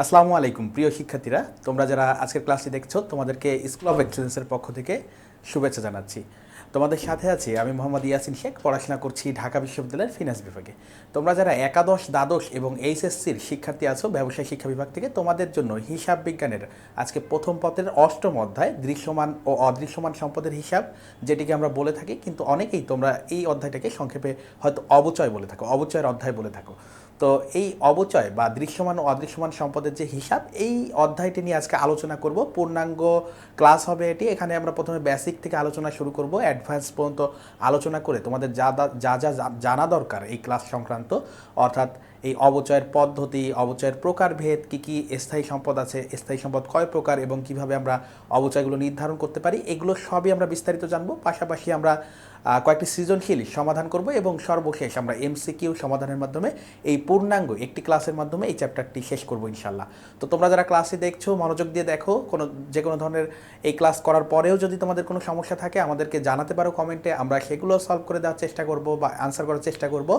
আসসালামু আলাইকুম প্রিয় শিক্ষার্থীরা, তোমরা যারা আজকের ক্লাসটি দেখছো তোমাদেরকে স্কুল অফ এক্সেলেন্সের পক্ষ থেকে শুভেচ্ছা জানাচ্ছি। তোমাদের সাথে আছি আমি মোহাম্মদ ইয়াসিন শেখ, পড়াশোনা করছি ঢাকা বিশ্ববিদ্যালয়ের ফিনান্স বিভাগে। তোমরা যারা একাদশ, দ্বাদশ এবং এইচএসসির শিক্ষার্থী আছো ব্যবসায় শিক্ষা বিভাগ থেকে, তোমাদের জন্য হিসাব বিজ্ঞানের আজকে প্রথম পত্রের অষ্টম অধ্যায় দৃশ্যমান ও অদৃশ্যমান সম্পদের হিসাব, যেটিকে আমরা বলে থাকি, কিন্তু অনেকেই তোমরা এই অধ্যায়টাকে সংক্ষেপে হয়তো অবচয় বলে থাকো, অবচয়ের অধ্যায় বলে থাকো। তো এই অবচয় বা দৃশ্যমান ও অদৃশ্যমান সম্পদের যে হিসাব, এই অধ্যায়টি নিয়ে আজকে আলোচনা করব। পূর্ণাঙ্গ ক্লাস হবে এটি। এখানে আমরা প্রথমে বেসিক থেকে আলোচনা শুরু করব, অ্যাডভান্স পর্যন্ত আলোচনা করে তোমাদের যা যা যা জানা দরকার এই ক্লাস সংক্রান্ত, অর্থাৎ এই অবচয়ের পদ্ধতি, অবচয়ের প্রকারভেদ, কী কী স্থায়ী সম্পদ আছে, স্থায়ী সম্পদ কয় প্রকার এবং কিভাবে আমরা অবচয়গুলো নির্ধারণ করতে পারি, এগুলো সবই আমরা বিস্তারিত জানবো। পাশাপাশি আমরা কয়েকটি সৃজনশীল সমাধান করব এবং সর্বশেষ আমরা এমসিকিউ সমাধানের মাধ্যমে এই পূর্ণাঙ্গ একটি ক্লাসের মাধ্যমে এই চ্যাপ্টারটি শেষ করব ইনশাল্লাহ। তো তোমরা যারা ক্লাসে দেখছো মনোযোগ দিয়ে দেখো। যে কোনো ধরনের এই ক্লাস করার পরেও যদি তোমাদের কোনো সমস্যা থাকে আমাদেরকে জানাতে পারো কমেন্টে, আমরা সেগুলো সলভ করে দেওয়ার চেষ্টা করব বা আনসার করার চেষ্টা করব।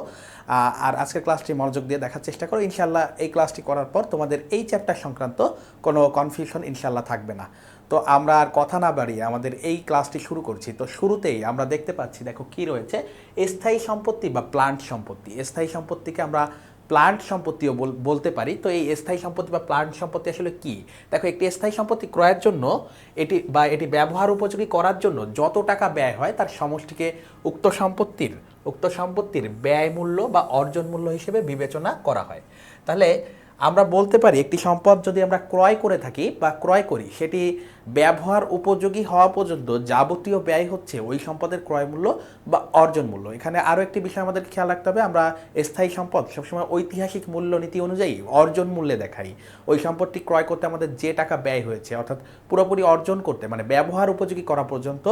আর আজকের ক্লাসটি মনোযোগ দিয়ে দেখার চেষ্টা করো। ইনশাল্লাহ এই ক্লাসটি করার পর তোমাদের এই চ্যাপ্টার সংক্রান্ত কোনো কনফিউশন ইনশাল্লাহ থাকবে না। তো আমরা আর কথা না বাড়িয়ে আমাদের এই ক্লাসটি শুরু করছি। তো শুরুতেই আমরা দেখতে পাচ্ছি, দেখো কি রয়েছে, স্থায়ী সম্পত্তি বা প্লান্ট সম্পত্তি। স্থায়ী সম্পত্তিকে আমরা প্লান্ট সম্পত্তিও বলতে পারি। তো এই স্থায়ী সম্পত্তি বা প্লান্ট সম্পত্তি আসলে কি? দেখো, একটি স্থায়ী সম্পত্তি ক্রয়ের জন্য এটি ব্যবহার উপযোগী করার জন্য যত টাকা ব্যয় হয় তার সমষ্টিকে উক্ত সম্পত্তির ব্যয় মূল্য বা অর্জন মূল্য হিসেবে বিবেচনা করা হয়। তাহলে আমরা বলতে পারি একটি সম্পদ যদি আমরা ক্রয় করে থাকি বা ক্রয় করি, সেটি ব্যবহার উপযোগী হওয়া পর্যন্ত যাবতীয় ব্যয় হচ্ছে ওই সম্পদের ক্রয় মূল্য বা অর্জন মূল্য। এখানে আরও একটি বিষয় আমাদের খেয়াল রাখতে হবে, আমরা স্থায়ী সম্পদ সবসময় ঐতিহাসিক মূল্যনীতি অনুযায়ী অর্জন মূল্যে দেখাই। ওই সম্পদটি ক্রয় করতে আমাদের যে টাকা ব্যয় হয়েছে, অর্থাৎ পুরোপুরি অর্জন করতে মানে ব্যবহার উপযোগী করা পর্যন্ত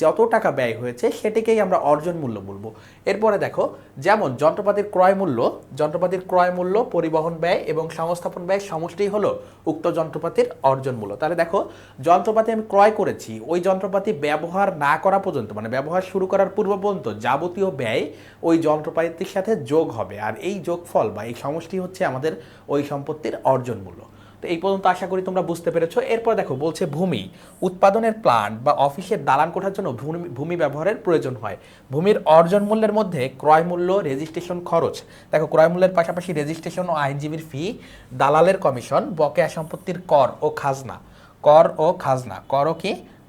যত টাকা ব্যয় হয়েছে সেটিকেই আমরা অর্জন মূল্য বলবো। এরপরে দেখো, যেমন যন্ত্রপাতির ক্রয় মূল্য, পরিবহন ব্যয় এবং সংস্থাপন ব্যয় সমষ্টি হলো উক্ত যন্ত্রপাতির অর্জন মূল্য। তাহলে দেখো, যন্ত্রপাতি আমি ক্রয় করেছি, ওই যন্ত্রপাতি ব্যবহার না করা পর্যন্ত মানে ব্যবহার শুরু করার পূর্ব পর্যন্ত যাবতীয় ব্যয় ওই যন্ত্রপাতির সাথে যোগ হবে, আর এই যোগফল বা এই সমষ্টি হচ্ছে আমাদের ওই সম্পত্তির অর্জন মূল্য। তো এই পর্যন্ত আশা করি তোমরা বুঝতে পেরেছো। এরপর দেখো বলছে, ভূমি উৎপাদনের প্লান্ট বা অফিসের দালান কোঠার জন্য ভূমি ব্যবহারের প্রয়োজন হয়। ভূমির অর্জন মূল্যের মধ্যে ক্রয় মূল্য, রেজিস্ট্রেশন খরচ, দেখো ক্রয় মূল্যের পাশাপাশি রেজিস্ট্রেশন ও আইনজীবীর ফি, দালালের কমিশন, বকেয়া সম্পত্তির কর ও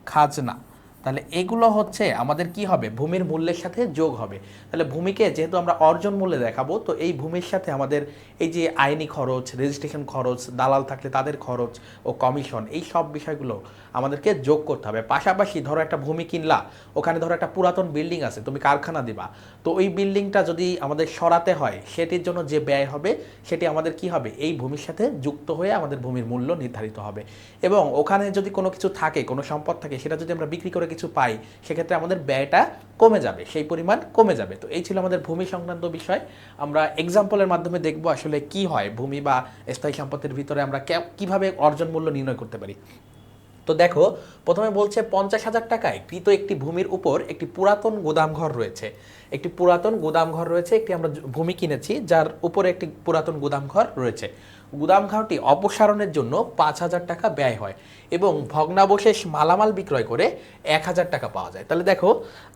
খাজনা, তাহলে এগুলো হচ্ছে আমাদের কি হবে, ভূমির মূল্যের সাথে যোগ হবে। তাহলে ভূমিকে যেহেতু আমরা অর্জন মূল্যে দেখাবো, তো এই ভূমির সাথে আমাদের এই যে আইনি খরচ, রেজিস্ট্রেশন খরচ, দালাল থাকলে তাদের খরচ ও কমিশন, এই সব বিষয়গুলো আমাদেরকে যোগ করতে হবে। পাশাপাশি ধরো একটা ভূমি কিনলা, ওখানে ধরো একটা পুরাতন বিল্ডিং আছে, তুমি কারখানা দিবা, তো ওই বিল্ডিংটা যদি আমাদের সরাতে হয় সেটির জন্য যে ব্যয় হবে সেটি আমাদের কি হবে, এই ভূমির সাথে যুক্ত হয়ে আমাদের ভূমির মূল্য নির্ধারিত হবে। এবং ওখানে যদি কোনো কিছু থাকে, কোনো সম্পদ থাকে, সেটা যদি আমরা বিক্রি করে কিছু পাই, সেক্ষেত্রে আমাদের ব্যয়টা কমে যাবে, সেই পরিমাণ কমে যাবে। তো এই ছিল আমাদের ভূমি সংক্রান্ত বিষয়। আমরা এক্সাম্পলের মাধ্যমে দেখব আসলে কি হয় ভূমি বা স্থায়ী সম্পত্তির ভিতরে আমরা কিভাবে অর্জন মূল্য নির্ণয় করতে পারি। তো দেখো, প্রথমে বলছে 50,000 টাকায় কৃত একটি ভূমির উপর একটি পুরাতন গুদামঘর রয়েছে। একটি আমরা ভূমি কিনেছি যার উপরে একটি পুরাতন গুদামঘর রয়েছে। গুদামঘরটি অপসারণের জন্য 5,000 টাকা ব্যয় হয় এবং ভগ্নাবশেষ মালামাল বিক্রয় করে 1,000 টাকা পাওয়া যায়। তাহলে দেখো,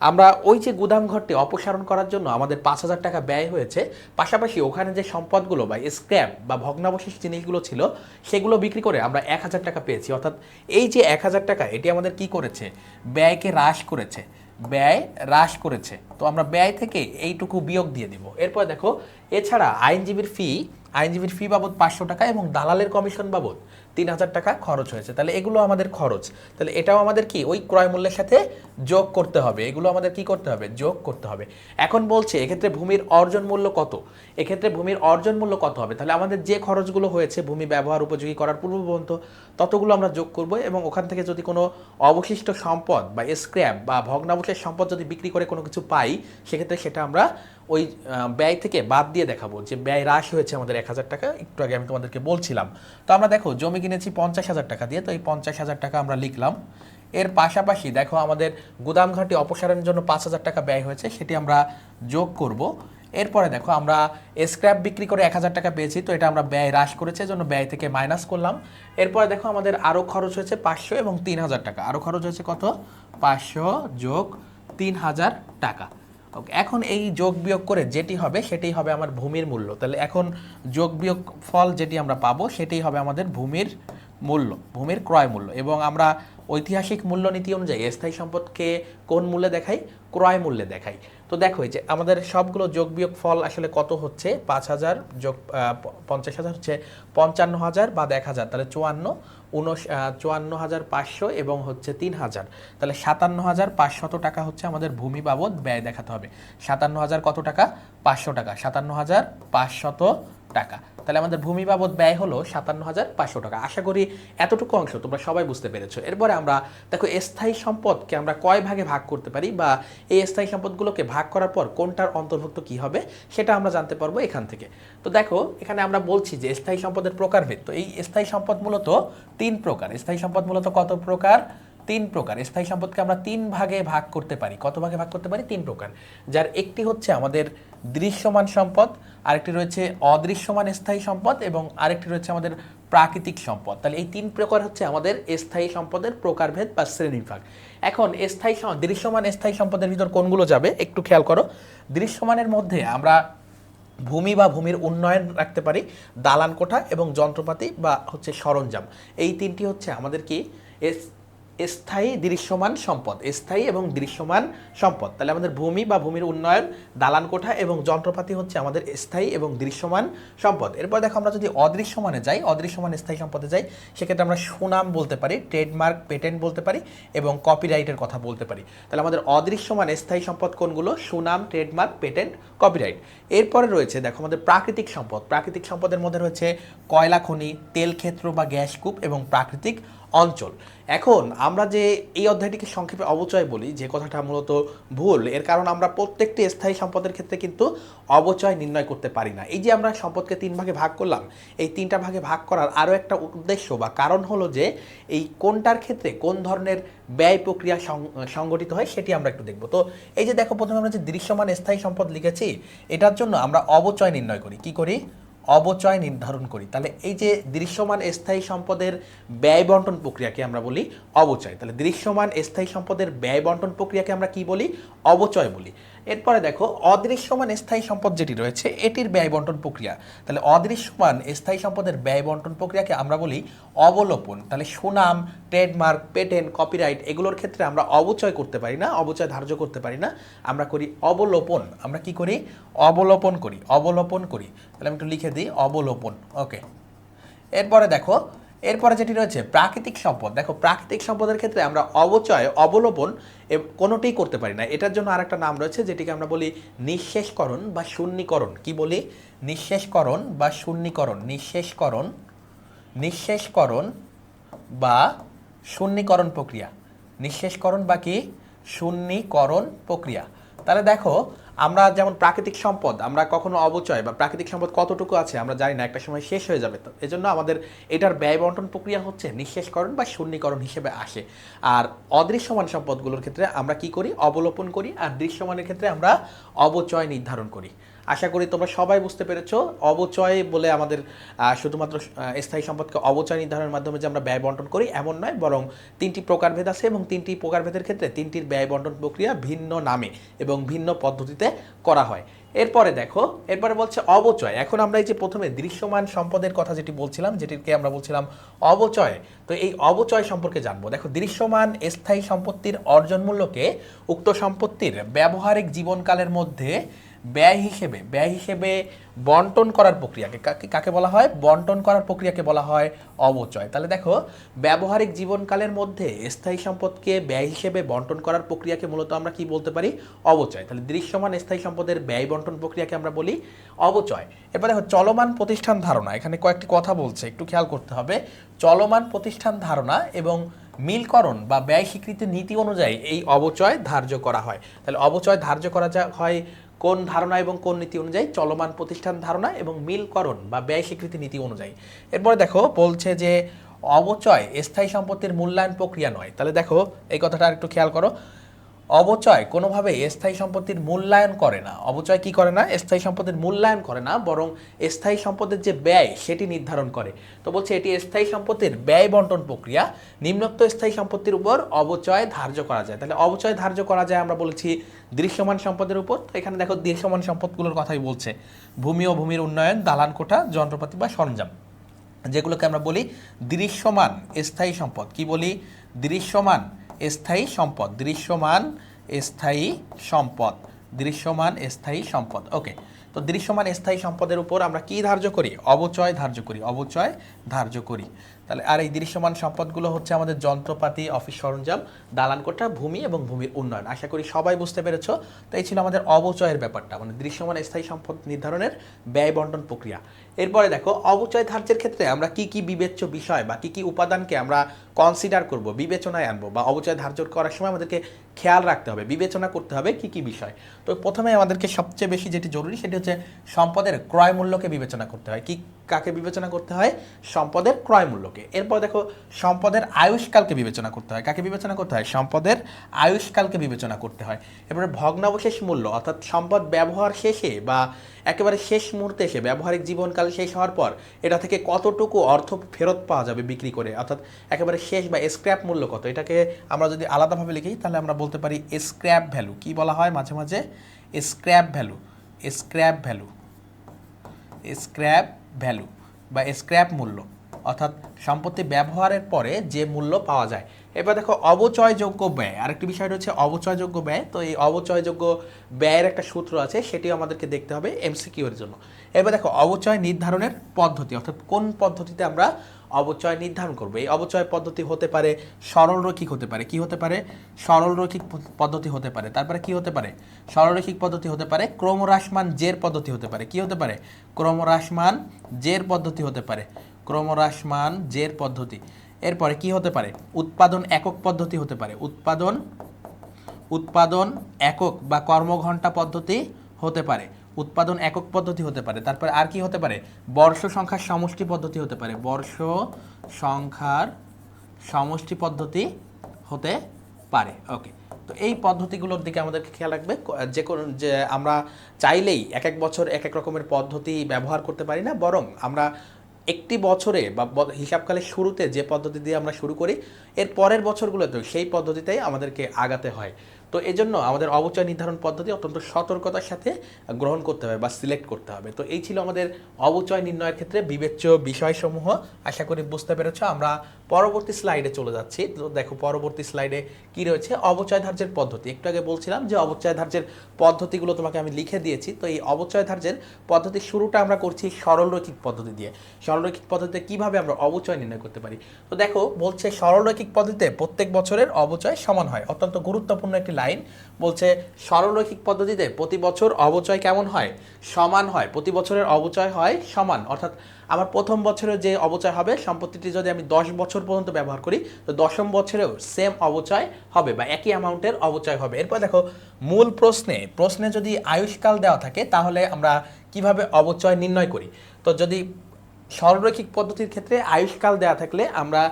আমরা ওই যে গুদামঘরটি অপসারণ করার জন্য আমাদের 5,000 টাকা ব্যয় হয়েছে, পাশাপাশি ওখানে যে সম্পদগুলো বা স্ক্র্যাপ বা ভগ্নাবশেষ জিনিসগুলো ছিল সেগুলো বিক্রি করে আমরা 1,000 টাকা পেয়েছি। অর্থাৎ এই যে 1,000 টাকা, এটি আমাদের কি করেছে, ব্যয় হ্রাস করেছে। তো আমরা ব্যয় থেকে এইটুকু বিয়োগ দিয়ে দিব। এরপর দেখো, এছাড়া আইনজীবীর ফি বাবদ 500 টাকা এবং দালালের কমিশন বাবদ 3,000 টাকা খরচ হয়েছে। তাহলে এগুলো আমাদের খরচ, তাহলে এটাও আমাদের কি ওই ক্রয় মূল্যের সাথে যোগ করতে হবে। এগুলো আমাদের কি করতে হবে, যোগ করতে হবে। এখন বলছে এক্ষেত্রে ভূমির অর্জন মূল্য কত হবে। তাহলে আমাদের যে খরচগুলো হয়েছে ভূমি ব্যবহার উপযোগী করার পূর্ব পর্যন্ত, ততগুলো আমরা যোগ করব এবং ওখান থেকে যদি কোনো অবশিষ্ট সম্পদ বা স্ক্র্যাপ বা ভগ্নাবশেষ সম্পদ যদি বিক্রি করে কোনো কিছু পাই, সেক্ষেত্রে সেটা আমরা ওই ব্যয় থেকে বাদ দিয়ে দেখাবো যে ব্যয় হ্রাস হয়েছে আমাদের 1,000 টাকা। একটু আগে আমি তোমাদেরকে বলছিলাম। তো আমরা দেখো, জমি কিনেছি 50,000 টাকা দিয়ে, তো এই 50,000 টাকা আমরা লিখলাম। এর পাশাপাশি দেখো, আমাদের গুদামঘরটি অপসারণের জন্য 5,000 টাকা ব্যয় হয়েছে, সেটি আমরা যোগ করব এরপরে দেখো আমরা স্ক্র্যাপ বিক্রি করে 1,000 টাকা পেয়েছি, তো এটা আমরা ব্যয় হ্রাস করেছে, এজন্য ব্যয় থেকে মাইনাস করলাম। এরপরে দেখো আমাদের আরও খরচ হয়েছে 500 এবং 3,000 টাকা। আরও খরচ হয়েছে কত? 500 যোগ 3,000 টাকা। ওকে, এখন এই যোগ বিয়োগ করে যেটি হবে সেটাই হবে আমার ভূমির মূল্য। তাহলে এখন যোগ বিয়োগ ফল যেটি আমরা পাবো সেটাই হবে আমাদের ভূমির মূল্য, ভূমির ক্রয় মূল্য। এবং আমরা ঐতিহাসিক মূল্যনীতি অনুযায়ী স্থায়ী সম্পদকে কোন মূল্যে দেখাই? ক্রয় মূল্যে দেখাই। তো দেখো এই যে আমাদের সবগুলো যোগ বিয়োগ ফল আসলে কত হচ্ছে? 5,000 যোগ 50,000 হচ্ছে 55,000 বাদ 1,000, তাহলে 54,500 এবং হচ্ছে 3,000, তাহলে 57,500 টাকা হচ্ছে আমাদের ভূমি বাবদ ব্যয় দেখাতে হবে। 57,000 কত টাকা? 500 টাকা। 57,500 টাকা। তাহলে আমাদের ভূমি বাবদ ব্যয় হলো 57,500 টাকা। আশা করি এতটুকু অংশ তোমরা সবাই বুঝতে পেরেছো। এরপরে আমরা দেখো স্থায়ী সম্পদকে আমরা কয় ভাগে ভাগ করতে পারি, বা এই স্থায়ী সম্পদগুলোকে ভাগ করার পর কোনটার অন্তর্ভুক্ত কি হবে সেটা আমরা জানতে পারবো এখান থেকে। তো দেখো এখানে আমরা বলছি যে স্থায়ী সম্পদের প্রকারভেদ। তো এই স্থায়ী সম্পদ মূলত 3 প্রকার। স্থায়ী সম্পদ মূলত কত প্রকার? 3 প্রকার। স্থায়ী সম্পদকে আমরা 3 ভাগে ভাগ করতে পারি। কত ভাগে ভাগ করতে পারি? 3 প্রকার। যার একটি হচ্ছে আমাদের দৃশ্যমান সম্পদ, আরেকটি রয়েছে অদৃশ্যমান স্থায়ী সম্পদ, এবং আরেকটি রয়েছে আমাদের প্রাকৃতিক সম্পদ। তাহলে এই 3 প্রকার হচ্ছে আমাদের স্থায়ী সম্পদের প্রকারভেদ বা শ্রেণীবিভাগ। এখন দৃশ্যমান স্থায়ী সম্পদের ভিতর কোনগুলো যাবে একটু খেয়াল করো। দৃশ্যমানের মধ্যে আমরা ভূমি বা ভূমির উন্নয়ন রাখতে পারি, দালান কোঠা এবং যন্ত্রপাতি বা হচ্ছে সরঞ্জাম। এই তিনটি হচ্ছে আমাদের কি? স্থায়ী দৃশ্যমান সম্পদ, স্থায়ী এবং দৃশ্যমান সম্পদ। তাহলে আমাদের ভূমি বা ভূমির উন্নয়ন, দালান কোঠা এবং যন্ত্রপাতি হচ্ছে আমাদের স্থায়ী এবং দৃশ্যমান সম্পদ। এরপর দেখো আমরা যদি অদৃশ্যমানে যাই, অদৃশ্যমান স্থায়ী সম্পদে যাই, সেক্ষেত্রে আমরা সুনাম বলতে পারি, ট্রেডমার্ক, পেটেন্ট বলতে পারি এবং কপিরাইটের কথা বলতে পারি। তাহলে আমাদের অদৃশ্যমান স্থায়ী সম্পদ কোনগুলো? সুনাম, ট্রেডমার্ক, পেটেন্ট, কপিরাইট। এরপরে রয়েছে দেখো আমাদের প্রাকৃতিক সম্পদ। প্রাকৃতিক সম্পদের মধ্যে রয়েছে কয়লা খনি, তেল ক্ষেত্র বা গ্যাস কূপ এবং প্রাকৃতিক অঞ্চল। এখন আমরা যে এই অধ্যায়টিকে সংক্ষেপে অবচয় বলি, যে কথাটা মূলত ভুল, এর কারণ আমরা প্রত্যেকটি স্থায়ী সম্পদের ক্ষেত্রে কিন্তু অবচয় নির্ণয় করতে পারি না। এই যে আমরা সম্পদকে 3 ভাগে ভাগ করলাম, এই 3টা ভাগে ভাগ করার আরও একটা উদ্দেশ্য বা কারণ হলো যে এই কোনটার ক্ষেত্রে কোন ধরনের ব্যয় প্রক্রিয়া সংগঠিত হয় সেটি আমরা একটু দেখব। তো এই যে দেখো প্রথমে আমরা যে দৃশ্যমান স্থায়ী সম্পদ লিখেছি, এটার জন্য আমরা অবচয় নির্ণয় করি। কি করি? অবচয় নির্ধারণ করি। তাহলে এই যে দৃশ্যমান স্থায়ী সম্পদের ব্যয় বন্টন প্রক্রিয়াকে আমরা বলি অবচয়। তাহলে দৃশ্যমান স্থায়ী সম্পদের ব্যয় বন্টন প্রক্রিয়াকে আমরা কি বলি? অবচয় বলি। এরপরে দেখো অদৃশ্যমান স্থায়ী সম্পদ যেটি রয়েছে এটির ব্যয় বন্টন প্রক্রিয়া। তাহলে অদৃশ্যমান স্থায়ী সম্পদের ব্যয় বন্টন প্রক্রিয়াকে আমরা বলি অবলোপন। তাহলে সুনাম, ট্রেডমার্ক, পেটেন্ট, কপিরাইট এগুলোর ক্ষেত্রে আমরা অবচয় করতে পারি না, অবচয় ধার্য করতে পারি না, আমরা করি অবলোপন। আমরা কি করি? অবলোপন করি, অবলোপন করি। তাহলে আমি একটু লিখে দিই অবলোপন। ওকে, এরপরে দেখো এরপরে যেটি রয়েছে প্রাকৃতিক সম্পদ। দেখো প্রাকৃতিক সম্পদের ক্ষেত্রে আমরা অবচয়, অবলোপন কোনোটিই করতে পারি না। এটার জন্য আরেকটা নাম রয়েছে যেটিকে আমরা বলি নিঃশেষকরণ বা শূন্যীকরণ। কি বলি? নিঃশেষকরণ বা শূন্যীকরণ। নিঃশেষকরণ, নিঃশেষকরণ বা শূন্যীকরণ প্রক্রিয়া। নিঃশেষকরণ বা কি? শূন্যীকরণ প্রক্রিয়া। তাহলে দেখো আমরা যেমন প্রাকৃতিক সম্পদ আমরা কখনো অবচয় বা প্রাকৃতিক সম্পদ কতটুকু আছে আমরা জানি না, একটা সময় শেষ হয়ে যাবে। তো এজন্য আমাদের এটার ব্যয় বন্টন প্রক্রিয়া হচ্ছে নিঃশেষকরণ বা শূন্যীকরণ হিসেবে আসে। আর অদৃশ্যমান সম্পদগুলোর ক্ষেত্রে আমরা কি করি? অবলোপন করি। আর দৃশ্যমানের ক্ষেত্রে আমরা অবচয় নির্ধারণ করি। আশা করি তোমরা সবাই বুঝতে পেরেছো। অবচয় বলে আমাদের শুধুমাত্র স্থায়ী সম্পদকে অবচয় নির্ধারণের মাধ্যমে যে আমরা ব্যয় বন্টন করি এমন নয়, বরং 3টি প্রকারভেদ আছে এবং 3টি প্রকারভেদের ক্ষেত্রে 3টির ব্যয় বন্টন প্রক্রিয়া ভিন্ন নামে এবং ভিন্ন পদ্ধতিতে করা হয়। এরপরে দেখো, এরপরে বলছে অবচয়। এখন আমরা এই যে প্রথমে দৃশ্যমান সম্পদের কথা যেটি বলছিলাম, যেটিকে আমরা বলছিলাম অবচয়, তো এই অবচয় সম্পর্কে জানবো। দেখো দৃশ্যমান স্থায়ী সম্পত্তির অর্জন মূল্যকে উক্ত সম্পত্তির ব্যবহারিক জীবনকালের মধ্যে ব্যয় হিসেবে বন্টন করার প্রক্রিয়াকে কাকে বলা হয়? বন্টন করার প্রক্রিয়াকে বলা হয় অবচয়। তাহলে দেখো ব্যবহারিক জীবনকালের মধ্যে স্থায়ী সম্পদকে ব্যয় হিসেবে বন্টন করার প্রক্রিয়াকে মূলত আমরা কি বলতে পারি? অবচয়। তাহলে দৃশ্যমান স্থায়ী সম্পদের ব্যয় বন্টন প্রক্রিয়াকে আমরা বলি অবচয়। এবার দেখো চলমান প্রতিষ্ঠান ধারণা, এখানে কয়েকটি কথা বলছে, একটু খেয়াল করতে হবে। চলমান প্রতিষ্ঠান ধারণা এবং মিলকরণ বা ব্যয় স্বীকৃতি নীতি অনুযায়ী এই অবচয় ধার্য করা হয়। তাহলে অবচয় ধার্য করা হয় কোন ধারণা এবং কোন নীতি অনুযায়ী? চলমান প্রতিষ্ঠান ধারণা এবং মিলকরণ বা ব্যয় স্বীকৃতি নীতি অনুযায়ী। এরপরে দেখো বলছে যে অবচয় স্থায়ী সম্পত্তির মূল্যায়ন প্রক্রিয়া নয়। তাহলে দেখো এই কথাটা একটু খেয়াল করো। অবচয় কোনোভাবে স্থায়ী সম্পত্তির মূল্যায়ন করে না। অবচয় কি করে না? স্থায়ী সম্পত্তির মূল্যায়ন করে না, বরং স্থায়ী সম্পদের যে ব্যয় সেটি নির্ধারণ করে। তো বলছে এটি স্থায়ী সম্পত্তির ব্যয় বন্টন প্রক্রিয়া। নিম্নোক্ত স্থায়ী সম্পত্তির উপর অবচয় ধার্য করা যায়। তাহলে অবচয় ধার্য করা যায় আমরা বলেছি দৃশ্যমান সম্পদের উপর। তো এখানে দেখো দৃশ্যমান সম্পদগুলোর কথাই বলছে, ভূমি ও ভূমির উন্নয়ন, দালান কোঠা, যন্ত্রপাতি বা সরঞ্জাম, যেগুলোকে আমরা বলি দৃশ্যমান স্থায়ী সম্পদ। কি বলি? দৃশ্যমান স্থায়ী সম্পদ, দৃশ্যমান স্থায়ী সম্পদ, দৃশ্যমান স্থায়ী সম্পদ। ওকে, তো দৃশ্যমান স্থায়ী সম্পদের উপর আমরা কি ধার্য করি? অবচয় ধার্য করি, অবচয় ধার্য করি। তাহলে আর এই দৃশ্যমান সম্পদগুলো হচ্ছে আমাদের যন্ত্রপাতি, অফিস সরঞ্জাম, দালান কোঠা, ভূমি এবং ভূমির উন্নয়ন। আশা করি সবাই বুঝতে পেরেছো। তো এই ছিল আমাদের অবচয়ের ব্যাপারটা, মানে দৃশ্যমান স্থায়ী সম্পদ নির্ধারণের ব্যয় বন্টন প্রক্রিয়া। এরপরে দেখো অবচয় ধার্যের ক্ষেত্রে আমরা কি কি বিবেচ্য বিষয় বা কি কি উপাদানকে আমরা কনসিডার করব, বিবেচনায় আনবো, বা অবচয় ধার্য করার সময় আমাদেরকে খেয়াল রাখতে হবে, বিবেচনা করতে হবে কি কি বিষয়। তো প্রথমে আমাদেরকে সবচেয়ে বেশি যেটি জরুরি সেটি হচ্ছে সম্পদের ক্রয় মূল্যকে বিবেচনা করতে হয়। কি কাকে বিবেচনা করতে হয়? সম্পদের ক্রয় মূল্যকে। এরপর দেখো সম্পদের আয়ুষ্কালকে বিবেচনা করতে হয়। কাকে বিবেচনা করতে হয়? সম্পদের আয়ুষ্কালকে বিবেচনা করতে হয়। এরপরে ভগ্নাবশেষ মূল্য, অর্থাৎ সম্পদ ব্যবহার শেষে বা একেবারে শেষ মুহূর্তে এসে ব্যবহারিক জীবনকাল শেষ হওয়ার পর এটা থেকে কতটুকু অর্থ ফেরত পাওয়া যাবে বিক্রি করে, অর্থাৎ একেবারে শেষ বা স্ক্র্যাপ মূল্য কত। এটাকে আমরা যদি আলাদাভাবে লিখি তাহলে আমরা বলতে পারি স্ক্র্যাপ ভ্যালু। কি বলা হয় মাঝে মাঝে? Scrap value, scrap value, scrap value বা স্ক্র্যাপ মূল্য, অর্থাৎ সম্পত্তি ব্যবহারের পরে যে মূল্য পাওয়া যায়। এবার দেখো অবচয়যোগ্য ব্যয়, আরেকটি বিষয় রয়েছে অবচয়যোগ্য ব্যয়। তো এই অবচয়যোগ্য ব্যয়ের একটা সূত্র আছে, সেটিও আমাদেরকে দেখতে হবে এমসিকিউ এর জন্য। এবার দেখো অবচয় নির্ধারণের পদ্ধতি, অর্থাৎ কোন পদ্ধতিতে আমরা অবচয় নির্ধারণ করব। এই অবচয় পদ্ধতি হতে পারে সরলরৈখিক, হতে পারে কি হতে পারে? সরলরৈখিক পদ্ধতি হতে পারে। তারপরে কি হতে পারে? সরলরৈখিক পদ্ধতি হতে পারে। ক্রমহ্রাসমান জের পদ্ধতি হতে পারে। কি হতে পারে? ক্রমহ্রাসমান জের পদ্ধতি হতে পারে, ক্রমহ্রাসমান জের পদ্ধতি। এরপরে কি হতে পারে? উৎপাদন একক পদ্ধতি হতে পারে, উৎপাদন একক বা কর্মঘণ্টা পদ্ধতি হতে পারে, উৎপাদন একক পদ্ধতি হতে পারে। তারপরে আর কি হতে পারে? বর্ষ সংখ্যার সমষ্টি পদ্ধতি হতে পারে, বর্ষ সংখ্যার সমষ্টি পদ্ধতি হতে পারে। ওকে, তো এই পদ্ধতিগুলোর দিকে আমাদেরকে খেয়াল রাখবে। যে আমরা চাইলেই এক এক বছর এক এক রকমের পদ্ধতি ব্যবহার করতে পারি না, বরং আমরা একটি বছরে বা হিসাবকালের শুরুতে যে পদ্ধতি দিয়ে আমরা শুরু করি, এর পরের বছরগুলোতেও সেই পদ্ধতিতেই আমাদেরকে আগাতে হয়। তো এজন্য আমাদের অবচয় নির্ধারণ পদ্ধতি অত্যন্ত সতর্কতার সাথে গ্রহণ করতে হবে বা সিলেক্ট করতে হবে। তো এই ছিল আমাদের অবচয় নির্ণয়ের ক্ষেত্রে বিবেচ্য বিষয়সমূহ। আশা করি বুঝতে পেরেছ। আমরা পরবর্তী স্লাইডে চলে যাচ্ছি। তো দেখো পরবর্তী স্লাইডে কি রয়েছে? অবচয় ধার্যের পদ্ধতি। একটু আগে বলছিলাম যে অবচয় ধার্যের পদ্ধতিগুলো তোমাকে আমি লিখে দিয়েছি। তো এই অবচয় ধার্যের পদ্ধতির শুরুটা আমরা করছি সরলরৈখিক পদ্ধতি দিয়ে। সরলরৈখিক পদ্ধতিতে কিভাবে আমরা অবচয় নির্ণয় করতে পারি? তো দেখো বলছে সরলরৈখিক পদ্ধতিতে প্রত্যেক বছরের অবচয় সমান হয়। অত্যন্ত গুরুত্বপূর্ণ একটি লাইন। বলছে সরলরৈখিক পদ্ধতিতে প্রতি বছর অবচয় কেমন হয়? সমান হয়। প্রতি বছরের অবচয় হয় সমান, অর্থাৎ আমার প্রথম বছরের যে অবচয় হবে, সম্পত্তিটি যদি আমি 10 বছর পর্যন্ত ব্যবহার করি, তো 10ম বছরেও সেম অবচয় হবে বা একই অ্যামাউন্টের অবচয় হবে। এরপর দেখো মূল প্রশ্নে যদি আয়ুষ্কাল দেওয়া থাকে তাহলে আমরা কিভাবে অবচয় নির্ণয় করি? তো যদি সরলরৈখিক পদ্ধতির ক্ষেত্রে আয়ুষ্কাল দেওয়া থাকলে আমরা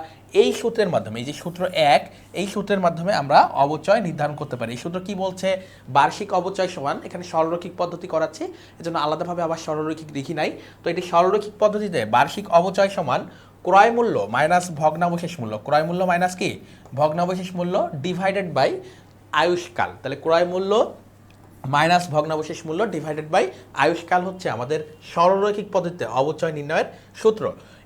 এই সূত্রের মাধ্যমে, এই যে সূত্র 1, এই সূত্রের মাধ্যমে আমরা অবচয় নির্ধারণ করতে পারি। এই সূত্র কি বলছে? বার্ষিক অবচয় সমান, এখানে সরলরৈখিক পদ্ধতি করাচ্ছি এজন্য আলাদাভাবে আবার সরলরৈখিক লিখি নাই। তো এটি সরলরৈখিক পদ্ধতিতে বার্ষিক অবচয় সমান ক্রয় মূল্য মাইনাস ভগ্নাবশেষ মূল্য, ক্রয় মূল্য মাইনাস কি? ভগ্নাবশেষ মূল্য ডিভাইডেড বাই আয়ুষ্কাল। তাহলে ক্রয় মূল্য মাইনাস ভগ্নাবশেষ মূল্য ডিভাইডেড বাই আয়ুষ্কাল হচ্ছে আমাদের সরলরৈখিক পদ্ধতিতে অবচয় নির্ণয়ের সূত্র।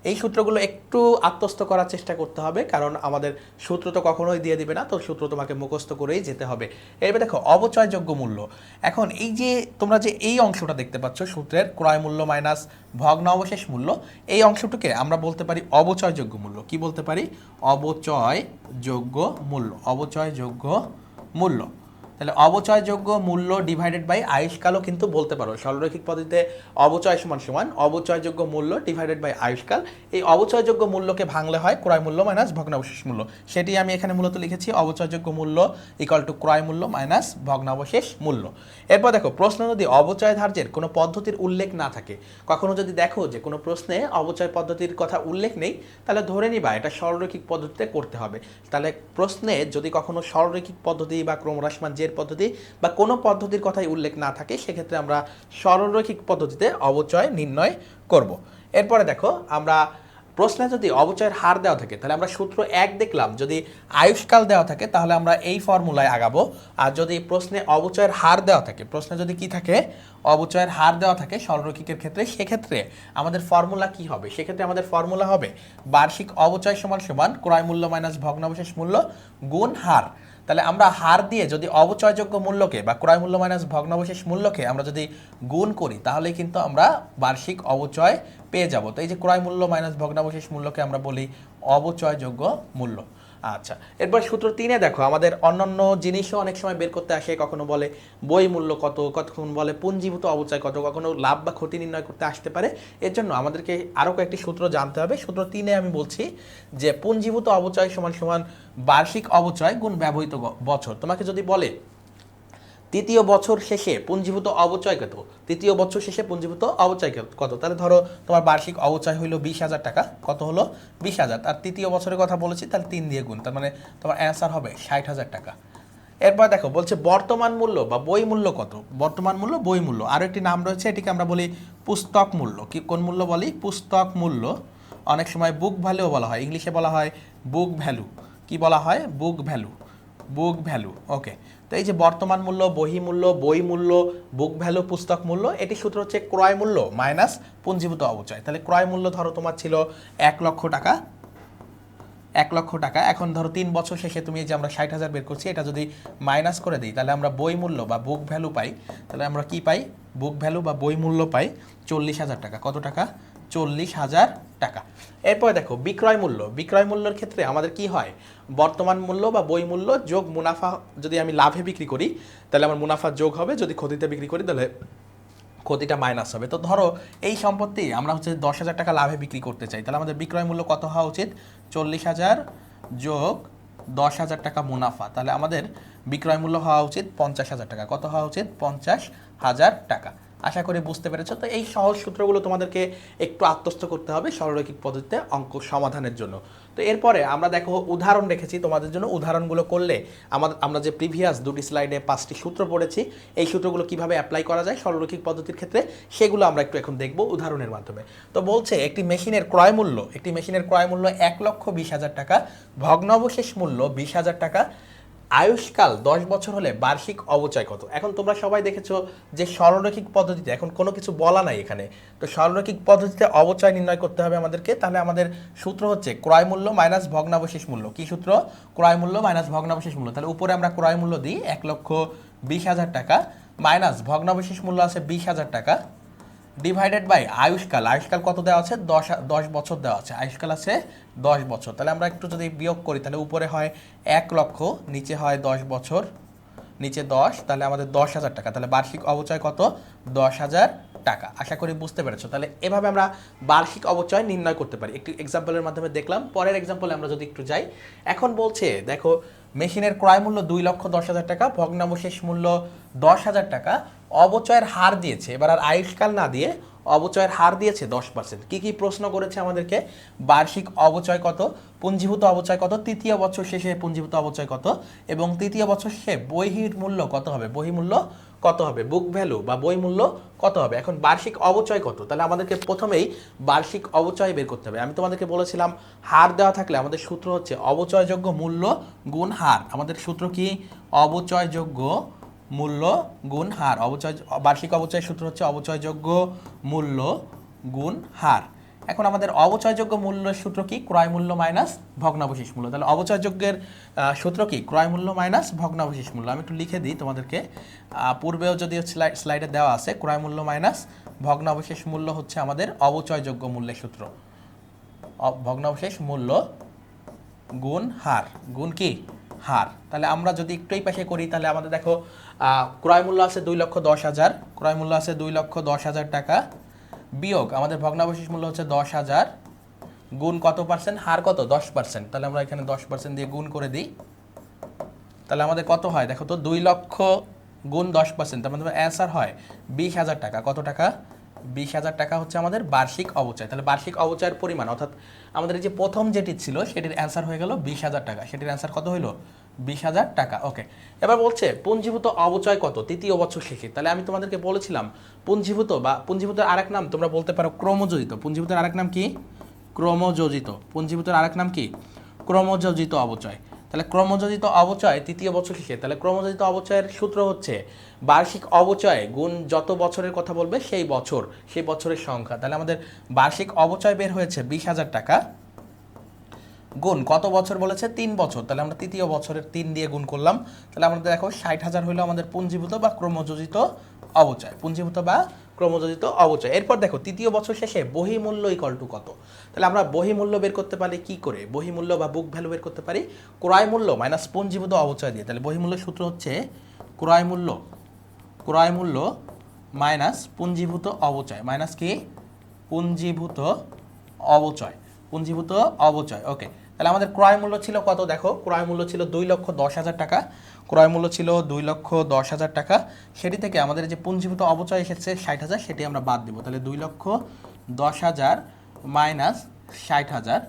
এই সূত্রগুলো একটু আত্মস্থ করার চেষ্টা করতে হবে, কারণ আমাদের সূত্র তো কখনোই দিয়ে দিবে না, তো সূত্র তোমাকে মুখস্থ করেই যেতে হবে। এবার দেখো অবচয়যোগ্য মূল্য। এখন এই যে তোমরা যে এই অংশটা দেখতে পাচ্ছ সূত্রের, ক্রয় মূল্য মাইনাস ভগ্নাবশেষ মূল্য, এই অংশটুকে আমরা বলতে পারি অবচয়যোগ্য মূল্য। কি বলতে পারি? অবচয়যোগ্য মূল্য, অবচয়যোগ্য মূল্য। তাহলে অবচয়যোগ্য মূল্য ডিভাইডেড বাই আয়ুষ্কালও কিন্তু বলতে পারো। সরলরৈখিক পদ্ধতিতে অবচয় সমান সমান অবচয়যোগ্য মূল্য ডিভাইডেড বাই আয়ুষ্কাল। এই অবচয়যোগ্য মূল্যকে ভাঙলে হয় ক্রয় মূল্য মাইনাস ভগ্নাবশেষ মূল্য। সেটি আমি এখানে মূলত লিখেছি অবচয়যোগ্য মূল্য ইকুয়াল টু ক্রয় মূল্য মাইনাস ভগ্নাবশেষ মূল্য। এরপর দেখো, প্রশ্ন যদি অবচয় ধার্যের কোনো পদ্ধতির উল্লেখ না থাকে, কখনো যদি দেখো যে কোনো প্রশ্নে অবচয় পদ্ধতির কথা উল্লেখ নেই, তাহলে ধরে নিবা এটা সরলরৈখিক পদ্ধতিতে করতে হবে। তাহলে প্রশ্নে যদি কখনো সরলরৈখিক পদ্ধতি বা ক্রমহ্রাসমান জের পদ্ধতি বা কোনো পদ্ধতির কথাই উল্লেখ না থাকে, সেক্ষেত্রে আমরা সরলরৈখিক পদ্ধতিতে অবচয় নির্ণয় করব। এরপরে দেখো, আমরা প্রশ্নে যদি অবচয়ের হার দেওয়া থাকে তাহলে আমরা সূত্র 1 দেখলাম, যদি আয়ুষ্কাল দেওয়া থাকে তাহলে আমরা এই ফর্মুলায় আগাবো। আর যদি প্রশ্নে অবচয়ের হার দেওয়া থাকে, প্রশ্নে যদি কি থাকে, অবচয়ের হার দেওয়া থাকে সরলরৈখিকের ক্ষেত্রে, সেক্ষেত্রে আমাদের ফর্মুলা কি হবে? সেক্ষেত্রে আমাদের ফর্মুলা হবে বার্ষিক অবচয় সমান সমান ক্রয় মূল্য মাইনাস ভগ্নাবশেষ মূল্য গুণ হার। তাহলে আমরা হার দিয়ে যদি অবচয়যোগ্য মূল্যকে বা ক্রয় মূল্য মাইনাস ভগ্নাবশেষ মূল্যকে আমরা যদি গুণ করি, তাহলে কিন্তু আমরা বার্ষিক অবচয় পেয়ে যাব। তো এই যে ক্রয় মূল্য মাইনাস ভগ্নাবশেষ মূল্যকে আমরা বলি অবচয়যোগ্য মূল্য। আচ্ছা, এরপর সূত্র 3-এ দেখো, আমাদের অন্যান্য জিনিসও অনেক সময় বের করতে আসে। কখনো বলে বই মূল্য কত, কতক্ষণ বলে পুঞ্জীভূত অবচয় কত, কখনো লাভ বা ক্ষতি নির্ণয় করতে আসতে পারে। এর জন্য আমাদেরকে আরও কয়েকটি সূত্র জানতে হবে। সূত্র 3-এ আমি বলছি যে পুঞ্জীভূত অবচয় সমান সমান বার্ষিক অবচয় গুণ ব্যবহৃত বছর। তোমাকে যদি বলে তৃতীয় বছর শেষে পুঞ্জীভূত অবচয় কত, তৃতীয় বছর শেষে পুঞ্জীভূত অবচয় কত, তাহলে ধরো তোমার বার্ষিক অবচয় হইলো 20,000 টাকা। কত হলো? 20,000। আর তৃতীয় বছরের কথা বলেছি, তাহলে 3 দিয়ে গুণ, তার মানে তোমার অ্যান্সার হবে 60,000 টাকা। এরপর দেখো, বলছে বর্তমান মূল্য বা বই মূল্য কত। বর্তমান মূল্য, বই মূল্য, আরও একটি নাম রয়েছে, এটিকে আমরা বলি পুস্তক মূল্য। কি কোন মূল্য বলি? পুস্তক মূল্য। অনেক সময় বুক ভ্যালুও বলা হয়, ইংলিশে বলা হয় বুক ভ্যালু। কি বলা হয়? Book value, book value. ওকে, তো এই যে বর্তমান মূল্য, বহি মূল্য, বই মূল্য, বুক ভ্যালু, পুস্তক মূল্য, এটি সূত্র হচ্ছে ক্রয় মূল্য মাইনাস পুঞ্জীভূত অবচয়। তাহলে ক্রয় মূল্য ধরো তোমার ছিল 1 লক্ষ টাকা, 1 লক্ষ টাকা। এখন ধরো 3 বছর শেষে তুমি এই যে আমরা 60,000 বের করছি, এটা যদি মাইনাস করে দিই তাহলে আমরা বই মূল্য বা বুক ভ্যালু পাই। তাহলে আমরা কি পাই? বুক ভ্যালু বা বই মূল্য পাই 40,000 টাকা। কত টাকা? 40,000 টাকা। এরপর দেখো বিক্রয় মূল্য। বিক্রয় মূল্যের ক্ষেত্রে আমাদের কি হয়? বর্তমান মূল্য বা বই মূল্য যোগ মুনাফা। যদি আমি লাভে বিক্রি করি তাহলে আমার মুনাফা যোগ হবে, যদি ক্ষতিতে বিক্রি করি তাহলে ক্ষতিটা মাইনাস হবে। তো ধরো এই সম্পত্তি আমরা হচ্ছে 10,000 টাকা লাভে বিক্রি করতে চাই, তাহলে আমাদের বিক্রয় মূল্য কত হওয়া উচিত? 40,000 যোগ 10,000 টাকা মুনাফা। তাহলে আমাদের বিক্রয় মূল্য হওয়া উচিত 50,000 টাকা। কত হওয়া উচিত? 50,000 টাকা। আশা করি বুঝতে পেরেছো। তো এই সহজ সূত্রগুলো তোমাদেরকে একটু আত্মস্থ করতে হবে সরলরৈখিক পদ্ধতিতে অঙ্ক সমাধানের জন্য। তো এরপরে আমরা দেখো উদাহরণ রেখেছি তোমাদের জন্য। উদাহরণগুলো করলে আমরা যে প্রিভিয়াস 2টি স্লাইডে 5টি সূত্র পড়েছি, এই সূত্রগুলো কিভাবে অ্যাপ্লাই করা যায় সরলরৈখিক পদ্ধতির ক্ষেত্রে, সেগুলো আমরা একটু এখন দেখব উদাহরণের মাধ্যমে। তো বলছে একটি মেশিনের ক্রয় মূল্য, 1,20,000 টাকা, ভগ্নাবশেষ মূল্য 20,000 টাকা, আয়ুষ্কাল 10 বছর হলে বার্ষিক অবচয় কত। এখন তোমরা সবাই দেখেছো যে সরলরৈখিক পদ্ধতিতে এখন কোনো কিছু বলা নাই এখানে, তো সরলরৈখিক পদ্ধতিতে অবচয় নির্ণয় করতে হবে আমাদেরকে। তাহলে আমাদের সূত্র হচ্ছে ক্রয় মূল্য মাইনাস ভগ্নাবশেষ মূল্য। কি সূত্র? ক্রয় মূল্য মাইনাস ভগ্নাবশেষ মূল্য। তাহলে উপরে আমরা ক্রয় মূল্য দিই 1,20,000 টাকা, মাইনাস ভগ্নাবশেষ মূল্য আছে 20,000 টাকা, ডিভাইডেড বাই আয়ুষ্কাল। আয়ুষ্কাল কত দেওয়া আছে? 10 বছর দেওয়া আছে। আয়ুষ্কাল আছে 10 বছর। তাহলে আমরা একটু যদি বিয়োগ করি তাহলে উপরে হয় 1 লক্ষ, নিচে হয় 10 বছর, নিচে 10, তাহলে আমাদের 10,000 টাকা। তাহলে বার্ষিক অবচয় কত? 10,000 টাকা। আশা করি বুঝতে পেরেছো। তাহলে এভাবে আমরা বার্ষিক অবচয় নির্ণয় করতে পারি। একটু এক্সাম্পলের মাধ্যমে দেখলাম। পরের এক্সাম্পলে আমরা যদি একটু যাই, এখন বলছে দেখো মেশিনের ক্রয় মূল্য 2,10,000 টাকা, ভগ্নাবশেষ মূল্য 10,000 টাকা, অবচয়ের হার দিয়েছে, এবার আর আয়ুষ্কাল না দিয়ে অবচয়ের হার দিয়েছে 10%। কি কি প্রশ্ন করেছে আমাদেরকে? বার্ষিক অবচয় কত, পুঞ্জীভূত অবচয় কত, তৃতীয় বছর শেষে পুঞ্জীভূত অবচয় কত, এবং তৃতীয় বছর শেষে বহির মূল্য কত হবে, বহি মূল্য কত হবে, বুক ভ্যালু বা বই মূল্য কত হবে। এখন বার্ষিক অবচয় কত? তাহলে আমাদেরকে প্রথমেই বার্ষিক অবচয় বের করতে হবে। আমি তোমাদেরকে বলেছিলাম হার দেওয়া থাকলে আমাদের সূত্র হচ্ছে অবচয়যোগ্য মূল্য গুণ হার। আমাদের সূত্র কি? অবচয়যোগ্য মূল্য গুণ হার। বার্ষিক অবচয়ের সূত্র হচ্ছে অবচয়যোগ্য মূল্য গুণ হার। এখন আমাদের অবচয়যোগ্য মূল্যের সূত্র কি? ক্রয় মূল্য মাইনাস ভগ্নাবশেষ মূল্য। তাহলে অবচয়যোগ্যের সূত্র কি? ক্রয় মূল্য মাইনাস ভগ্নাবশেষ মূল্য। আমি একটু লিখে দিই তোমাদেরকে, পূর্বেও যদি স্লাইডে দেওয়া আছে, ক্রয় মূল্য মাইনাস ভগ্নাবশেষ মূল্য হচ্ছে আমাদের অবচয়যোগ্য মূল্যের সূত্র। ভগ্নাবশেষ মূল্য গুণ হার, গুণ কি? হার। তাহলে আমরা যদি একটু এই পাশে করি তাহলে আমাদের দেখো ক্রয় মূল্য আছে 2,10,000, ক্রয় মূল্য আছে 2,10,000 টাকা, বিয়োগ আমাদের ভগ্নাবশেষ মূল্য হচ্ছে 10,000, গুণ কত পার্সেন্ট, হার কত 10%। তাহলে আমরা এখানে 10% দিয়ে গুণ করে দিই, তাহলে আমাদের কত হয় দেখো তো, 2 লক্ষ গুণ 10%, তার মানে অ্যান্সার হয় 20,000 টাকা। কত টাকা, 20,000 টাকা হচ্ছে আমাদের বার্ষিক অবচয়। তাহলে বার্ষিক অবচয়ের পরিমাণ অর্থাৎ আমাদের যে প্রথম যেটি ছিল সেটির অ্যান্সার হয়ে গেল 20,000 টাকা, সেটির অ্যান্সার কত হলো 20,000 টাকা। ওকে, এবার বলছে পুঞ্জীভূত অবচয় কত তৃতীয় বছর শেষে। তাহলে আমি তোমাদেরকে বলেছিলাম পুঞ্জীভূত বা পুঞ্জীভূতের আরেক নাম তোমরা বলতে পারো ক্রমযোজিত। পুঞ্জীভূতের আরেক নাম কি, ক্রমযোজিত। পুঞ্জীভূতের আরেক নাম কি, ক্রমযোজিত অবচয়। তাহলে ক্রমযোজিত অবচয় তৃতীয় বছর শেষে। তাহলে ক্রমযোজিত অবচয়ের সূত্র হচ্ছে বার্ষিক অবচয় গুণ যত বছরের কথা বলবে সেই বছর, সেই বছরের সংখ্যা। তাহলে আমাদের বার্ষিক অবচয় বের হয়েছে 20,000 টাকা, গুণ কত বছর বলেছে 3 বছর। তাহলে আমরা তৃতীয় বছরের 3 দিয়ে গুণ করলাম। তাহলে আমাদের দেখো 60,000 হলো আমাদের পুঞ্জীভূত বা ক্রমযোজিত অবচয়, পুঞ্জীভূত বা ক্রমযোজিত অবচয়। এরপর দেখো তৃতীয় বছর শেষে বহিমূল্য ইকুয়াল টু কত। তাহলে আমরা বহিমূল্য বের করতে পারি কি করে, বহিমূল্য বা বুক ভ্যালু বের করতে পারি ক্রয় মূল্য মাইনাস পুঞ্জীভূত অবচয় দিয়ে। তাহলে বহিমূল্যের সূত্র হচ্ছে ক্রয় মূল্য, ক্রয় মূল্য মাইনাস পুঞ্জীভূত অবচয়, মাইনাস কি পুঞ্জীভূত অবচয়, পুঞ্জীভূত অবচয়। ওকে, তাহলে আমাদের ক্রয় মূল্য ছিল কত দেখো, ক্রয় মূল্য ছিল 2,10,000 টাকা, ক্রয় মূল্য ছিল 2,10,000 টাকা, সেটি থেকে আমাদের যে পুঞ্জীভূত অবচয় এসেছে 60,000, সেটি আমরা বাদ দিব। তাহলে 2,10,000 মাইনাস 60,000,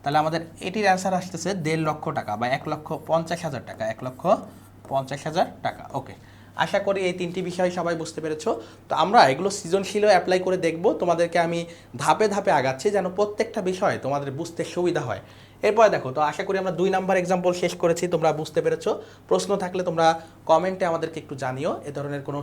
তাহলে আমাদের এটির অ্যান্সার আসতেছে 1.5 লক্ষ টাকা বা 1,50,000 টাকা, 1,50,000 টাকা। ওকে, আশা করি এই তিনটি বিষয় সবাই বুঝতে পেরেছো। তো আমরা এগুলো সৃজনশীলও অ্যাপ্লাই করে দেখব, তোমাদেরকে আমি ধাপে ধাপে আগাচ্ছি যেন প্রত্যেকটা বিষয় তোমাদের বুঝতে সুবিধা হয়। এরপরে দেখো, তো আশা করি আমরা 2 নাম্বার এক্সাম্পল শেষ করেছি, তোমরা বুঝতে পেরেছো। প্রশ্ন থাকলে তোমরা কমেন্টে আমাদেরকে একটু জানিও, এ ধরনের কোনো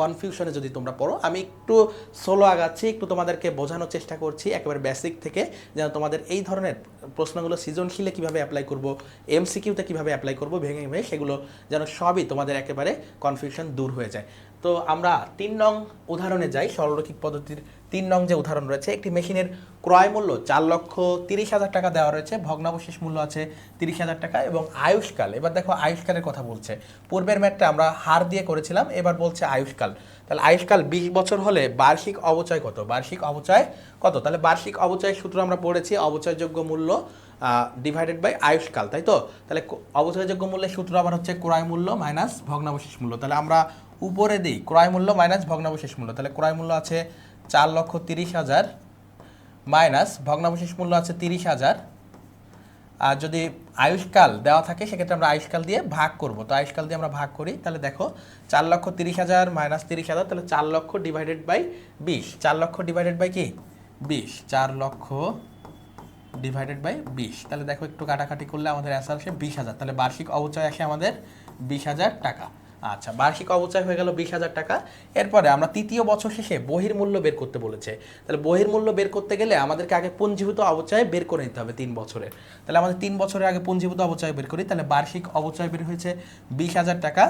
কনফিউশনে যদি তোমরা পড়ো। আমি একটু সোলো আগাচ্ছি, একটু তোমাদেরকে বোঝানোর চেষ্টা করছি একেবারে বেসিক থেকে, যেন তোমাদের এই ধরনের প্রশ্নগুলো সৃজনশীলে কীভাবে অ্যাপ্লাই করবো, এমসিকিউতে কীভাবে অ্যাপ্লাই করবো ভেঙে ভেঙে, সেগুলো যেন সবই তোমাদের একেবারে কনফিউশন দূর হয়ে যায়। তো আমরা 3 নং উদাহরণে যাই। সরলরৈখিক পদ্ধতির 3 নং যে উদাহরণ রয়েছে, একটি মেশিনের ক্রয় মূল্য 4,30,000 টাকা দেওয়া রয়েছে, ভগ্নাবশেষ মূল্য আছে 30,000 টাকা এবং আয়ুষ্কাল। এবার দেখো আয়ুষ্কালের কথা বলছে, পূর্বের ম্যাথটা আমরা হার দিয়ে করেছিলাম, এবার বলছে আয়ুষ্কাল। তাহলে আয়ুষ্কাল 20 বছর হলে বার্ষিক অবচয় কত, বার্ষিক অবচয় কত। তাহলে বার্ষিক অবচয়ের সূত্র আমরা পড়েছি অবচয়যোগ্য মূল্য ডিভাইডেড বাই আয়ুষ্কাল, তাই তো। তাহলে অবচয়যোগ্য মূল্যের সূত্র আবার হচ্ছে ক্রয় মূল্য মাইনাস ভগ্নাবশেষ মূল্য। তাহলে আমরা উপরে দিই ক্রয় মূল্য মাইনাস ভগ্নাবশেষ মূল্য। তাহলে ক্রয় মূল্য আছে 4,30,000 মাইনাস ভগ্নাবশেষ মূল্য আছে 30,000, আর যদি আয়ুষ্কাল দেওয়া থাকে সেক্ষেত্রে আমরা আয়ুষ্কাল দিয়ে ভাগ করব। তো আয়ুষ্কাল দিয়ে আমরা ভাগ করি, তাহলে দেখো 4,30,000 মাইনাস 30,000, তাহলে 4 লক্ষ ডিভাইডেড বাই 20, 4 লক্ষ ডিভাইডেড বাই কি 20, 4 লক্ষ ডিভাইডেড বাই 20। তাহলে দেখো একটু কাটাকাটি করলে আমাদের অ্যান্সার আসে 20,000। তাহলে বার্ষিক অবচয় আসে আমাদের 20,000 টাকা। আচ্ছা, বার্ষিক অবচয় হয়ে গেল 20,000 টাকা। এরপরে আমরা তৃতীয় বছর শেষে বহির্মূল্য বের করতে বলেছে। তাহলে বহির্মূল্য বের করতে গেলে আমাদেরকে আগে পুঞ্জীভূত অবচয় বের করে নিতে হবে 3 বছরের। তাহলে আমাদের 3 বছরের আগে পুঞ্জীভূত অবচয় বের করি। তাহলে বার্ষিক অবচয় বের হয়েছে 20,000 টাকা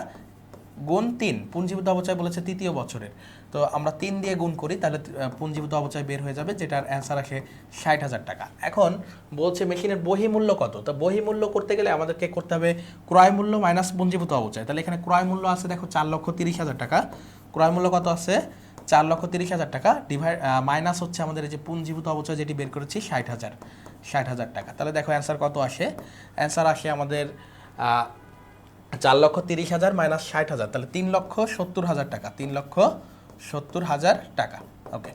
গুণ 3, পুঞ্জীভূত অবচয় বলেছে তৃতীয় বছরের, তো আমরা 3 দিয়ে গুণ করি, তাহলে পুঞ্জীভূত অবচয় বের হয়ে যাবে, যেটার অ্যান্সার আসে 60,000 টাকা। এখন বলছে মেশিনের বহিমূল্য কত। তো বহিমূল্য করতে গেলে আমাদেরকে করতে হবে ক্রয় মূল্য মাইনাস পুঞ্জীভূত অবচয়। তাহলে এখানে ক্রয় মূল্য আছে দেখো 4,30,000 টাকা, ক্রয় মূল্য কত আছে 4,30,000 টাকা, মাইনাস হচ্ছে আমাদের এই যে পুঞ্জীভূত অবচয় যেটি বের করেছি 60,000 টাকা। তাহলে দেখো অ্যান্সার কত আসে, অ্যান্সার আসে আমাদের 4,30,000 মাইনাস 60,000, তাহলে 3,70,000 টাকা, 3,70,000 টাকা। ওকে,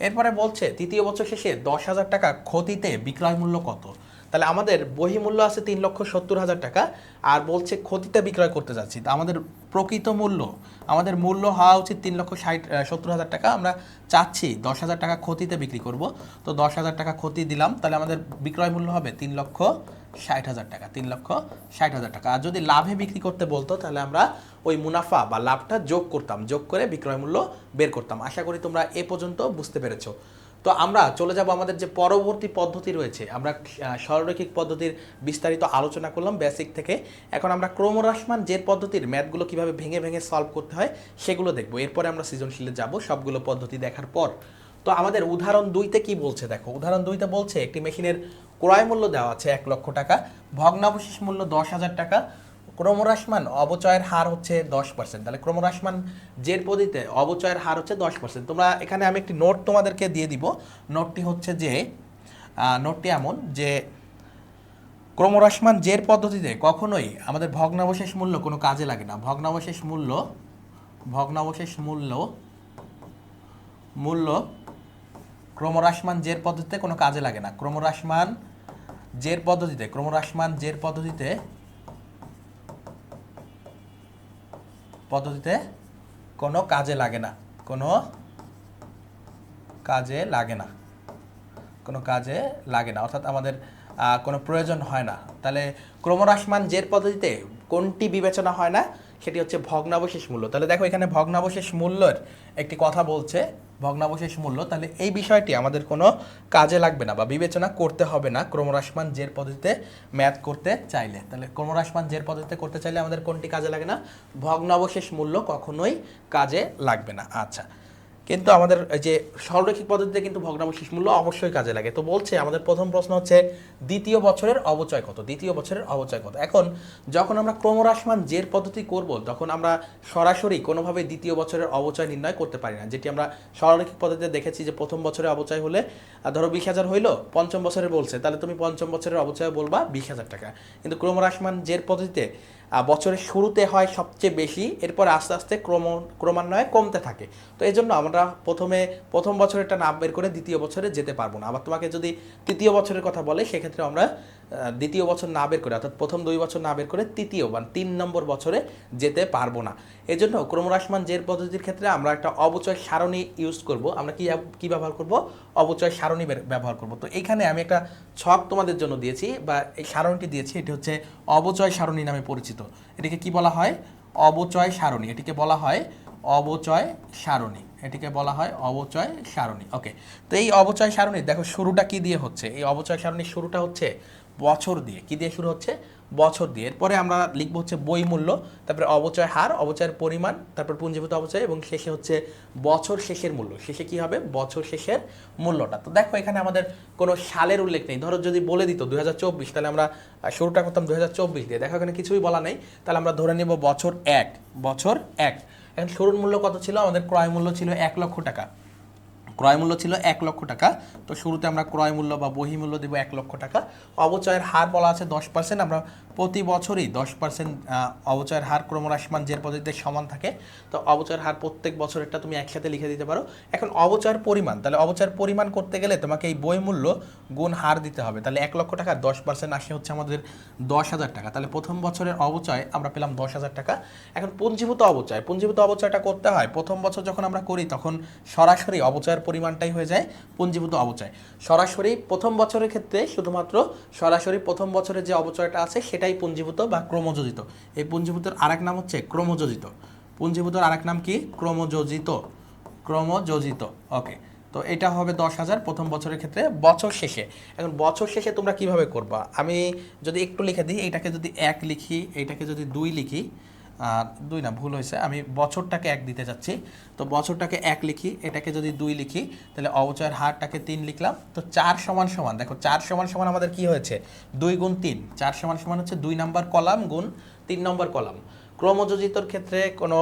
এরপরে বলছে তৃতীয় বছর শেষে 10,000 টাকা ক্ষতিতে বিক্রয় মূল্য কত। তাহলে আমাদের বহিমূল্য আছে 3,70,000 টাকা, আর বলছে ক্ষতিতে বিক্রয় করতে যাচ্ছি, তো আমাদের প্রকৃত মূল্য, আমাদের মূল্য হওয়া উচিত 3,70,000 টাকা, আমরা চাচ্ছি 10,000 টাকা ক্ষতিতে বিক্রি করব। তো 10,000 টাকা ক্ষতি দিলাম, তাহলে আমাদের বিক্রয় মূল্য হবে 3,60,000 টাকা, 3,60,000 টাকা। আর যদি লাভে বিক্রি করতে বলতো তাহলে আমরা ওই মুনাফা বা লাভটা যোগ করতাম, যোগ করে বিক্রয় মূল্য বের করতাম। আশা করি তোমরা এ পর্যন্ত বুঝতে পেরেছো। তো আমরা চলে যাব আমাদের যে পরবর্তী পদ্ধতি রয়েছে, আমরা সরলরৈখিক পদ্ধতির বিস্তারিত আলোচনা করলাম বেসিক থেকে। এখন আমরা ক্রমহ্রাসমান জের পদ্ধতির ম্যাথগুলো কিভাবে ভেঙে ভেঙে সলভ করতে হয় সেগুলো দেখব। এরপরে আমরা সৃজনশীলে যাব সবগুলো পদ্ধতি দেখার পর। তো আমাদের উদাহরণ 2তে কি বলছে দেখো, উদাহরণ 2তে বলছে একটি মেশিনের ক্রয় মূল্য দেওয়া আছে 1 লক্ষ টাকা, ভগ্নাবশেষ মূল্য 10,000 টাকা, ক্রমহ্রাসমান অবচয়ের হার হচ্ছে 10%। তাহলে ক্রমহ্রাসমান জের পদ্ধতিতে অবচয়ের হার হচ্ছে 10%। তোমরা এখানে আমি একটি নোট তোমাদেরকে দিয়ে দিব। নোটটি হচ্ছে যে নোটটি এমন যে ক্রমহ্রাসমান জের পদ্ধতিতে কখনোই আমাদের ভগ্নাবশেষ মূল্য কোনো কাজে লাগে না। ভগ্নাবশেষ মূল্য ক্রমহ্রাসমান জের পদ্ধতিতে কোনো কাজে লাগে না। ক্রমহ্রাসমান জের পদ্ধতিতে কোনো কাজে লাগে না। কোনো কাজে লাগে না অর্থাৎ আমাদের কোনো প্রয়োজন হয় না। তাহলে ক্রমহ্রাসমান জের পদ্ধতিতে কোনটি বিবেচনা হয় না, সেটি হচ্ছে ভগ্নাবশেষ মূল্য। তাহলে দেখো এখানে ভগ্নাবশেষ মূল্যের একটি কথা বলছে, ভগ্নাবশেষ মূল্য। তাহলে এই বিষয়টি আমাদের কোনো কাজে লাগবে না বা বিবেচনা করতে হবে না ক্রমহ্রাসমান জের পদ্ধতিতে ম্যাথ করতে চাইলে। তাহলে ক্রমহ্রাসমান জের পদ্ধতিতে করতে চাইলে আমাদের কোনটি কাজে লাগে না? ভগ্নাবশেষ মূল্য কখনোই কাজে লাগবে না। আচ্ছা, কিন্তু আমাদের যে সরলরৈখিক পদ্ধতিতে কিন্তু ভগ্নাবশেষ মূল্য অবশ্যই কাজে লাগে। তো বলছে আমাদের প্রথম প্রশ্ন হচ্ছে দ্বিতীয় বছরের অবচয় কত? এখন যখন আমরা ক্রমহ্রাসমান জের পদ্ধতি করব তখন আমরা সরাসরি কোনোভাবে দ্বিতীয় বছরের অবচয় নির্ণয় করতে পারি না। যেটি আমরা সরলরৈখিক পদ্ধতিতে দেখেছি যে প্রথম বছরের অবচয় হলে ধরো 20,000 হইলো, পঞ্চম বছরে বলছে, তাহলে তুমি পঞ্চম বছরের অবচয় বলবা 20,000 টাকা। কিন্তু ক্রমহ্রাসমান জের পদ্ধতিতে বছরের শুরুতে হয় সবচেয়ে বেশি, এরপর আস্তে আস্তে ক্রমান্বয়ে কমতে থাকে। তো এই জন্য আমরা প্রথম বছরেরটা না বের করে দ্বিতীয় বছরে যেতে পারবো না। আবার তোমাকে যদি তৃতীয় বছরের কথা বলে সেক্ষেত্রে আমরা দ্বিতীয় বছর না বের করে অর্থাৎ প্রথম 2 বছর না বের করে তৃতীয় বা 3 নম্বর বছরে যেতে পারবো না। এই জন্য ক্রমহ্রাসমান জের পদ্ধতির ক্ষেত্রে আমরা একটা অবচয় সারণী ইউজ করব। আমরা কি ব্যবহার করব? অবচয় সারণী ব্যবহার করব। তো এইখানে আমি একটা ছক তোমাদের জন্য দিয়েছি বা এই সারণীটি দিয়েছি, এটি হচ্ছে অবচয় সারণী নামে পরিচিত। এটিকে কি বলা হয়? অবচয় সারণী। এটিকে বলা হয় অবচয় সারণী। ওকে, তো এই অবচয় সারণী দেখো শুরুটা কি দিয়ে হচ্ছে? এই অবচয় সারণীর শুরুটা হচ্ছে বছর দিয়ে। কি দিয়ে শুরু হচ্ছে? বছর দিয়ে। এরপরে আমরা লিখব হচ্ছে বই মূল্য, তারপরে অবচয় হার, অবচয়ের পরিমাণ, তারপর পুঞ্জীভূত অবচয় এবং শেষে হচ্ছে বছর শেষের মূল্য। শেষে কি হবে? বছর শেষের মূল্যটা। তো দেখো এখানে আমাদের কোনো সালের উল্লেখ নেই। ধরো যদি বলে দিত 2024, তাহলে আমরা শুরুটা করতাম 2024 দিয়ে। দেখো এখানে কিছুই বলা নেই, তাহলে আমরা ধরে নেব বছর এক। এখন শুরুর মূল্য কত ছিল? আমাদের ক্রয় মূল্য ছিল 1 লক্ষ টাকা। তো শুরুতে আমরা ক্রয় মূল্য বা বহিঃমূল্য দেব 1 লক্ষ টাকা। অবচয়ের হার বলা আছে 10%। আমরা প্রতি বছরই 10% অবচয়ের হার ক্রমহ্রাসমান জের পদ্ধতিতে সমান থাকে। তো অবচয়ের হার প্রত্যেক বছরেরটা তুমি একসাথে লিখে দিতে পারো। এখন অবচয়ের পরিমাণ, তাহলে অবচয়ের পরিমাণ করতে গেলে তোমাকে এই বই মূল্য গুণ হার দিতে হবে। তাহলে 1 লক্ষ টাকা 10% আসে হচ্ছে আমাদের 10,000 টাকা। তাহলে প্রথম বছরের অবচয় আমরা পেলাম 10,000 টাকা। এখন পুঞ্জীভূত অবচয়টা করতে হয় প্রথম বছর যখন আমরা করি তখন সরাসরি অবচয়ের পরিমাণটাই হয়ে যায় পুঞ্জীভূত অবচয়। সরাসরি প্রথম বছরের ক্ষেত্রে শুধুমাত্র সরাসরি প্রথম বছরের যে অবচয়টা আছে সেটাই পুঞ্জীভূত বা ক্রমযোজিত। এই পুঞ্জীভূতের আরেক নাম হচ্ছে ক্রমযোজিত। পুঞ্জীভূতর আরেক নাম কি? ক্রমযোজিত। ওকে, তো এটা হবে 10,000 প্রথম বছরের ক্ষেত্রে। বছর শেষে, এখন বছর শেষে তোমরা কিভাবে করবা? আমি যদি একটু লিখে দিই, এইটাকে যদি 1 লিখি, এইটাকে যদি 2 লিখি, 2 না, ভুল হয়েছে, আমি বছরটাকে 1 দিতে চাচ্ছি। তো বছরটাকে 1 লিখি, এটাকে যদি 2 লিখি, তাহলে অবচয়ের হারটাকে 3 লিখলাম। তো 4 সমান দেখো 4 সমান আমাদের কি হয়েছে? 2 গুণ 3। 4 সমান হচ্ছে 2 নম্বর কলাম গুণ 3 নম্বর কলাম। ক্রমযোজিতর ক্ষেত্রে কোনো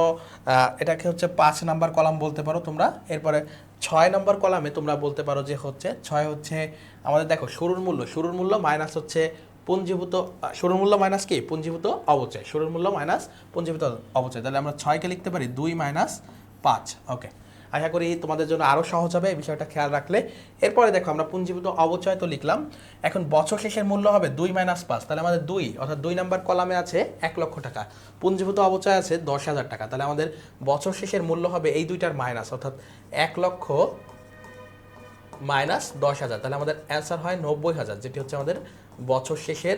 এটাকে হচ্ছে 5 নম্বর কলাম বলতে পারো তোমরা। এরপরে 6 নম্বর কলামে তোমরা বলতে পারো যে হচ্ছে 6 হচ্ছে আমাদের দেখো শুরুর মূল্য মাইনাস হচ্ছে পুঞ্জীভূত, শুরুর মূল্য মাইনাস কি? পুঞ্জীভূত অবচয়। শুরুর মূল্য মাইনাস পুঞ্জীভূত অবচয়। তাহলে আমরা 6কে লিখতে পারি 2 মাইনাস 5। ওকে, আশা করি তোমাদের জন্য আরও সহজ হবে এই বিষয়টা খেয়াল রাখলে। এরপরে দেখো আমরা পুঞ্জীভূত অবচয় তো লিখলাম, এখন বছর শেষের মূল্য হবে 2 মাইনাস 5। তাহলে আমাদের 2 অর্থাৎ 2 নম্বর কলামে আছে 1 লক্ষ টাকা, পুঞ্জীভূত অবচয় আছে 10,000 টাকা। তাহলে আমাদের বছর শেষের মূল্য হবে এই দুইটার মাইনাস, অর্থাৎ 1 লক্ষ মাইনাস 10,000। তাহলে আমাদের অ্যান্সার হয় 90,000, যেটি হচ্ছে আমাদের বছর শেষের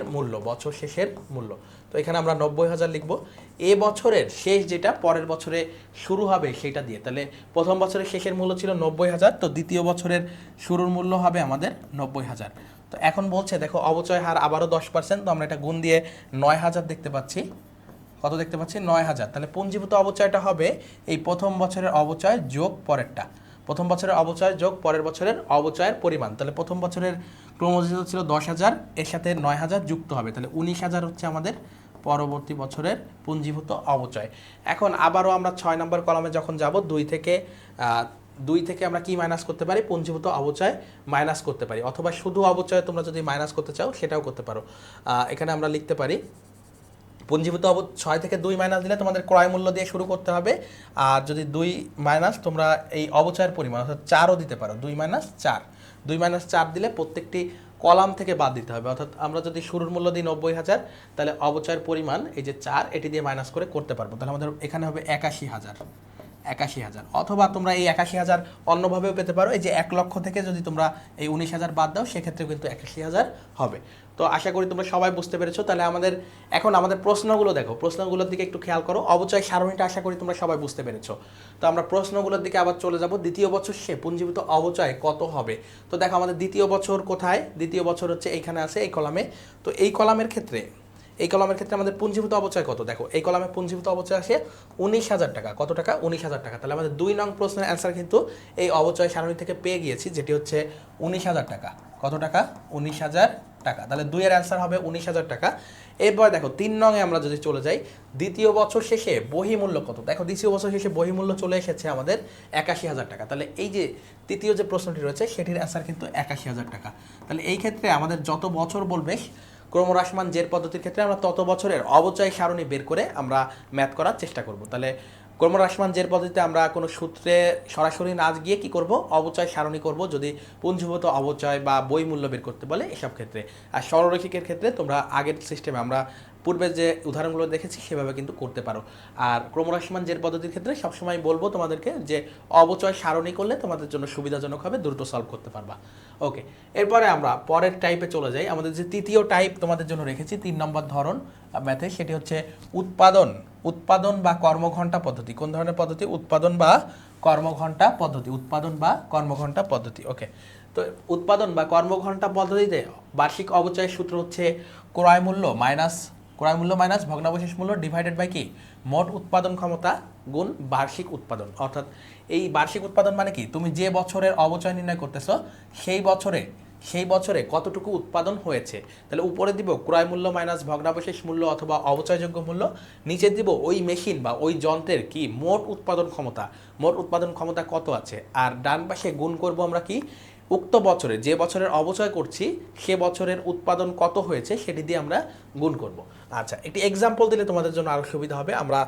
মূল্য। তো এখানে আমরা 90,000 লিখব। এ বছরের শেষ যেটা পরের বছরে শুরু হবে সেটা দিয়ে। তাহলে প্রথম বছরের শেষের মূল্য ছিল 90,000, তো দ্বিতীয় বছরের শুরুর মূল্য হবে আমাদের 90,000। তো এখন বলছে দেখো অবচয় হার আবারও 10%, তো আমরা এটা গুণ দিয়ে 9,000 দেখতে পাচ্ছি। কত দেখতে পাচ্ছি? 9,000। তাহলে পুঞ্জীভূত অবচয়টা হবে এই প্রথম বছরের অবচয় যোগ পরেরটা। প্রথম বছরের অবচয় যোগ পরের বছরের অবচয়ের পরিমাণ। তাহলে প্রথম বছরের ক্রমযোজিত ছিল 10,000, এর সাথে 9,000 যুক্ত হবে, তাহলে 19,000 হচ্ছে আমাদের পরবর্তী বছরের পুঞ্জীভূত অবচয়। এখন আবারও আমরা 6 নম্বর কলামে যখন যাব 2 থেকে আমরা কি মাইনাস করতে পারি, পুঞ্জীভূত অবচয় মাইনাস করতে পারি, অথবা শুধু অবচয় তোমরা যদি মাইনাস করতে চাও সেটাও করতে পারো। এখানে আমরা লিখতে পারি পুঞ্জীভূত 6 থেকে 2 মাইনাস দিলে তোমাদের ক্রয় মূল্য দিয়ে শুরু করতে হবে, আর যদি 2 মাইনাস তোমরা এই অবচয়ের পরিমাণ অর্থাৎ 4ও দিতে পারো, 2 মাইনাস 4, 2 মাইনাস 4 দিলে প্রত্যেকটি কলাম থেকে বাদ দিতে হবে। অর্থাৎ আমরা যদি শুরুর মূল্য দিই 90,000, তাহলে অবচয়ের পরিমাণ এই যে 4 এটি দিয়ে মাইনাস করে করতে পারবো, তাহলে আমাদের এখানে হবে 81,000। অথবা তোমরা এই 81,000 অন্যভাবেও পেতে পারো, এই যে 1 লক্ষ থেকে যদি তোমরা এই 19,000 বাদ দাও সেক্ষেত্রে কিন্তু 81,000 হবে। তো আশা করি তোমরা সবাই বুঝতে পেরেছো। তাহলে এখন আমাদের প্রশ্নগুলো দেখো, প্রশ্নগুলোর দিকে একটু খেয়াল করো। অবচয় সারণীটা আশা করি তোমরা সবাই বুঝতে পেরেছো। তো আমরা প্রশ্নগুলোর দিকে আবার চলে যাব। দ্বিতীয় বছর শেষে পুঞ্জীভূত অবচয় কত হবে? তো দেখো আমাদের দ্বিতীয় বছর কোথায়, দ্বিতীয় বছর হচ্ছে এইখানে আছে এই কলামে। তো এই কলামের ক্ষেত্রে আমাদের পুঞ্জীভূত অবচয় কত? দেখো এই কলামে পুঞ্জীভূত অবচয় আসে 19,000 টাকা। কত টাকা? 19,000 টাকা। তাহলে আমাদের 2 নং প্রশ্নের অ্যান্সার কিন্তু এই অবচয় সারণী থেকে পেয়ে গিয়েছি, যেটি হচ্ছে 19,000 টাকা। কত টাকা? 19,000 টাকা। তাহলে 2 এর অ্যান্সার হবে 19,000 টাকা। এরপর দেখো 3 নংয়ে আমরা যদি চলে যাই, দ্বিতীয় বছর শেষে বহিমূল্য কত? দেখো দ্বিতীয় বছর শেষে বহিমূল্য চলে এসেছে আমাদের 81,000 টাকা। তাহলে এই যে তৃতীয় যে প্রশ্নটি রয়েছে সেটির অ্যান্সার কিন্তু 81,000 টাকা। তাহলে এই ক্ষেত্রে আমাদের যত বছর বলবে ক্রমহ্রাসমান জের পদ্ধতির ক্ষেত্রে আমরা তত বছরের অবচয় সারণী বের করে আমরা ম্যাথ করার চেষ্টা করব। তাহলে ক্রমহ্রাসমান জের পদ্ধতিতে আমরা কোনো সূত্রে সরাসরি না গিয়ে কি করব, অবচয় সারণী করব যদি পুঞ্জীভূত অবচয় বা বই মূল্য বের করতে বলে এসব ক্ষেত্রে। আর সরলরৈখিকের ক্ষেত্রে তোমরা আগের সিস্টেমে আমরা পূর্বে যে উদাহরণগুলো দেখেছি সেভাবে কিন্তু করতে পারো। আর ক্রমহ্রাসমান জের পদ্ধতির ক্ষেত্রে সবসময় বলবো তোমাদেরকে যে অবচয় সারণী করলে তোমাদের জন্য সুবিধাজনক হবে, দ্রুত সলভ করতে পারবা। ওকে, এরপরে আমরা পরের টাইপে চলে যাই। আমাদের যে তৃতীয় টাইপ তোমাদের জন্য রেখেছি 3 নম্বর ধরন ম্যাথে, সেটি হচ্ছে উৎপাদন বা কর্মঘণ্টা পদ্ধতি। কোন ধরনের পদ্ধতি? উৎপাদন বা কর্মঘণ্টা পদ্ধতি। ওকে, তো উৎপাদন বা কর্মঘণ্টা পদ্ধতিতে বার্ষিক অবচয়ের সূত্র হচ্ছে ক্রয় মূল্য মাইনাস ভগ্নাবশেষ মূল্য ডিভাইডেড বাই কি, মোট উৎপাদন ক্ষমতা গুণ বার্ষিক উৎপাদন। অর্থাৎ এই বার্ষিক উৎপাদন মানে কি, তুমি যে বছরের অবচয় নির্ণয় করতেছো সেই বছরে কতটুকু উৎপাদন হয়েছে। তাহলে উপরে দিব ক্রয় মূল্য মাইনাস ভগ্নাবশেষ মূল্য অথবা অবচয়যোগ্য মূল্য, নিচে দিব ওই মেশিন বা ওই যন্ত্রের কি মোট উৎপাদন ক্ষমতা কত আছে, আর ডান পাশে গুণ করব আমরা কি, উক্ত বছরে যে বছরের অবচয় করছি সে বছরের উৎপাদন কত হয়েছে সেটি দিয়ে আমরা গুণ করব। আচ্ছা, একটি এক্সাম্পল দিলে তোমাদের জন্য আরও সুবিধা হবে। আমরা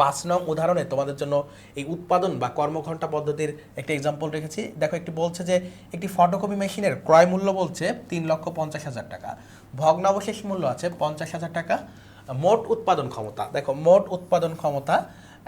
5 নং উদাহরণে তোমাদের জন্য এই উৎপাদন বা কর্মঘণ্টা পদ্ধতির একটি এক্সাম্পল রেখেছি। দেখো একটি বলছে যে একটি ফটোকপি মেশিনের ক্রয় মূল্য বলছে 3,50,000 টাকা, ভগ্নাবশেষ মূল্য আছে 50,000 টাকা, মোট উৎপাদন ক্ষমতা, দেখো মোট উৎপাদন ক্ষমতা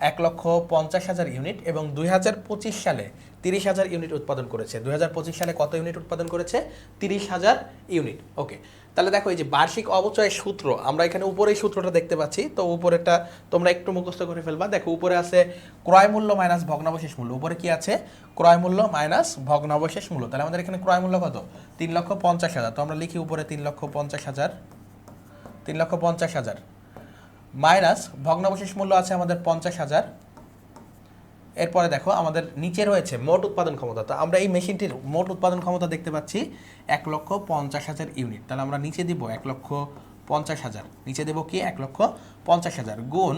1,50,000 ইউনিট এবং 2025 সালে 30,000 ইউনিট উৎপাদন করেছে। 2025 সালে কত ইউনিট উৎপাদন করেছে? 30,000 ইউনিট। ওকে, তাহলে দেখো এই যে বার্ষিক অবচয়ের সূত্র, আমরা এখানে উপরে সূত্রটা দেখতে পাচ্ছি। তো উপরেটা তোমরা একটু মুখস্থ করে ফেলবা। দেখো উপরে আছে ক্রয় মূল্য মাইনাস ভগ্নাবশেষ মূল্য। উপরে কি আছে? ক্রয় মূল্য মাইনাস ভগ্নাবশেষ মূল্য। তাহলে আমাদের এখানে ক্রয় মূল্য কত? 3,50,000। তো আমরা লিখি উপরে 3,50,000 মাইনাস ভগ্নাবশেষ মূল্য আছে আমাদের 50,000। এরপরে দেখো আমাদের নিচে রয়েছে মোট উৎপাদন ক্ষমতা। তো আমরা এই মেশিনটির মোট উৎপাদন ক্ষমতা দেখতে পাচ্ছি 1,50,000 ইউনিট। তাহলে আমরা নিচে দিব 1,50,000, নিচে দেব কি 1,50,000 গুণ,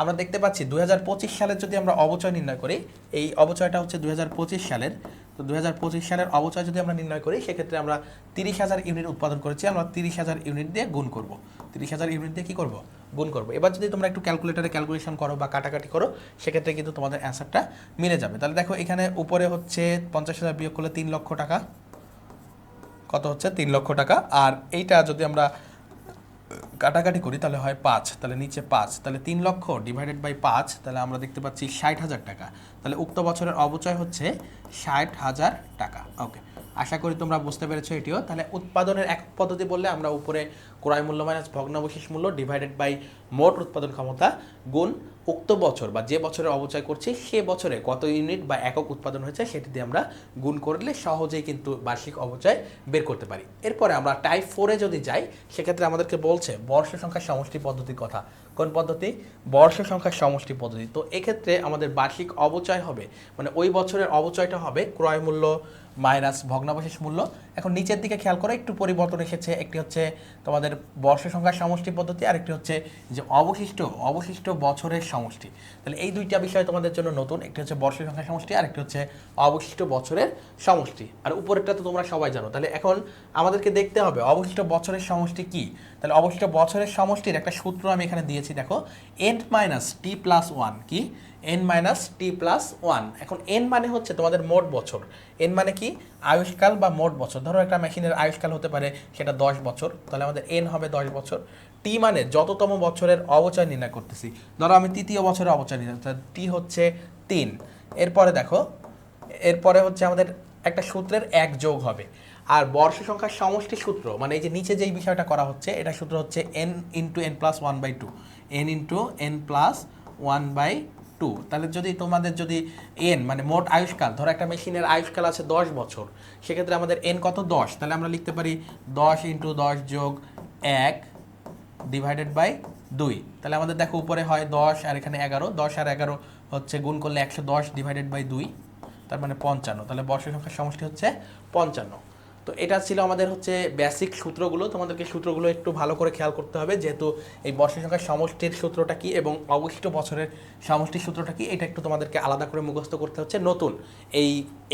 আমরা দেখতে পাচ্ছি 2025 সালের যদি আমরা অবচয় নির্ণয় করি, এই অবচয়টা হচ্ছে 2025 সালের। তো 2025 সালের অবচয় যদি আমরা নির্ণয় করি সেক্ষেত্রে আমরা 30,000 ইউনিট উৎপাদন করেছি, আমরা 30,000 ইউনিট দিয়ে গুণ করব। 30,000 ইউনিট দিয়ে কী করব? গুণ করব। এবার যদি তোমরা একটু ক্যালকুলেটরে ক্যালকুলেশন করো বা কাটাকাটি করো সেক্ষেত্রে কিন্তু তোমাদের অ্যান্সারটা মিলে যাবে। তাহলে দেখো এখানে উপরে হচ্ছে 50,000 বিয়োগ করলে 3 লক্ষ টাকা, কত হচ্ছে? 3 লক্ষ টাকা। আর এইটা যদি আমরা কাটাকাটি করি তাহলে হয় 5, তাহলে নিচে 5, তাহলে 3 লক্ষ ডিভাইডেড বাই 5, তাহলে আমরা দেখতে পাচ্ছি 60,000 টাকা। তাহলে উক্ত বছরের অবচয় হচ্ছে 60,000 টাকা। ওকে, আশা করি তোমরা বুঝতে পেরেছো এটিও। তাহলে উৎপাদনের একক পদ্ধতি বললে আমরা উপরে ক্রয় মূল্য মাইনাস ভগ্নাবশেষ মূল্য ডিভাইডেড বাই মোট উৎপাদন ক্ষমতা গুণ উক্ত বছর বা যে বছরে অবচয় করছি সে বছরে কত ইউনিট বা একক উৎপাদন হয়েছে সেটি দিয়ে আমরা গুণ করলে সহজেই কিন্তু বার্ষিক অবচয় বের করতে পারি। এরপরে আমরা টাইপ 4-এ যদি যাই সেক্ষেত্রে আমাদেরকে বলছে বর্ষ সংখ্যার সমষ্টি পদ্ধতির কথা। কোন পদ্ধতি? বর্ষ সংখ্যার সমষ্টি পদ্ধতি। তো এক্ষেত্রে আমাদের বার্ষিক অবচয় হবে, মানে ওই বছরের অবচয়টা হবে ক্রয় মূল্য মাইনাস ভগ্নাবশেষ মূল্য। এখন নিচের দিকে খেয়াল করো, একটু পরিবর্তন এসেছে। একটি হচ্ছে তোমাদের বর্ষ সংখ্যার সমষ্টি পদ্ধতি, আর একটি হচ্ছে যে অবশিষ্ট বছরের সমষ্টি। তাহলে এই দুইটা বিষয় তোমাদের জন্য নতুন, একটি হচ্ছে বর্ষ সংখ্যার সমষ্টি, আর একটি হচ্ছে অবশিষ্ট বছরের সমষ্টি। আর উপরেরটা তো তোমরা সবাই জানো। তাহলে এখন আমাদেরকে দেখতে হবে অবশিষ্ট বছরের সমষ্টি কি। তাহলে অবশিষ্ট বছরের সমষ্টির একটা সূত্র আমি এখানে দিয়েছি, দেখো, n মাইনাস টি প্লাস ওয়ান। কি? n মাইনাস টি প্লাস ওয়ান। এখন n মানে হচ্ছে তোমাদের মোট বছর। n মানে কি? আয়ুষ্কাল বা মোট বছর। ধরো একটা মেশিনের আয়ুষ্কাল হতে পারে সেটা 10 বছর, তাহলে আমাদের n হবে 10 বছর। টি মানে যততম বছরের অবচয় নির্ণয় করতেছি। ধরো আমি তৃতীয় বছরের অবচয় নির্ণয়, টি হচ্ছে 3। এরপরে দেখো, এরপরে হচ্ছে আমাদের একটা সূত্রের এক যোগ হবে। আর বর্ষ সংখ্যার সমষ্টি সূত্র মানে এই যে নিচে যেই বিষয়টা করা হচ্ছে, এটা সূত্র হচ্ছে n into n plus one by two, n into n plus one by two. তাহলে যদি তোমাদের যদি n মানে মোট আয়ুষ্কাল, ধরো একটা মেশিনের আয়ুষ্কাল আছে 10 বছর, সেক্ষেত্রে আমাদের n কত? 10। তাহলে আমরা লিখতে পারি 10 ইন্টু 10 যোগ 1 ডিভাইডেড বাই 2। তাহলে আমাদের দেখো উপরে হয় 10 আর এখানে 11, 10 আর 11 হচ্ছে গুণ করলে 110 ডিভাইডেড বাই 2, তার মানে 55। তাহলে বর্ষ সংখ্যার সমষ্টি হচ্ছে 55। তো এটা ছিল আমাদের হচ্ছে বেসিক সূত্রগুলো। তোমাদেরকে সূত্রগুলো একটু ভালো করে খেয়াল করতে হবে, যেহেতু এই বর্ষ সংখ্যার সমষ্টির সূত্রটা কি এবং অবশিষ্ট বছরের সমষ্টির সূত্রটা কি, এটা একটু তোমাদেরকে আলাদা করে মুখস্থ করতে হচ্ছে নতুন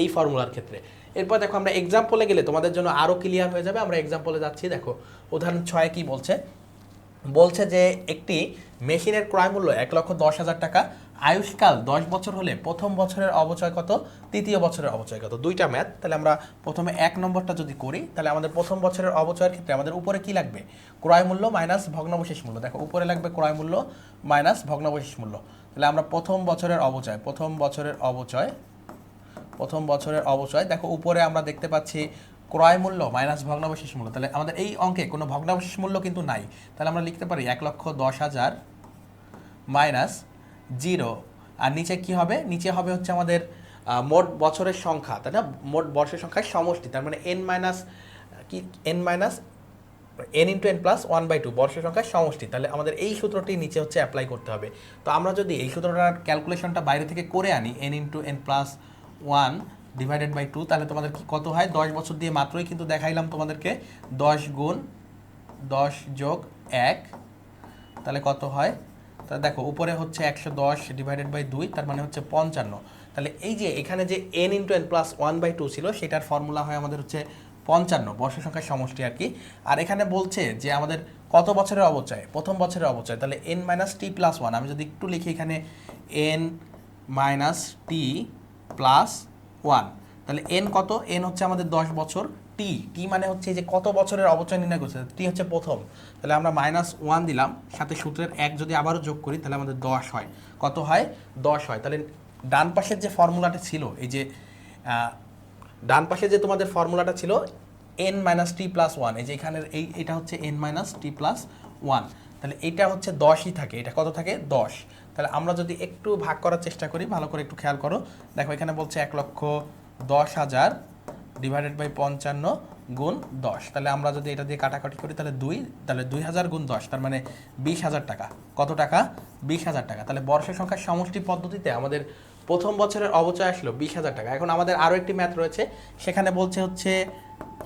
এই ফর্মুলার ক্ষেত্রে। এরপর দেখো আমরা এক্সাম্পলে গেলে তোমাদের জন্য আরও ক্লিয়ার হয়ে যাবে। আমরা এক্সাম্পলে যাচ্ছি। দেখো উদাহরণ 6 কি বলছে, বলছে যে একটি মেশিনের ক্রয় মূল্য 1,10,000 টাকা, আয়ুষ্কাল 10 বছর হলে প্রথম বছরের অবচয় কত, তৃতীয় বছরের অবচয় কত। দুইটা ম্যাথ। তাহলে আমরা প্রথমে 1 নম্বরটা যদি করি, তাহলে আমাদের প্রথম বছরের অবচয়ের ক্ষেত্রে আমাদের উপরে কি লাগবে? ক্রয় মূল্য মাইনাস ভগ্নাবশেষ মূল্য। দেখো উপরে লাগবে ক্রয় মূল্য মাইনাস ভগ্নাবশেষ মূল্য। তাহলে আমরা প্রথম বছরের অবচয় দেখো উপরে আমরা দেখতে পাচ্ছি ক্রয় মূল্য মাইনাস ভগ্নাবশেষ মূল্য। তাহলে আমাদের এই অঙ্কে কোনো ভগ্নাবশেষ মূল্য কিন্তু নাই। তাহলে আমরা লিখতে পারি 1,10,000 মাইনাস 0। আর নিচে কি হবে? নিচে হবে হচ্ছে আমাদের মোট বছরের সংখ্যা, তাই না? মোট বর্ষের সংখ্যার সমষ্টি, তার মানে n মাইনাস কি, n minus n into n plus one by two, বর্ষের সংখ্যার সমষ্টি। তাহলে আমাদের এই সূত্রটি নিচে হচ্ছে অ্যাপ্লাই করতে হবে। তো আমরা যদি এই সূত্রটার ক্যালকুলেশনটা বাইরে থেকে করে আনি, n into n plus one divided by two, তাহলে তোমাদের কি কত হয়? 10 বছর দিয়ে মাত্রই কিন্তু দেখাইলাম তোমাদেরকে 10 গুণ 10 যোগ 1, তাহলে কত হয়? তাহলে দেখো উপরে হচ্ছে 110 ডিভাইডেড বাই 2, তার মানে হচ্ছে 55। তাহলে এই যে এখানে যে n into n plus one by two ছিল, সেটার ফর্মুলা হয় আমাদের হচ্ছে 55, বর্ষ সংখ্যার সমষ্টি আর কি। আর এখানে বলছে যে আমাদের কত বছরের অবচয়? প্রথম বছরের অবচয়। তাহলে n মাইনাস টি প্লাস ওয়ান, আমি যদি একটু লিখি এখানে n মাইনাস টি প্লাস ওয়ান, তাহলে n কত? n হচ্ছে আমাদের 10 বছর। টি মানে হচ্ছে যে কত বছরের অবচয় নির্ণয় করছে, টি হচ্ছে প্রথম। তাহলে আমরা মাইনাস 1 দিলাম, সাথে সূত্রের 1 যদি আবারও যোগ করি, তাহলে আমাদের 10 হয়। কত হয়? 10 হয়। তাহলে ডান পাশের যে ফর্মুলাটা ছিল, এই যে ডান পাশে যে তোমাদের ফর্মুলাটা ছিল n মাইনাস টি প্লাস ওয়ান, এই যে এখানের এটা হচ্ছে n মাইনাস টি প্লাস ওয়ান, তাহলে এটা হচ্ছে 10ই থাকে। এটা কত থাকে? 10। তাহলে আমরা যদি একটু ভাগ করার চেষ্টা করি, ভালো করে একটু খেয়াল করো। দেখো এখানে বলছে 1,10,000 ডিভাইডেড বাই 55 গুণ 10। তাহলে আমরা যদি এটা দিয়ে কাটাকাটি করি, তাহলে 2, তাহলে 2,000 গুণ 10, তার মানে 20,000 টাকা। কত টাকা? 20,000 টাকা। তাহলে বর্ষের সংখ্যার সমষ্টি পদ্ধতিতে আমাদের প্রথম বছরের অবচয় আসলো 20,000 টাকা। এখন আমাদের আরও একটি ম্যাথ রয়েছে, সেখানে বলছে হচ্ছে,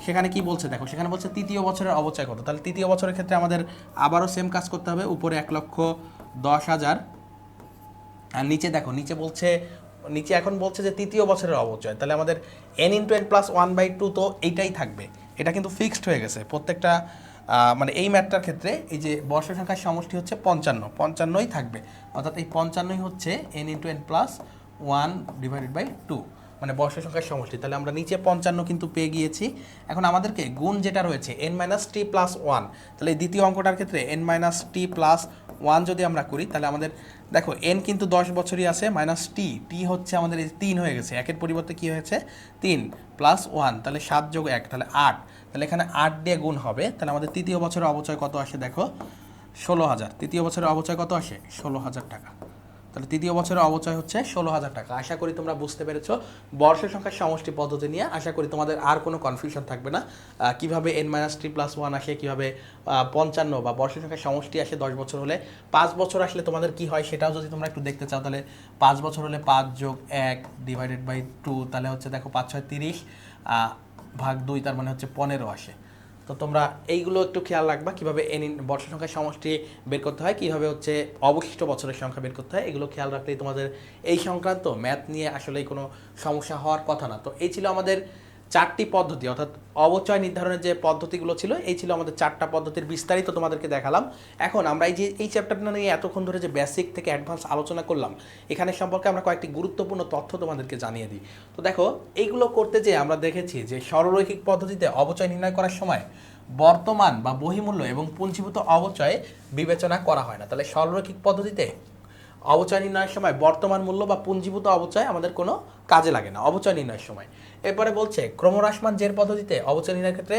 সেখানে কি বলছে দেখো, সেখানে বলছে তৃতীয় বছরের অবচয় কত। তাহলে তৃতীয় বছরের ক্ষেত্রে আমাদের আবারও সেম কাজ করতে হবে। উপরে 1,10,000, আর নিচে দেখো, নিচে বলছে, নিচে এখন বলছে যে তৃতীয় বছরের অবচয়। তাহলে আমাদের n into n plus one by two, তো এইটাই থাকবে। এটা কিন্তু ফিক্সড হয়ে গেছে প্রত্যেকটা, মানে এই ম্যাথটার ক্ষেত্রে এই যে বর্ষ সংখ্যার সমষ্টি হচ্ছে 55ই থাকবে। অর্থাৎ এই 55ই হচ্ছে n into n plus one divided by two, মানে বর্ষ সংখ্যার সমষ্টি। তাহলে আমরা নিচে 55 কিন্তু পেয়ে গিয়েছি। এখন আমাদেরকে গুণ যেটা রয়েছে n মাইনাস টি প্লাস ওয়ান, তাহলে এই দ্বিতীয় অঙ্কটার ক্ষেত্রে n মাইনাস টি প্লাস ওয়ান যদি আমরা করি, তাহলে আমাদের দেখো n কিন্তু 10 বছরই আছে, মাইনাস টি হচ্ছে আমাদের এই 3 হয়ে গেছে, একের পরিবর্তে কি হয়েছে? 3 প্লাস 1, তাহলে 7 যোগ 1, তাহলে 8। তাহলে এখানে 8 দিয়ে গুণ হবে। তাহলে আমাদের তৃতীয় বছরের অবচয় কত আসে? দেখো 16,000। তৃতীয় বছরের অবচয় কত আসে? 16,000 টাকা। তাহলে তৃতীয় বছরের অবচয় হচ্ছে 16,000 টাকা। আশা করি তোমরা বুঝতে পেরেছো বর্ষ সংখ্যার সমষ্টি পদ্ধতি নিয়ে। আশা করি তোমাদের আর কোনো কনফিউশন থাকবে না, কিভাবে n মাইনাস টি প্লাস ওয়ান আসে, কীভাবে 55 বা বর্ষ সংখ্যার সমষ্টি আসে 10 বছর হলে। 5 বছর আসলে তোমাদের কি হয় সেটাও যদি তোমরা একটু দেখতে চাও, তাহলে 5 বছর হলে 5 যোগ 1 ডিভাইডেড বাই 2, তাহলে হচ্ছে দেখো 5 6 30, ভাগ 2 তার মানে হচ্ছে 15 আসে। তো তোমরা এইগুলো একটু খেয়াল রাখবা কীভাবে বর্ষ সংখ্যার সমষ্টি বের করতে হয়, কীভাবে হচ্ছে অবশিষ্ট বছরের সংখ্যা বের করতে হয়, এগুলো খেয়াল রাখলেই তোমাদের এই সংক্রান্ত ম্যাথ নিয়ে আসলেই কোনো সমস্যা হওয়ার কথা না। তো এই ছিল আমাদের 4টি পদ্ধতি, অর্থাৎ অবচয় নির্ধারণের যে পদ্ধতিগুলো ছিল এই ছিল আমাদের 4টা পদ্ধতির বিস্তারিত তোমাদেরকে দেখালাম। এখন আমরা এই চ্যাপ্টারটা নিয়ে এতক্ষণ ধরে যে বেসিক থেকে অ্যাডভান্স আলোচনা করলাম, এখানে সম্পর্কে আমরা কয়েকটি গুরুত্বপূর্ণ তথ্য তোমাদেরকে জানিয়ে দিই। তো দেখো, এইগুলো করতে যেয়ে আমরা দেখেছি যে সরলরৈখিক পদ্ধতিতে অবচয় নির্ণয় করার সময় বর্তমান বা বহিমূল্য এবং পুঞ্জীভূত অবচয় বিবেচনা করা হয় না। তাহলে সরলরৈখিক পদ্ধতিতে অবচয় নির্ণয়ের সময় বর্তমান মূল্য বা পুঞ্জীভূত অবচয় আমাদের কোনো কাজে লাগে না অবচয় নির্ণয়ের সময়। এরপরে বলছে ক্রমহ্রাসমান জের পদ্ধতিতে অবচয় নির্ণয়ের ক্ষেত্রে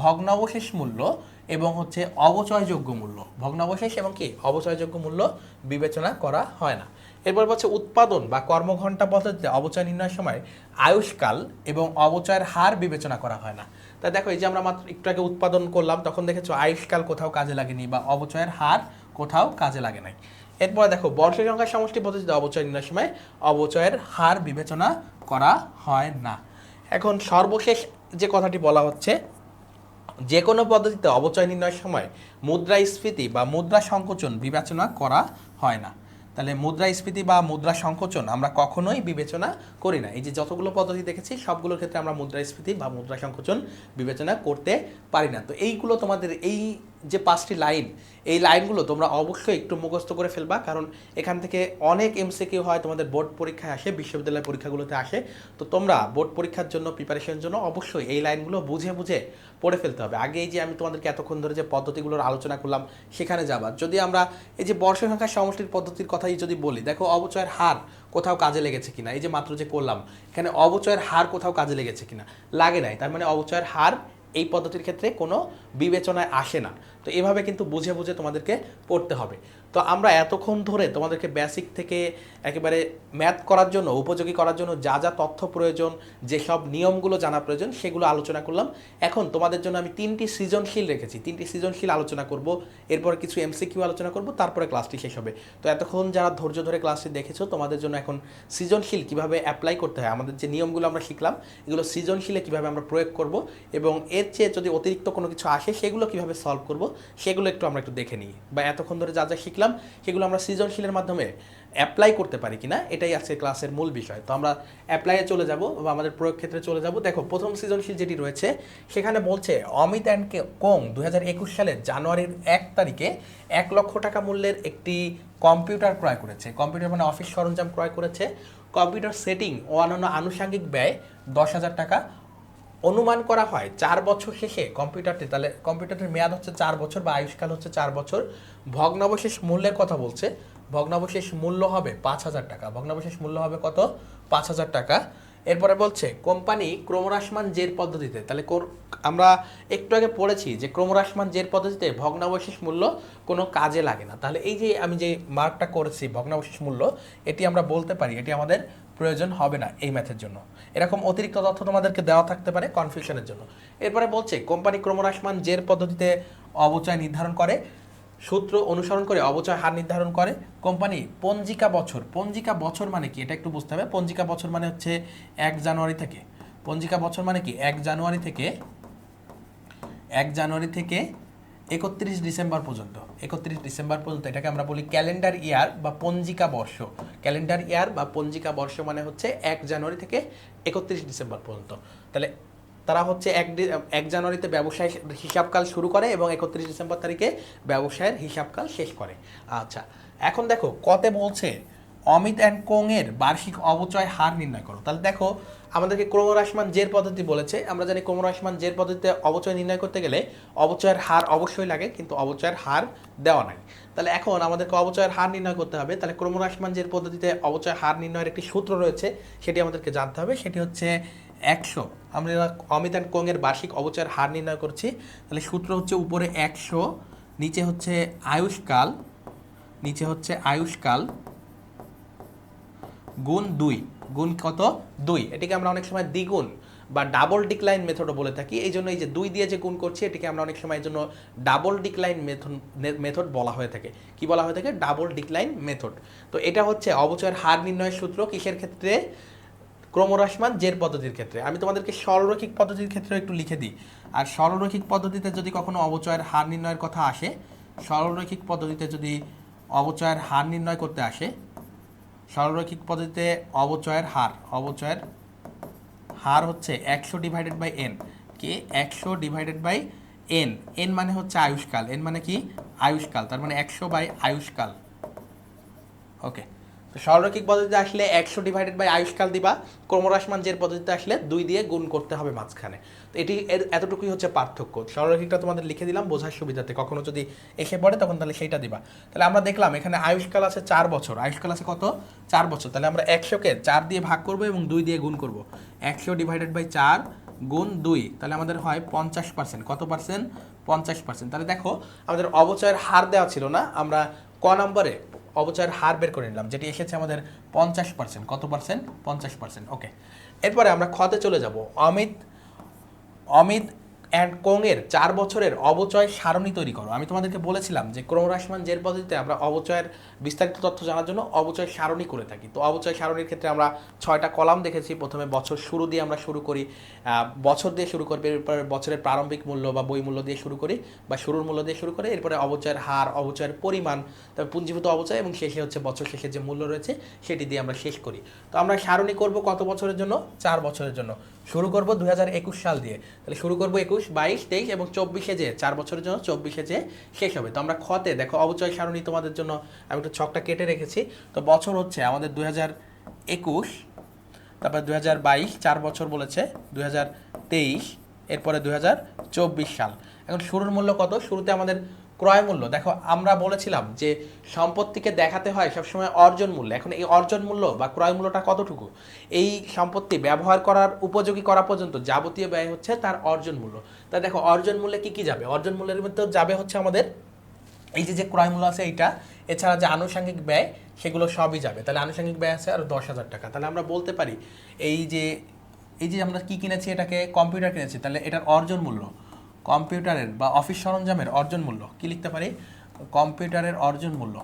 ভগ্নাবশেষ মূল্য এবং হচ্ছে অবচয়যোগ্য মূল্য, ভগ্নাবশেষ এবং কি অবচয়যোগ্য মূল্য বিবেচনা করা হয় না। এরপর বলছে উৎপাদন বা কর্মঘণ্টা পদ্ধতিতে অবচয় নির্ণয়ের সময় আয়ুষ্কাল এবং অবচয়ের হার বিবেচনা করা হয় না। তাই দেখো, এই যে আমরা মাত্র একটু আগে উৎপাদন করলাম, তখন দেখেছো আয়ুষ্কাল কোথাও কাজে লাগেনি বা অবচয়ের হার কোথাও কাজে লাগে নাই। এরপরে দেখো, বর্ষ সংখ্যার সমষ্টি পদ্ধতিতে অবচয় নির্ণয়ের সময় অবচয়ের হার বিবেচনা করা হয় না। এখন সর্বশেষ যে কথাটি বলা হচ্ছে, যে কোনো পদ্ধতিতে অবচয় নির্ণয়ের সময় মুদ্রাস্ফীতি বা মুদ্রা সংকোচন বিবেচনা করা হয় না। তাহলে মুদ্রাস্ফীতি বা মুদ্রা সংকোচন আমরা কখনোই বিবেচনা করি না। এই যে যতগুলো পদ্ধতি দেখেছি সবগুলোর ক্ষেত্রে আমরা মুদ্রাস্ফীতি বা মুদ্রা সংকোচন বিবেচনা করতে পারি না। তো এইগুলো তোমাদের এই যে 5টি লাইন, এই লাইনগুলো তোমরা অবশ্যই একটু মুখস্থ করে ফেলবা, কারণ এখান থেকে অনেক এমসিকিউ হয় তোমাদের বোর্ড পরীক্ষায় আসে, বিশ্ববিদ্যালয় পরীক্ষাগুলোতে আসে। তো তোমরা বোর্ড পরীক্ষার জন্য প্রিপারেশনের জন্য অবশ্যই এই লাইনগুলো বুঝে বুঝে পড়ে ফেলতে হবে। আগে এই যে আমি তোমাদেরকে এতক্ষণ ধরে যে পদ্ধতিগুলোর আলোচনা করলাম সেখানে যাবা। যদি আমরা এই যে বর্ষ সংখ্যার সমষ্টির পদ্ধতির কথাই যদি বলি, দেখো অবচয়ের হার কোথাও কাজে লেগেছে কিনা, এই যে মাত্র যে করলাম এখানে অবচয়ের হার কোথাও কাজে লেগেছে কিনা, লাগে নাই, তার মানে অবচয়ের হার এই পদ্ধতির ক্ষেত্রে কোনো বিবেচনায় আসে না। তো এভাবে কিন্তু বুঝে বুঝে তোমাদেরকে পড়তে হবে। তো আমরা এতক্ষণ ধরে তোমাদেরকে বেসিক থেকে একেবারে ম্যাথ করার জন্য, উপযোগী করার জন্য যা যা তথ্য প্রয়োজন, যেসব নিয়মগুলো জানা প্রয়োজন সেগুলো আলোচনা করলাম। এখন তোমাদের জন্য আমি 3টি সৃজনশীল রেখেছি, 3টি সৃজনশীল আলোচনা করব, এরপর কিছু এমসিকিউ আলোচনা করব, তারপরে ক্লাসটি শেষ হবে। তো এতক্ষণ যারা ধৈর্য ধরে ক্লাসটি দেখেছো, তোমাদের জন্য এখন সৃজনশীল কিভাবে অ্যাপ্লাই করতে হয়, আমাদের যে নিয়মগুলো আমরা শিখলাম এগুলো সৃজনশীলে কিভাবে আমরা প্রয়োগ করব, এবং এর চেয়ে যদি অতিরিক্ত কোনো কিছু আসে সেগুলো কিভাবে সলভ করব সেগুলো আমরা একটু দেখে নিই, বা এতক্ষণ ধরে যা যা শিখলাম সেগুলো আমরা সৃজনশীলের মাধ্যমে অ্যাপ্লাই করতে পারি কিনা, এটাই আজকে ক্লাসের মূল বিষয়। তো আমরা অ্যাপ্লাইয়ে চলে যাব বা আমাদের প্রয়োগ ক্ষেত্রে চলে যাব। দেখো, প্রথম সৃজনশীল যেটি রয়েছে সেখানে বলছে অমিত অ্যান্ড কোং 2021 সালের জানুয়ারির 1 তারিখে 1 লক্ষ টাকা মূল্যের একটি কম্পিউটার ক্রয় করেছে। কম্পিউটার মানে অফিস সরঞ্জাম ক্রয় করেছে। কম্পিউটার সেটিং ও অন্যান্য আনুষঙ্গিক ব্যয় 10,000 টাকা। অনুমান করা হয় 4 বছর শেষে কম্পিউটারটি, তাহলে কম্পিউটারটির মেয়াদ হচ্ছে 4 বছর বা আয়ুষ্কাল হচ্ছে 4 বছর। ভগ্নাবশেষ মূল্যের কথা বলছে, ভগ্নাবশেষ মূল্য হবে 5,000 টাকা। ভগ্নাবশেষ মূল্য হবে কত? 5,000 টাকা। এরপরে বলছে কোম্পানি ক্রমহ্রাসমান জের পদ্ধতিতে, তাহলে আমরা একটু আগে পড়েছি যে ক্রমহ্রাসমান জের পদ্ধতিতে ভগ্নাবশেষ মূল্য কোনো কাজে লাগে না। তাহলে এই যে আমি যে মার্কটা করেছি ভগ্নাবশেষ মূল্য, এটি আমরা বলতে পারি এটি আমাদের প্রয়োজন হবে না এই ম্যাথের জন্য। এরকম অতিরিক্ত তথ্য তোমাদেরকে দেওয়া থাকতে পারে কনফিউশনের জন্য। এরপরে বলছে কোম্পানি ক্রমহ্রাসমান জের পদ্ধতিতে অবচয় নির্ধারণ করে, সূত্র অনুসরণ করে অবচয় হার নির্ধারণ করে। কোম্পানি পঞ্জিকা বছর, পঞ্জিকা বছর মানে কি এটা একটু বুঝতে হবে। পঞ্জিকা বছর মানে হচ্ছে 1 জানুয়ারি থেকে, পঞ্জিকা বছর মানে কি 1 জানুয়ারি থেকে 31 ডিসেম্বর পর্যন্ত, 31 ডিসেম্বর পর্যন্ত এটাকে আমরা বলি ক্যালেন্ডার ইয়ার বা পঞ্জিকা বর্ষ। ক্যালেন্ডার ইয়ার বা পঞ্জিকা বর্ষ মানে হচ্ছে 1 জানুয়ারি থেকে 31 ডিসেম্বর পর্যন্ত। তাহলে তারা হচ্ছে 1 জানুয়ারিতে ব্যবসায় হিসাবকাল শুরু করে এবং 31 ডিসেম্বর তারিখে ব্যবসায়ের হিসাবকাল শেষ করে। আচ্ছা, এখন দেখো কতে বলছে অমিত অ্যান্ড কোং এর বার্ষিক অবচয় হার নির্ণয় করো। তাহলে দেখো, আমাদেরকে ক্রমহ্রাসমান জের পদ্ধতি বলেছে, আমরা জানি ক্রমহ্রাসমান জের পদ্ধতিতে অবচয় নির্ণয় করতে গেলে অবচয়ের হার অবশ্যই লাগে, কিন্তু অবচয়ের হার দেওয়া নাই। তাহলে এখন আমাদেরকে অবচয়ের হার নির্ণয় করতে হবে। তাহলে ক্রমহ্রাসমান জের পদ্ধতিতে অবচয় হার নির্ণয়ের একটি সূত্র রয়েছে, সেটি আমাদেরকে জানতে হবে। সেটি হচ্ছে 100। আমরা অমিত অ্যান্ড কোং এর বার্ষিক অবচয়ের হার নির্ণয় করছি। তাহলে সূত্র হচ্ছে উপরে 100, নিচে হচ্ছে আয়ুষ্কাল, নিচে হচ্ছে আয়ুষ্কাল গুণ 2, গুণ কত? 2। এটিকে আমরা অনেক সময় দ্বিগুণ বা ডাবল ডিক্লাইন মেথডও বলে থাকি। এই জন্য এই যে 2 দিয়ে যে গুণ করছি এটিকে আমরা অনেক সময় এই জন্য ডাবল ডিক্লাইন মেথড বলা হয়ে থাকে। কি বলা হয়ে থাকে? Double decline method. তো এটা হচ্ছে অবচয়ের হার নির্ণয়ের সূত্র কিসের ক্ষেত্রে? ক্রমহ্রাসমান জের পদ্ধতির ক্ষেত্রে। আমি তোমাদেরকে সরলরৈখিক পদ্ধতির ক্ষেত্রে একটু লিখে দিই। আর সরলরৈখিক পদ্ধতিতে যদি কখনো অবচয়ের হার নির্ণয়ের কথা আসে, সরলরৈখিক পদ্ধতিতে যদি অবচয়ের হার নির্ণয় করতে আসে, সরলরৈখিক পদ্ধতিতে অবচয়ের হার হচ্ছে 100 ডিভাইডেড বাই এন। কে 100 ডিভাইডেড বাই এন। এন মানে হচ্ছে আয়ুষ্কাল। এন মানে কি? আয়ুষ্কাল। তার মানে 100 বাই আয়ুষ্কাল। ওকে, তো সরলরৈখিক পদ্ধতিতে আসলে 100 ডিভাইডেড বাই আয়ুষ্কাল দিবা, ক্রমহ্রাসমান জের পদ্ধতিতে আসলে 2 দিয়ে গুণ করতে হবে মাঝখানে। তো এটি এতটুকুই হচ্ছে পার্থক্য। সরলরৈখিকটা তোমাদের লিখে দিলাম বোঝার সুবিধাতে, কখনো যদি এসে পড়ে তখন তাহলে সেইটা দিবা। তাহলে আমরা দেখলাম এখানে আয়ুষ্কাল আছে 4 বছর। আয়ুষ্কাল আছে কত? 4 বছর। তাহলে আমরা 100কে 4 দিয়ে ভাগ করব এবং 2 দিয়ে গুণ করব। 100 ডিভাইডেড বাই 4 গুণ 2, তাহলে আমাদের হয় 50%। কত পার্সেন্ট? 50%। তাহলে দেখো আমাদের অবচয়ের হার দেওয়া ছিল না, আমরা ক নম্বরে অবচয়ের হার বের করে নিলাম, যেটি এসেছে আমাদের 50%। কত পার্সেন্ট? 50%। ওকে, এরপরে আমরা খতে চলে যাব। অমিত অ্যান্ড কোংয়ের 4 বছরের অবচয় সারণী তৈরি করো। আমি তোমাদেরকে বলেছিলাম যে ক্রমহ্রাসমান জের পদ্ধতিতে আমরা অবচয়ের বিস্তারিত তথ্য জানার জন্য অবচয় সারণী করে থাকি। তো অবচয় সারণীর ক্ষেত্রে আমরা 6টা কলাম দেখেছি। প্রথমে বছর শুরু দিয়ে আমরা শুরু করি, বছর দিয়ে শুরু করবে, এরপরে বছরের প্রারম্ভিক মূল্য বা বই মূল্য দিয়ে শুরু করি বা শুরুর মূল্য দিয়ে শুরু করে, এরপরে অবচয়ের হার, অবচয়ের পরিমাণ, তারপর পুঞ্জীভূত অবচয় এবং শেষে হচ্ছে বছর শেষে যে মূল্য রয়েছে সেটি দিয়ে আমরা শেষ করি। তো আমরা সারণী করব কত বছরের জন্য? 4 বছরের জন্য। শুরু করব 2021 সাল দিয়ে। তাহলে শুরু করব 21, 22, 23 এবং 24-এ যে 4 বছরের জন্য 24-এ যে শেষ হবে। তো আমরা খতে দেখো অবচয় সারণী তোমাদের জন্য আমি একটু ছকটা কেটে রেখেছি। তো বছর হচ্ছে আমাদের 2021, তারপর 2022 4 বছর বলেছে, 2023, এরপরে 2024 সাল। এখন শুরুর মূল্য কত? শুরুতে আমাদের ক্রয় মূল্য, দেখো আমরা বলেছিলাম যে সম্পত্তিকে দেখাতে হয় সবসময় অর্জন মূল্য। এখন এই অর্জন মূল্য বা ক্রয় মূল্যটা কতটুকু? এই সম্পত্তি ব্যবহার করার উপযোগী করা পর্যন্ত যাবতীয় ব্যয় হচ্ছে তার অর্জন মূল্য। তাই দেখো অর্জন মূল্যে কি কি যাবে? অর্জন মূল্যের মধ্যে যাবে হচ্ছে আমাদের এই যে ক্রয় মূল্য আছে এইটা, এছাড়া যে আনুষঙ্গিক ব্যয় সেগুলো সবই যাবে। তাহলে আনুষঙ্গিক ব্যয় আছে আর 10,000 টাকা। তাহলে আমরা বলতে পারি এই যে আমরা কি কিনেছি, এটাকে কম্পিউটার কিনেছি, তাহলে এটার অর্জন মূল্য, কম্পিউটারের বা অফিস সরঞ্জামের অর্জন মূল্য কি লিখতে পারি? কম্পিউটারের অর্জন মূল্য,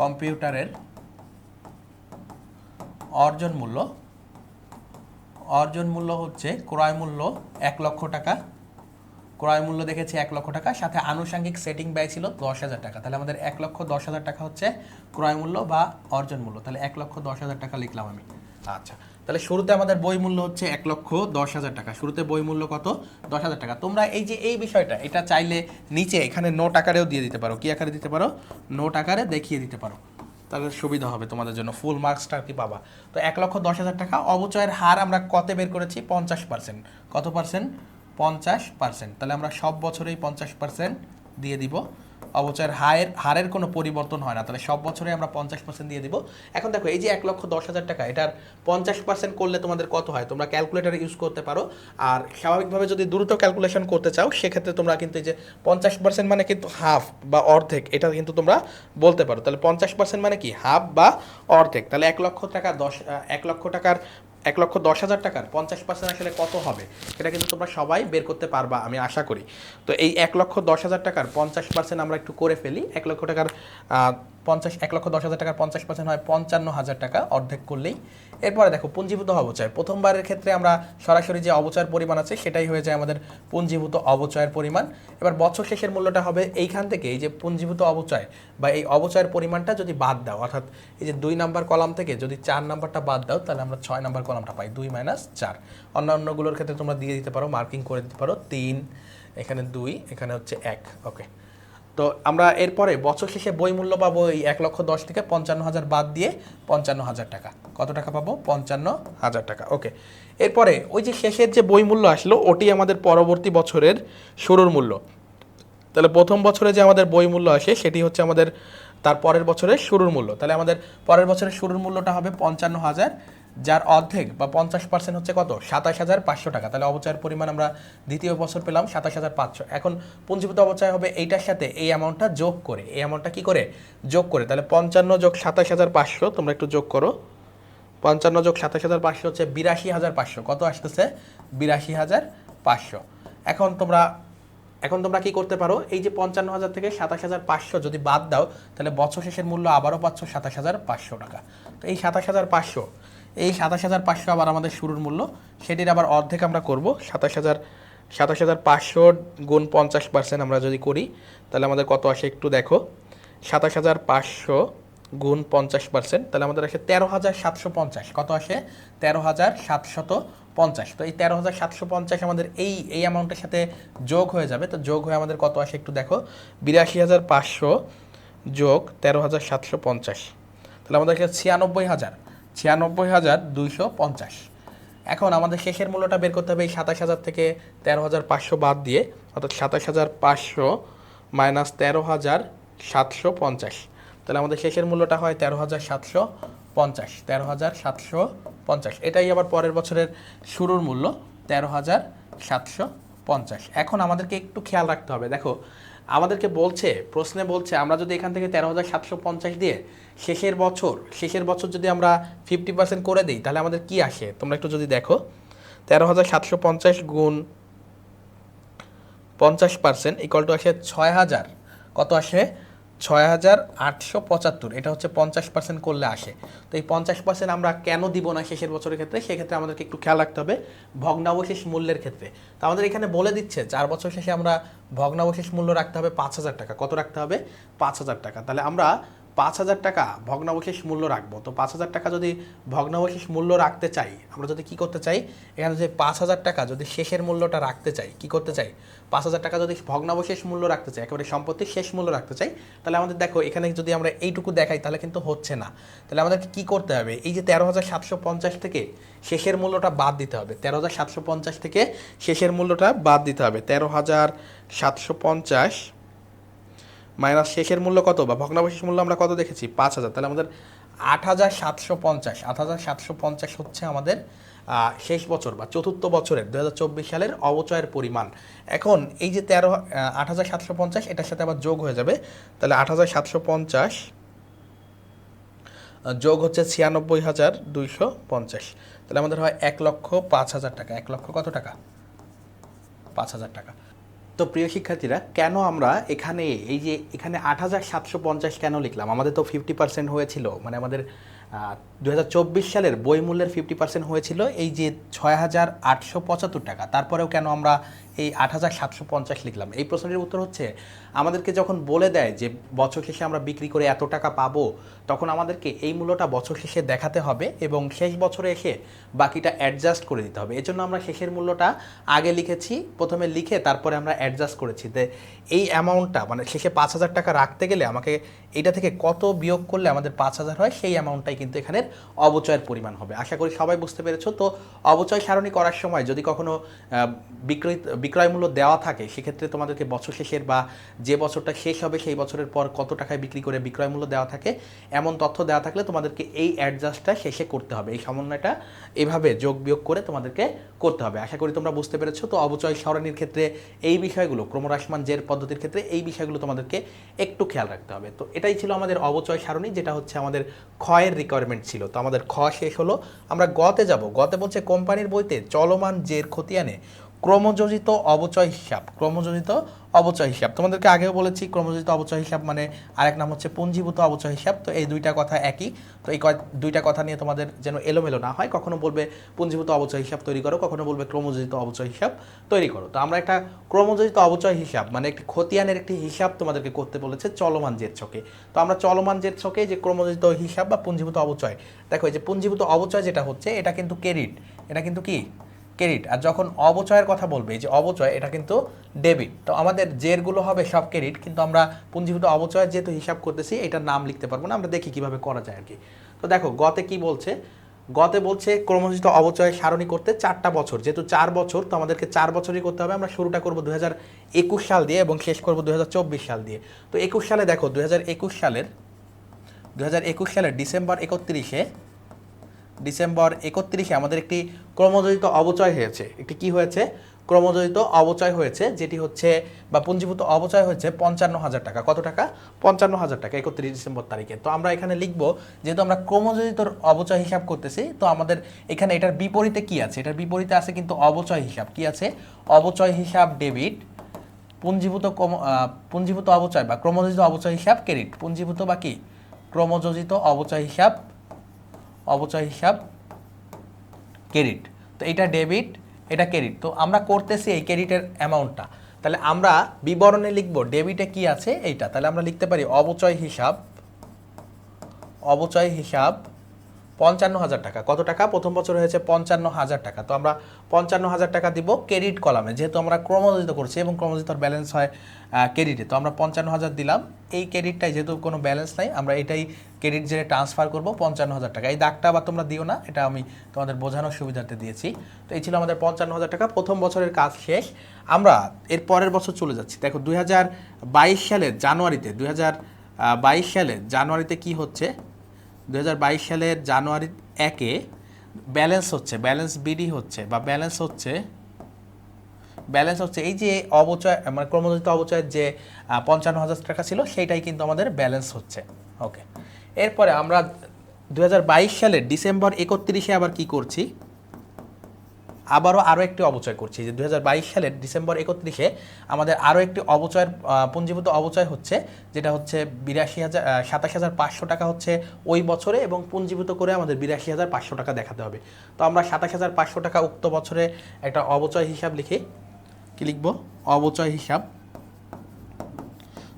কম্পিউটারের অর্জন মূল্য, অর্জন মূল্য হচ্ছে ক্রয় মূল্য 1 লক্ষ টাকা। ক্রয় মূল্য দেখেছি 1 লক্ষ টাকা, সাথে আনুষঙ্গিক সেটিং ব্যয় ছিল 10,000 টাকা। তাহলে আমাদের 1,10,000 টাকা হচ্ছে ক্রয় মূল্য বা অর্জন মূল্য। তাহলে 1,10,000 টাকা লিখলাম আমি। আচ্ছা, তাহলে শুরুতে আমাদের বই মূল্য হচ্ছে 1,10,000 টাকা। শুরুতে বই মূল্য কত? 10,000 টাকা। তোমরা এই যে এই বিষয়টা, এটা চাইলে নিচে এখানে নোট আকারেও দিয়ে দিতে পারো। কি আকারে দিতে পারো? নোট আকারে দেখিয়ে দিতে পারো, তাহলে সুবিধা হবে তোমাদের জন্য, ফুল মার্কসটা কি পাবা। তো 1,10,000 টাকা। অবচয়ের হার আমরা কতে বের করেছি? 50%। কত পার্সেন্ট? 50%। তাহলে আমরা সব বছরেই 50% দিয়ে দিব। অবচয়ের হারের কোনো পরিবর্তন হয় না, তাহলে সব বছরে আমরা 50% দিয়ে দিব। এখন দেখো এই যে 1,10,000 টাকা, এটার 50% করলে তোমাদের কত হয়? তোমরা ক্যালকুলেটর ইউজ করতে পারো। আর স্বাভাবিকভাবে যদি দ্রুত ক্যালকুলেশন করতে চাও সেক্ষেত্রে তোমরা কিন্তু এই যে 50% মানে কিন্তু হাফ বা অর্ধেক, এটা কিন্তু তোমরা বলতে পারো। তাহলে 50% মানে কি? হাফ বা অর্ধেক। তাহলে 1 লক্ষ টাকার 1,10,000 টাকার 50% আসলে কত হবে এটা কিন্তু তোমরা সবাই বের করতে পারবা আমি আশা করি। তো এই 1,10,000 টাকার 50% আমরা একটু করে ফেলি। 1 লক্ষ টাকার 1,10,000 টাকার 50% হয় 55,000 টাকা, অর্ধেক করলেই। এরপরে দেখো পুঞ্জীভূত অবচয়। প্রথমবারের ক্ষেত্রে আমরা সরাসরি যে অবচয়ের পরিমাণ আছে সেটাই হয়ে যায় আমাদের পুঞ্জীভূত অবচয়ের পরিমাণ। এবার বছর শেষের মূল্যটা হবে এইখান থেকে, এই যে পুঞ্জীভূত অবচয় বা এই অবচয়ের পরিমাণটা যদি বাদ দাও, অর্থাৎ এই যে 2 নাম্বার কলাম থেকে যদি 4 নাম্বারটা বাদ দাও, তাহলে আমরা 6 নাম্বার কলামটা পাই, 2 - 4। অন্যান্যগুলোর ক্ষেত্রে তোমরা দিয়ে দিতে পারো, মার্কিং করে দিতে পারো 3, এখানে 2, এখানে হচ্ছে 1। ওকে, তো আমরা এরপরে বছর শেষে বই মূল্য পাবো এই 1,10,000 থেকে 55,000 বাদ দিয়ে 55,000 টাকা। কত টাকা পাবো? 55,000 টাকা। ওকে, এরপরে ওই যে শেষের যে বই মূল্য আসলো ওটি আমাদের পরবর্তী বছরের শুরুর মূল্য। তাহলে প্রথম বছরে যে আমাদের বই মূল্য আসে সেটি হচ্ছে আমাদের তার পরের বছরের শুরুর মূল্য। তাহলে আমাদের পরের বছরের শুরুর মূল্যটা হবে 55,000, যার অর্ধেক বা 50% হচ্ছে কত? 27,500 টাকা। তাহলে অবচয়ের পরিমাণ আমরা দ্বিতীয় বছর পেলাম 27,500। এখন পুঞ্জীভূত অবচয় হবে এইটার সাথে এই অ্যামাউন্টটা যোগ করে, এই অ্যামাউন্টটা কি করে? যোগ করে। তাহলে 55 যোগ 27,500, তোমরা একটু যোগ করো। 55 যোগ 27,500 হচ্ছে 82,500। কত আসতেছে? 82,500। এখন তোমরা কি করতে পারো? এই যে 55,000 থেকে 27,500 যদি বাদ দাও, তাহলে বছর শেষের মূল্য আবারও পাচ্ছ 27,500 টাকা। তো এই 27,500 এই 27,500 আবার আমাদের শুরুর মূল্য, সেটির আবার অর্ধেক আমরা করব 27,500 গুণ 50% আমরা যদি করি তাহলে আমাদের কত আসে একটু দেখো। 27,500 গুণ 50%, তাহলে আমাদের আসে 13,750। কত আসে? 13,750। তো এই 13,750 আমাদের এই অ্যামাউন্টের সাথে যোগ হয়ে যাবে। তো যোগ হয়ে আমাদের কত আসে একটু দেখো, 82,500 যোগ 13,750, তাহলে আমাদের কাছে 96,250। এখন আমাদের শেষের মূল্যটা বের করতে হবে এই 27,000 থেকে 13,500 বাদ দিয়ে, অর্থাৎ 27,500 মাইনাস 13,750, তাহলে আমাদের শেষের মূল্যটা হয় 13,750। 13,750 এটাই আবার পরের বছরের শুরুর মূল্য 13,750। এখন আমাদেরকে একটু খেয়াল রাখতে হবে, দেখো আমাদেরকে বলছে, প্রশ্নে বলছে আমরা যদি এখান থেকে 13,750 দিয়ে শেষের বছর যদি আমরা 50% করে দিই তাহলে আমাদের কি আসে তোমরা একটু যদি দেখো। 13,750 গুণ 50% ইকুয়াল টু আসে 6,000, কত আসে? 6,875। এটা হচ্ছে 50% করলে আসে। তো এই 50% আমরা কেন দিব না শেষের বছরের ক্ষেত্রে? সেক্ষেত্রে আমাদেরকে একটু খেয়াল রাখতে হবে ভগ্নাবশেষ মূল্যের ক্ষেত্রে। তো আমাদের এখানে বলে দিচ্ছে 4 বছর শেষে আমরা ভগ্নাবশেষ মূল্য রাখতে হবে 5,000 টাকা। কত রাখতে হবে? 5,000 টাকা। তাহলে আমরা 5,000 টাকা ভগ্নাবশেষ মূল্য রাখবো। তো 5,000 টাকা যদি ভগ্নাবশেষ মূল্য রাখতে চাই, আমরা যদি কি করতে চাই, এখানে যে 5,000 টাকা যদি শেষের মূল্যটা রাখতে চাই, কি করতে চাই, 5,000 টাকা যদি ভগ্নাবশেষ মূল্য রাখতে চাই, একেবারে সম্পত্তির শেষ মূল্য রাখতে চাই, তাহলে আমাদের দেখো এখানে যদি আমরা এইটুকু দেখাই তাহলে কিন্তু হচ্ছে না। তাহলে আমাদেরকে কি করতে হবে, এই যে 13,750 থেকে শেষের মূল্যটা বাদ দিতে হবে। 13,750 থেকে শেষের মূল্যটা বাদ দিতে হবে। 13,750 মাইনাস শেষের মূল্য কত, বা ভগ্নাবশেষ মূল্য আমরা কত দেখেছি? 5,000। তাহলে আমাদের 8,750 হচ্ছে আমাদের শেষ বছর বা চতুর্থ বছরের 2024 সালের অবচয়ের পরিমাণ। এখন এই যে 8,750 এটার সাথে আবার যোগ হয়ে যাবে, তাহলে 8,750 যোগ হচ্ছে 96,250, তাহলে আমাদের হয় 1,05,000 টাকা। 1 লক্ষ কত টাকা? 5,000 টাকা। তো প্রিয় শিক্ষার্থীরা, কেন আমরা এখানে 8,750 কেন লিখলাম? আমাদের তো 50% হয়েছিল, মানে আমাদের 2024 সালের বই মূল্যের 50% হয়েছিল এই যে 6,875 টাকা। তারপরেও কেন আমরা এই 8,750 লিখলাম? এই প্রশ্নের উত্তর হচ্ছে, আমাদেরকে যখন বলে দেয় যে বছর শেষে আমরা বিক্রি করে এত টাকা পাবো, তখন আমাদেরকে এই মূল্যটা বছর শেষে দেখাতে হবে এবং শেষ বছরে এসে বাকিটা অ্যাডজাস্ট করে দিতে হবে। এজন্য আমরা শেষের মূল্যটা আগে লিখেছি, প্রথমে লিখে তারপরে আমরা অ্যাডজাস্ট করেছি। যে এই অ্যামাউন্টটা মানে শেষে 5,000 টাকা রাখতে গেলে আমাকে এটা থেকে কত বিয়োগ করলে আমাদের 5,000 হয়, সেই অ্যামাউন্টটাই কিন্তু এখানের অবচয়ের পরিমাণ হবে। আশা করি সবাই বুঝতে পেরেছো। তো অবচয় সারণী করার সময় যদি কখনো বিক্রয় মূল্য দেওয়া থাকে, সেক্ষেত্রে তোমাদেরকে বছর শেষের বা যে বছরটা শেষ হবে সেই বছরের পর কত টাকায় বিক্রি করে বিক্রয় মূল্য দেওয়া থাকে, এমন তথ্য দেওয়া থাকলে তোমাদেরকে এই অ্যাডজাস্টটা শেষে করতে হবে। এই সমন্বয়টা এভাবে যোগ বিয়োগ করে তোমাদেরকে করতে হবে। আশা করি তোমরা বুঝতে পেরেছো। তো অবচয় সারণীর ক্ষেত্রে এই বিষয়গুলো, ক্রমহ্রাসমান জের পদ্ধতির ক্ষেত্রে এই বিষয়গুলো তোমাদেরকে একটু খেয়াল রাখতে হবে। তো এটাই ছিল আমাদের অবচয় সারণী, যেটা হচ্ছে আমাদের ক্ষয়ের রিকোয়ারমেন্ট ছিল। তো আমাদের খ শেষ হলো, আমরা গতে যাব। গতে বলছে কোম্পানির বইতে চলমান জের খতিয়ানে ক্রমযোজিত অবচয় হিসাব। ক্রমযোজিত অবচয় হিসাব তোমাদেরকে আগেও বলেছি, ক্রমযোজিত অবচয় হিসাব মানে আরেক নাম হচ্ছে পুঞ্জীভূত অবচয় হিসাব। তো এই দুইটা কথা একই। তো এই দুইটা কথা নিয়ে তোমাদের যেন এলোমেলো না হয়, কখনো বলবে পুঞ্জীভূত অবচয় হিসাব তৈরি করো, কখনো বলবে ক্রমযোজিত অবচয় হিসাব তৈরি করো। তো আমরা একটা ক্রমযোজিত অবচয় হিসাব মানে একটি খতিয়ানের একটি হিসাব তোমাদেরকে করতে বলেছে চলমান জের ছকে। তো আমরা চলমান জের ছকে যে ক্রমযোজিত হিসাব বা পুঞ্জীভূত অবচয়, দেখো এই যে পুঞ্জীভূত অবচয় যেটা হচ্ছে এটা কিন্তু ক্রেডিট, এটা কিন্তু কি ক্রেডিট। আর যখন অবচয়ের কথা বলবে, এই যে অবচয়, এটা কিন্তু ডেবিট। তো আমাদের জেরগুলো হবে সব ক্রেডিট, কিন্তু আমরা পুঞ্জীভূত অবচয়ের যেহেতু হিসাব করতেছি এটার নাম লিখতে পারবো না। আমরা দেখি কিভাবে করা যায় আর কি। তো দেখো গতে কি বলছে, গতে বলছে ক্রমযোজিত অবচয় সারণী করতে 4টা বছর, যেহেতু 4 বছর তো আমাদেরকে 4 বছরই করতে হবে। আমরা শুরুটা করব 2021 সাল দিয়ে এবং শেষ করব 2024 সাল দিয়ে। তো 21 সালে দেখো 2021 সালের ডিসেম্বর 31 আমাদের একটি ক্রমযোজিত অবচয় হয়েছে। একটি কি হয়েছে? ক্রমযোজিত অবচয় হয়েছে, যেটি হচ্ছে বা পুঞ্জীভূত অবচয় হয়েছে 55,000 টাকা। কত টাকা? 55,000 টাকা 31 ডিসেম্বর তারিখে। তো আমরা এখানে লিখবো, যেহেতু আমরা ক্রমযোজিত অবচয় হিসাব করতেছি, তো আমাদের এখানে এটার বিপরীতে কি আছে? এটার বিপরীতে আছে কিন্তু অবচয় হিসাব। কি আছে? অবচয় হিসাব ডেবিট, পুঞ্জীভূত অবচয় বা ক্রমযোজিত অবচয় হিসাব ক্রেডিট। পুঞ্জীভূত বা কি ক্রমযোজিত অবচয় হিসাব ক্রেডিট, তো এটা ডেবিট, এটা ক্রেডিট। তো আমরা করতেছি এই ক্রেডিটের অ্যামাউন্টটা, তাহলে আমরা বিবরণে লিখব ডেবিটে কি আছে এইটা, তাহলে আমরা লিখতে পারি অবচয় হিসাব, অবচয় হিসাব 55,000 টাকা। কত টাকা? প্রথম বছর হয়েছে 55,000 টাকা, তো আমরা 55,000 টাকা দিব ক্রেডিট কলামে, যেহেতু আমরা ক্রমযোজিত করছি এবং ক্রমযোজিতর ব্যালেন্স হয় ক্রেডিটে, তো আমরা 55,000 দিলাম। এই ক্রেডিটটাই যেহেতু কোনো ব্যালেন্স নাই, আমরা এটাই ক্রেডিট জেরে ট্রান্সফার করব 55,000 টাকা। এই দাগটা আবার তোমরা দিও না, এটা আমি তোমাদের বোঝানোর সুবিধার্থে দিয়েছি। তো এই ছিল আমাদের 55,000 টাকা, প্রথম বছরের কাজ শেষ। আমরা এর পরের বছর চলে যাচ্ছি। দেখো 2022 সালের জানুয়ারিতে, 2022 সালের জানুয়ারিতে কি হচ্ছে, 2022 সালের জানুয়ারি 1-এ ব্যালেন্স হচ্ছে, ব্যালেন্স বিডি হচ্ছে, বা ব্যালেন্স হচ্ছে এই যে অবচয় মানে ক্রমযোজিত অবচয়ের যে 55,000 টাকা ছিল সেইটাই কিন্তু আমাদের ব্যালেন্স হচ্ছে। ওকে, এরপরে আমরা 2022 সালের ডিসেম্বর 31-এ আবার কি করছি, আরও একটি অবচয় করছি, যে 2022 সালের ডিসেম্বর 31-এ আমাদের আরও একটি অবচয়ের পুঞ্জীভূত অবচয় হচ্ছে, যেটা হচ্ছে 27,500 টাকা হচ্ছে ওই বছরে, এবং পুঞ্জীভূত করে আমাদের 82,500 টাকা দেখাতে হবে। তো আমরা 27,500 টাকা উক্ত বছরে একটা অবচয় হিসাব লিখি। কি লিখব? অবচয় হিসাব।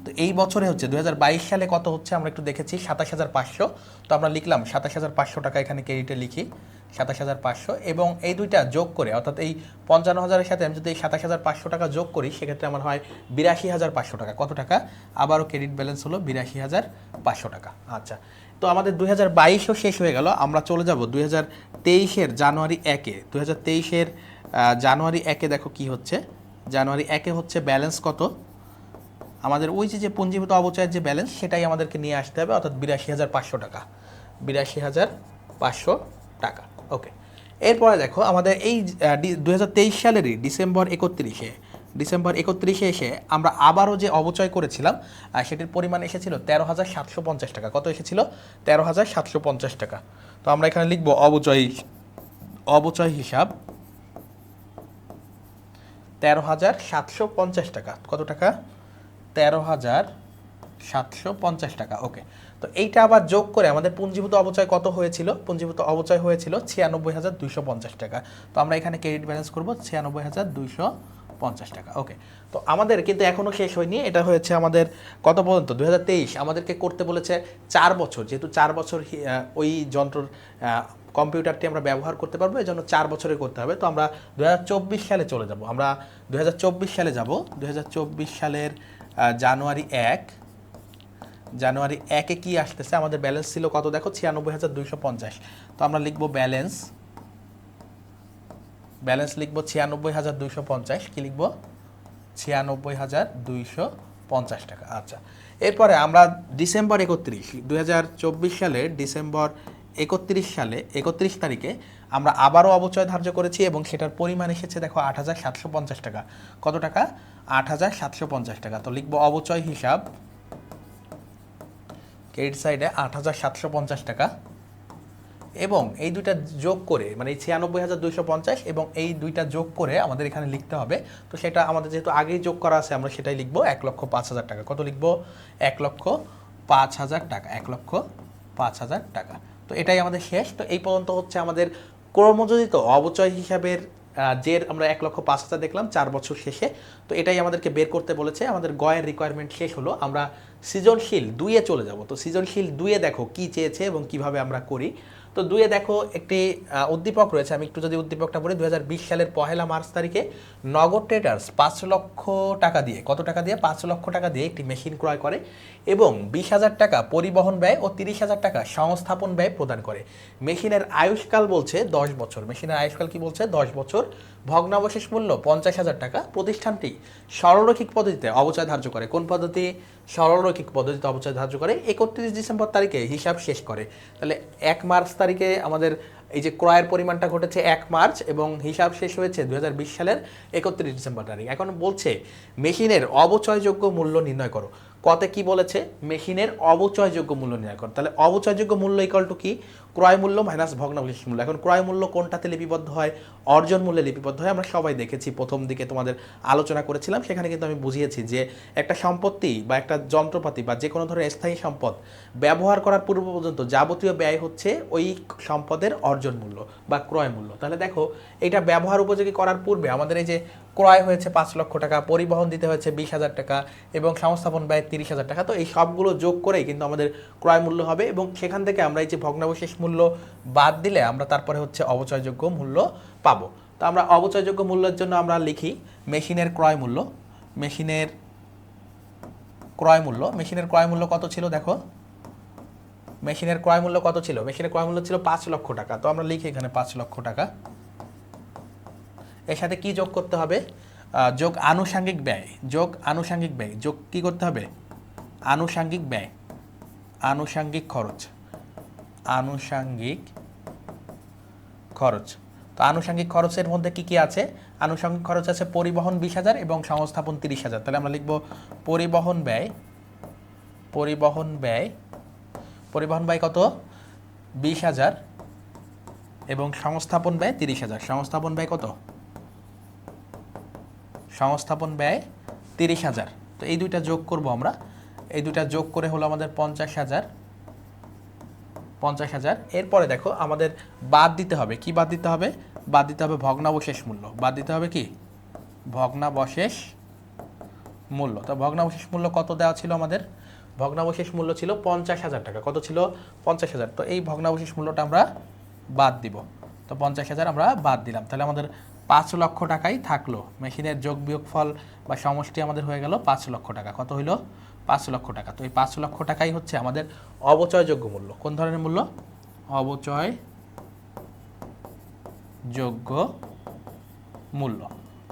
তো এই বছরে হচ্ছে 2022 সালে কত হচ্ছে আমরা একটু দেখেছি, 27,500, তো আমরা লিখলাম 27,500 টাকা, এখানে ক্রেডিটে লিখি 27,500, এবং এই দুইটা যোগ করে, অর্থাৎ এই 55,000-এর সাথে আমি যদি এই 27,500 টাকা যোগ করি, সেক্ষেত্রে আমার হয় 82,500 টাকা। কত টাকা? আবারও ক্রেডিট ব্যালেন্স হলো 82,500 টাকা। আচ্ছা, তো আমাদের 2022-ও শেষ হয়ে গেল, আমরা চলে যাব 2023-এর জানুয়ারি 1-এ। 2023-এর জানুয়ারি 1-এ দেখো কি হচ্ছে, জানুয়ারি 1-এ হচ্ছে ব্যালেন্স কত, আমাদের ওই যে পুঞ্জীভূত অবচয়ের যে ব্যালেন্স সেটাই আমাদেরকে নিয়ে আসতে হবে, অর্থাৎ 82,500 টাকা, 82,500 টাকা। ওকে, এরপরে দেখো আমাদের এই 2023 সালেরই ডিসেম্বর 31-এ এসে আমরা আবারও যে অবচয় করেছিলাম সেটির পরিমাণ এসেছিল 13,750 টাকা। কত এসেছিল? 13,750 টাকা। তো আমরা এখানে লিখব অবচয় হিসাব 13,750 টাকা। কত টাকা? 13,750 টাকা। ওকে, তো এইটা আবার যোগ করে আমাদের পুঞ্জীভূত অবচয় কত হয়েছিল? পুঞ্জীভূত অবচয় হয়েছিল 96,250 টাকা। তো আমরা এখানে ক্রেডিট ব্যালেন্স করব 96,250 টাকা। ওকে, তো আমাদের কিন্তু এখনও শেষ হয়নি, এটা হয়েছে আমাদের কত পর্যন্ত? 2023। আমাদেরকে করতে বলেছে 4 বছর, যেহেতু 4 বছর ওই যন্ত্রর কম্পিউটারটি আমরা ব্যবহার করতে পারবো, এই জন্য 4 বছরে করতে হবে। তো আমরা 2024 সালে চলে যাব, আমরা 2024 সালে যাব। 2024 সালের জানুয়ারি 1-এ কি আসতেছে, আমাদের ব্যালেন্স ছিল কত দেখো, 96,250। তো আমরা লিখব ব্যালেন্স লিখব 96,250। কি লিখব? 96,250 টাকা। আচ্ছা, এরপরে আমরা ডিসেম্বর 2024 সালের ডিসেম্বর 31 তারিখে আমরা আবারও অবচয় ধার্য করেছি, এবং সেটার পরিমাণ এসেছে দেখো 8,750 টাকা। কত টাকা? 8,750 টাকা। তো লিখব অবচয় হিসাব, ক্রেডিট সাইডে 8,750 টাকা, এবং এই দুইটা যোগ করে, মানে এই 96,250 এবং এই দুইটা যোগ করে আমাদের এখানে লিখতে হবে। তো সেটা আমাদের যেহেতু আগেই যোগ করা আছে, আমরা সেটাই লিখব 1,05,000 টাকা। কত লিখব? 1,05,000 টাকা, 1,05,000 টাকা। তো এটাই আমাদের শেষ। তো এই পর্যন্ত হচ্ছে আমাদের ক্রমযোজিত অবচয় হিসাবের যে আমরা 1,05,000 দেখলাম 4 বছর শেষে। তো এটাই আমাদেরকে বের করতে বলেছে। আমাদের গয়ের রিকোয়ারমেন্ট শেষ হলো, আমরা সৃজনশীল 2-এ চলে যাব। তো সৃজনশীল 2-এ দেখো কি চেয়েছে এবং কিভাবে আমরা করি। তো 2-এ দেখো একটি উদ্দীপক রয়েছে, আমি একটু যদি উদ্দীপকটা বলি, 2020 সালের 1 মার্চ তারিখে নগদ ট্রেডার্স 5 লক্ষ টাকা দিয়ে, কত টাকা দিয়ে? 5 লক্ষ টাকা দিয়ে একটি মেশিন ক্রয় করে, এবং 20,000 টাকা পরিবহন ব্যয় ও 30,000 টাকা সংস্থাপন ব্যয় প্রদান করে। মেশিনের আয়ুষ্কাল বলছে 10 বছর। মেশিনের আয়ুষ্কাল কি বলছে? 10 বছর। ভগ্নাবশেষ মূল্য 50,000 টাকা। প্রতিষ্ঠানটি সরলরৈখিক পদ্ধতিতে অবচয় ধার্য করে। কোন পদ্ধতি? সরলরৈখিক পদ্ধতিতে অবচয় ধার্য করে। 31 ডিসেম্বর তারিখে হিসাব শেষ করে। তাহলে 1 মার্চ তারিখে আমাদের এই যে ক্রয়ের পরিমাণটা ঘটেছে 1 মার্চ, এবং হিসাব শেষ হয়েছে 2020 সালের 31 ডিসেম্বর তারিখ। এখন বলছে মেশিনের অবচয়যোগ্য মূল্য নির্ণয় করো। কতে কি বলেছে? মেশিনের অবচয়যোগ্য মূল্য নির্ণয় করো। তাহলে অবচয়যোগ্য মূল্য ইকুয়াল টু কি? ক্রয় মূল্য মাইনাস ভগ্নাবশেষ মূল্য। এখন ক্রয় মূল্য কোনটাতে লিপিবদ্ধ হয়? অর্জন মূল্যে লিপিবদ্ধ হয়। আমরা সবাই দেখেছি, প্রথম দিকে তোমাদের আলোচনা করেছিলাম, সেখানে কিন্তু আমি বুঝিয়েছি যে একটা সম্পত্তি বা একটা যন্ত্রপাতি বা যে কোনো ধরনের স্থায়ী সম্পদ ব্যবহার করার পূর্ব পর্যন্ত যাবতীয় ব্যয় হচ্ছে ওই সম্পদের অর্জন মূল্য বা ক্রয় মূল্য। তাহলে দেখো, এটা ব্যবহার উপযোগী করার পূর্বে আমাদের এই যে ক্রয় হয়েছে 5 লক্ষ টাকা, পরিবহন দিতে হয়েছে 20,000 টাকা এবং সংস্থাপন ব্যয় 30,000 টাকা। তো এই সবগুলো যোগ করেই কিন্তু আমাদের ক্রয় মূল্য হবে এবং সেখান থেকে আমরা এই যে ভগ্নাবশেষ মূল্য বাদ দিলে আমরা তারপরে হচ্ছে অবচয়যোগ্য মূল্য পাবো। তো আমরা অবচয়যোগ্য মূল্যের জন্য আমরা লিখি মেশিনের ক্রয় মূল্য। মেশিনের ক্রয় মূল্য কত ছিল দেখো? মেশিনের ক্রয় মূল্য কত ছিল? মেশিনের ক্রয় মূল্য ছিল 5 লক্ষ টাকা। তো আমরা লিখি এখানে 5 লক্ষ টাকা। এর সাথে কি যোগ করতে হবে? যোগ আনুষঙ্গিক ব্যয়। যোগ কি করতে হবে? আনুষঙ্গিক ব্যয়, আনুষঙ্গিক খরচ। তো আনুষঙ্গিক খরচের মধ্যে কি কি আছে? আনুষঙ্গিক খরচ আছে পরিবহন 20,000 এবং সংস্থাপন 30,000। তাহলে আমরা লিখব পরিবহন ব্যয় কত? 20,000 এবং সংস্থাপন ব্যয় 30,000। সংস্থাপন ব্যয় কত? সংস্থাপন ব্যয় 30,000। তো এই দুইটা যোগ করব আমরা। এই দুইটা যোগ করে হলো আমাদের 50,000। এরপরে দেখো আমাদের বাদ দিতে হবে কি? বাদ দিতে হবে ভগ্নাবশেষ মূল্য। বাদ দিতে হবে কি? ভগ্নাবশেষ মূল্য। তো ভগ্নাবশেষ মূল্য কত দেওয়া ছিল আমাদের? ভগ্নাবশেষ মূল্য ছিল 50,000 টাকা। কত ছিল? 50,000। তো এই ভগ্নাবশেষ মূল্যটা আমরা বাদ দিব। তো 50,000 আমরা বাদ দিলাম। তাহলে আমাদের 5 লক্ষ টাকাই থাকলো। মেশিনের যোগ বিয়োগফল বা সমষ্টি আমাদের হয়ে গেল 5 লক্ষ টাকা। কত হইল? 5 লক্ষ টাকা। তো এই 5 লক্ষ টাকাই হচ্ছে আমাদের অবচয়যোগ্য মূল্য। কোন ধরনের মূল্য? অবচয়যোগ্য মূল্য।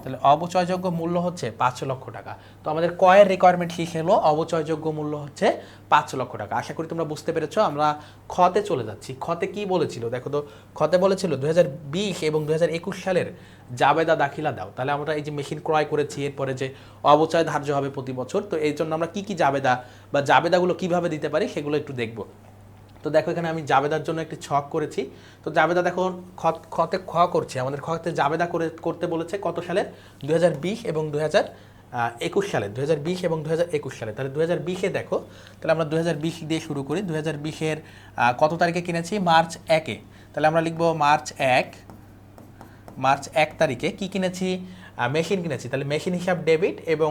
তাহলে অবচয়যোগ্য মূল্য হচ্ছে 5 লক্ষ টাকা। তো আমাদের কয়ের রিকোয়ারমেন্ট শেষ হলো, অবচয়যোগ্য মূল্য হচ্ছে 5 লক্ষ টাকা। আশা করি তোমরা বুঝতে পেরেছো। আমরা খতে চলে যাচ্ছি। খতে কি বলেছিল দেখো তো? খতে বলেছিল 2020 এবং 2021 সালের জাবেদা দাখিলা দাও। তাহলে আমরা এই যে মেশিন ক্রয় করেছি, এরপরে যে অবচয় ধার্য হবে প্রতি বছর, তো এই জন্য আমরা কি কি জাবেদা বা জাবেদাগুলো কিভাবে দিতে পারি সেগুলো একটু দেখবো। তো দেখো এখানে আমি জাবেদার জন্য একটি ছক করেছি। তো জাবেদা দেখো খতে খ করছে, আমাদের খতে জাবেদা করতে বলেছে কত সালের? 2020 এবং 2021 সালে। 2020 এবং 2021 সালে। তাহলে 2020-এ দেখো, তাহলে আমরা 2020 দিয়ে শুরু করি। 2020-এর কত তারিখে কিনেছি? মার্চ 1-এ। তাহলে আমরা লিখবো মার্চ 1 তারিখে কি কিনেছি? মেশিন কিনেছি। তাহলে মেশিন হিসাব ডেবিট এবং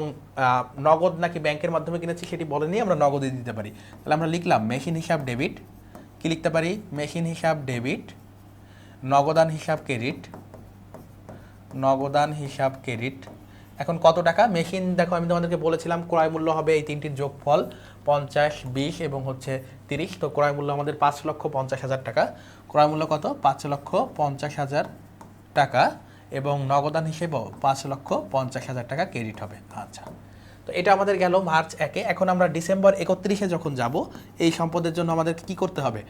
নগদ নাকি ব্যাংকের মাধ্যমে কিনেছি সেটি বলেনি, আমরা নগদে দিতে পারি। তাহলে আমরা লিখলাম মেশিন হিসাব ডেবিট। কি লিখতে পারি? মেশিন হিসাব ডেবিট, নগদান হিসাব ক্রেডিট। এখন কত টাকা? মেশিন দেখো আমি তোমাদেরকে বলেছিলাম ক্রয় মূল্য হবে এই তিনটির যোগফল 50, 20 এবং হচ্ছে 30। তো ক্রয় মূল্য আমাদের 5,50,000 টাকা। ক্রয় মূল্য কত? 5,50,000 টাকা এবং নগদান হিসেবেও 5,50,000 টাকা ক্রেডিট হবে। আচ্ছা, তো এটা আমাদের গেল মার্চ 1-এ। এখন আমরা ডিসেম্বর 31-এ যখন যাব, এই সম্পদের জন্য আমাদেরকে কি করতে হবে?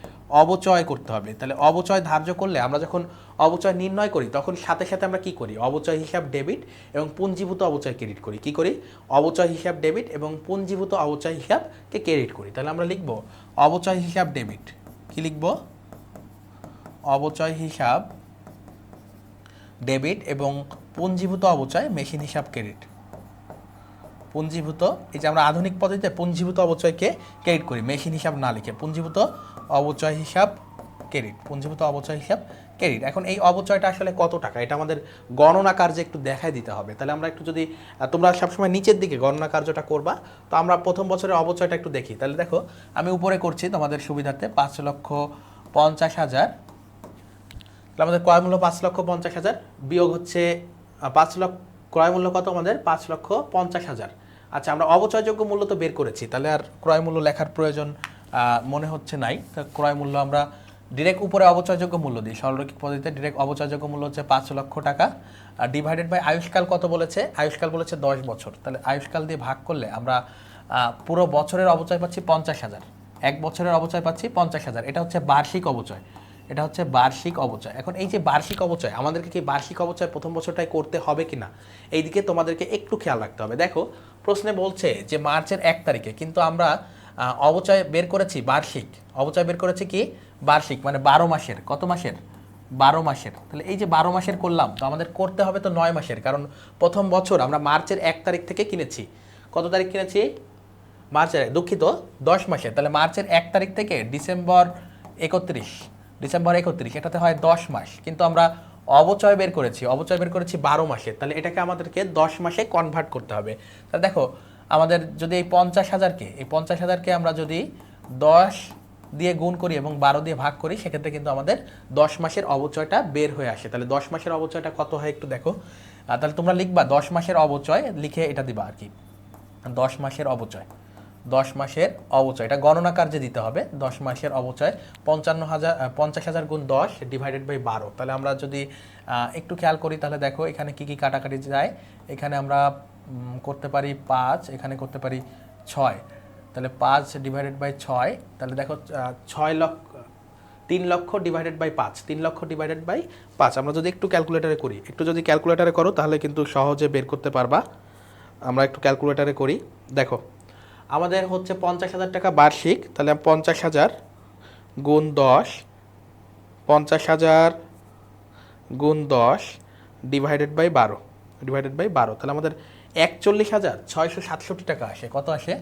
অবচয় করতে হবে। তাহলে অবচয় ধার্য করলে আমরা যখন অবচয় নির্ণয় করি তখন সাথে সাথে আমরা কি করি? অবচয় হিসাব ডেবিট এবং পুঞ্জীভূত অবচয় ক্রেডিট করি। কি করি? অবচয় হিসাব ডেবিট এবং পুঞ্জীভূত অবচয় হিসাবকে ক্রেডিট করি। তাহলে আমরা লিখব অবচয় হিসাব ডেবিট। কি লিখব? অবচয় হিসাব ডেবিট এবং পুঞ্জীভূত অবচয় মেশিন হিসাব ক্রেডিট। পুঞ্জীভূত, এই যে আমরা আধুনিক পদ্ধতিতে পুঞ্জীভূত অবচয়কে ক্রেডিট করি, মেশিন হিসাব না লিখে। পুঞ্জীভূত অবচয় হিসাব ক্রেডিট। এখন এই অবচয়টা আসলে কত টাকা, এটা আমাদের গণনা কার্যে একটু দেখাই দিতে হবে। তাহলে আমরা একটু যদি তোমরা সবসময় নিচের দিকে গণনা কার্যটা করবা, তো আমরা প্রথম বছরের অবচয়টা একটু দেখি। তাহলে দেখো আমি উপরে করছি তোমাদের সুবিধার্থে। 5,50,000। তাহলে আমাদের ক্রয় মূল্য 5,50,000 বিয়োগ হচ্ছে 5 লক্ষ। ক্রয় মূল্য কত আমাদের? 5,50,000। আচ্ছা, আমরা অবচয়যোগ্য মূল্য তো বের করেছি, তাহলে আর ক্রয় মূল্য লেখার প্রয়োজন মনে হচ্ছে নাই। তো ক্রয় মূল্য আমরা ডিরেক্ট উপরে অবচয়যোগ্য মূল্য দিই। সরলরৈখিক পদ্ধতিতে ডিরেক্ট অবচয়যোগ্য মূল্য হচ্ছে 5 লক্ষ টাকা। আর ডিভাইডেড বাই আয়ুষ্কাল কত বলেছে? আয়ুষ্কাল বলেছে 10 বছর। তাহলে আয়ুষ্কাল দিয়ে ভাগ করলে আমরা পুরো বছরের অবচয় পাচ্ছি 50,000। এক বছরের অবচয় পাচ্ছি 50,000। এটা হচ্ছে বার্ষিক অবচয়। এখন এই যে বার্ষিক অবচয়, আমাদেরকে কি বার্ষিক অবচয় প্রথম বছরটাই করতে হবে কিনা, এইদিকে তোমাদেরকে একটু খেয়াল রাখতে হবে। দেখো প্রশ্নে বলছে যে মার্চের 1 তারিখে, কিন্তু আমরা অবচয় বের করেছি বার্ষিক, অবচয় বের করেছি কি বার্ষিক, মানে 12 মাসের, কত মাসের 12 মাসের। তাহলে এই যে 12 মাসের করলাম, তো আমাদের করতে হবে তো 9 মাসের, কারণ প্রথম বছর আমরা মার্চের 1 তারিখ থেকে কিনেছি। কত তারিখ কিনেছি? মার্চের, দুঃখিত 10 মাসের। তাহলে মার্চের 1 তারিখ থেকে ডিসেম্বর 31, এটাতে হয় 10 মাস, কিন্তু আমরা অবচয় বের করেছি 12 মাসের। তাহলে এটাকে আমাদেরকে 10 মাসে কনভার্ট করতে হবে। তাহলে দেখো আমাদের যদি এই 50,000কে আমরা যদি 10 দিয়ে গুণ করি এবং 12 দিয়ে ভাগ করি, সেক্ষেত্রে কিন্তু আমাদের 10 মাসের অবচয়টা বের হয়ে আসে। তাহলে 10 মাসের অবচয়টা কত হয় একটু দেখো। তাহলে তোমরা লিখবা 10 মাসের অবচয়, লিখে এটা দিবা আর কি, 10 মাসের অবচয়, 10 মাসের অবচয়, এটা গণনা কার্যে দিতে হবে। 10 মাসের অবচয় 50,000 গুণ 10 ডিভাইডেড বাই 12। তাহলে আমরা যদি একটু খেয়াল করি, তাহলে দেখো এখানে কি কি কাটাকাটি যায়। এখানে আমরা করতে পারি 5, এখানে করতে পারি 6, তাহলে 5 ডিভাইডেড বাই 6, তাহলে দেখো 3 লক্ষ ডিভাইডেড বাই 5, 3 লক্ষ ডিভাইডেড বাই 5। আমরা যদি একটু ক্যালকুলেটারে করি, একটু যদি ক্যালকুলেটারে করো তাহলে কিন্তু সহজে বের করতে পারবা। আমরা একটু ক্যালকুলেটারে করি, দেখো আমাদের হচ্ছে 50,000 টাকা বার্ষিক, তাহলে 50,000 গুণ 10, 50,000 গুণ 10 ডিভাইডেড বাই 12, তাহলে আমাদের 41,667 টাকা আসে। কত আসে?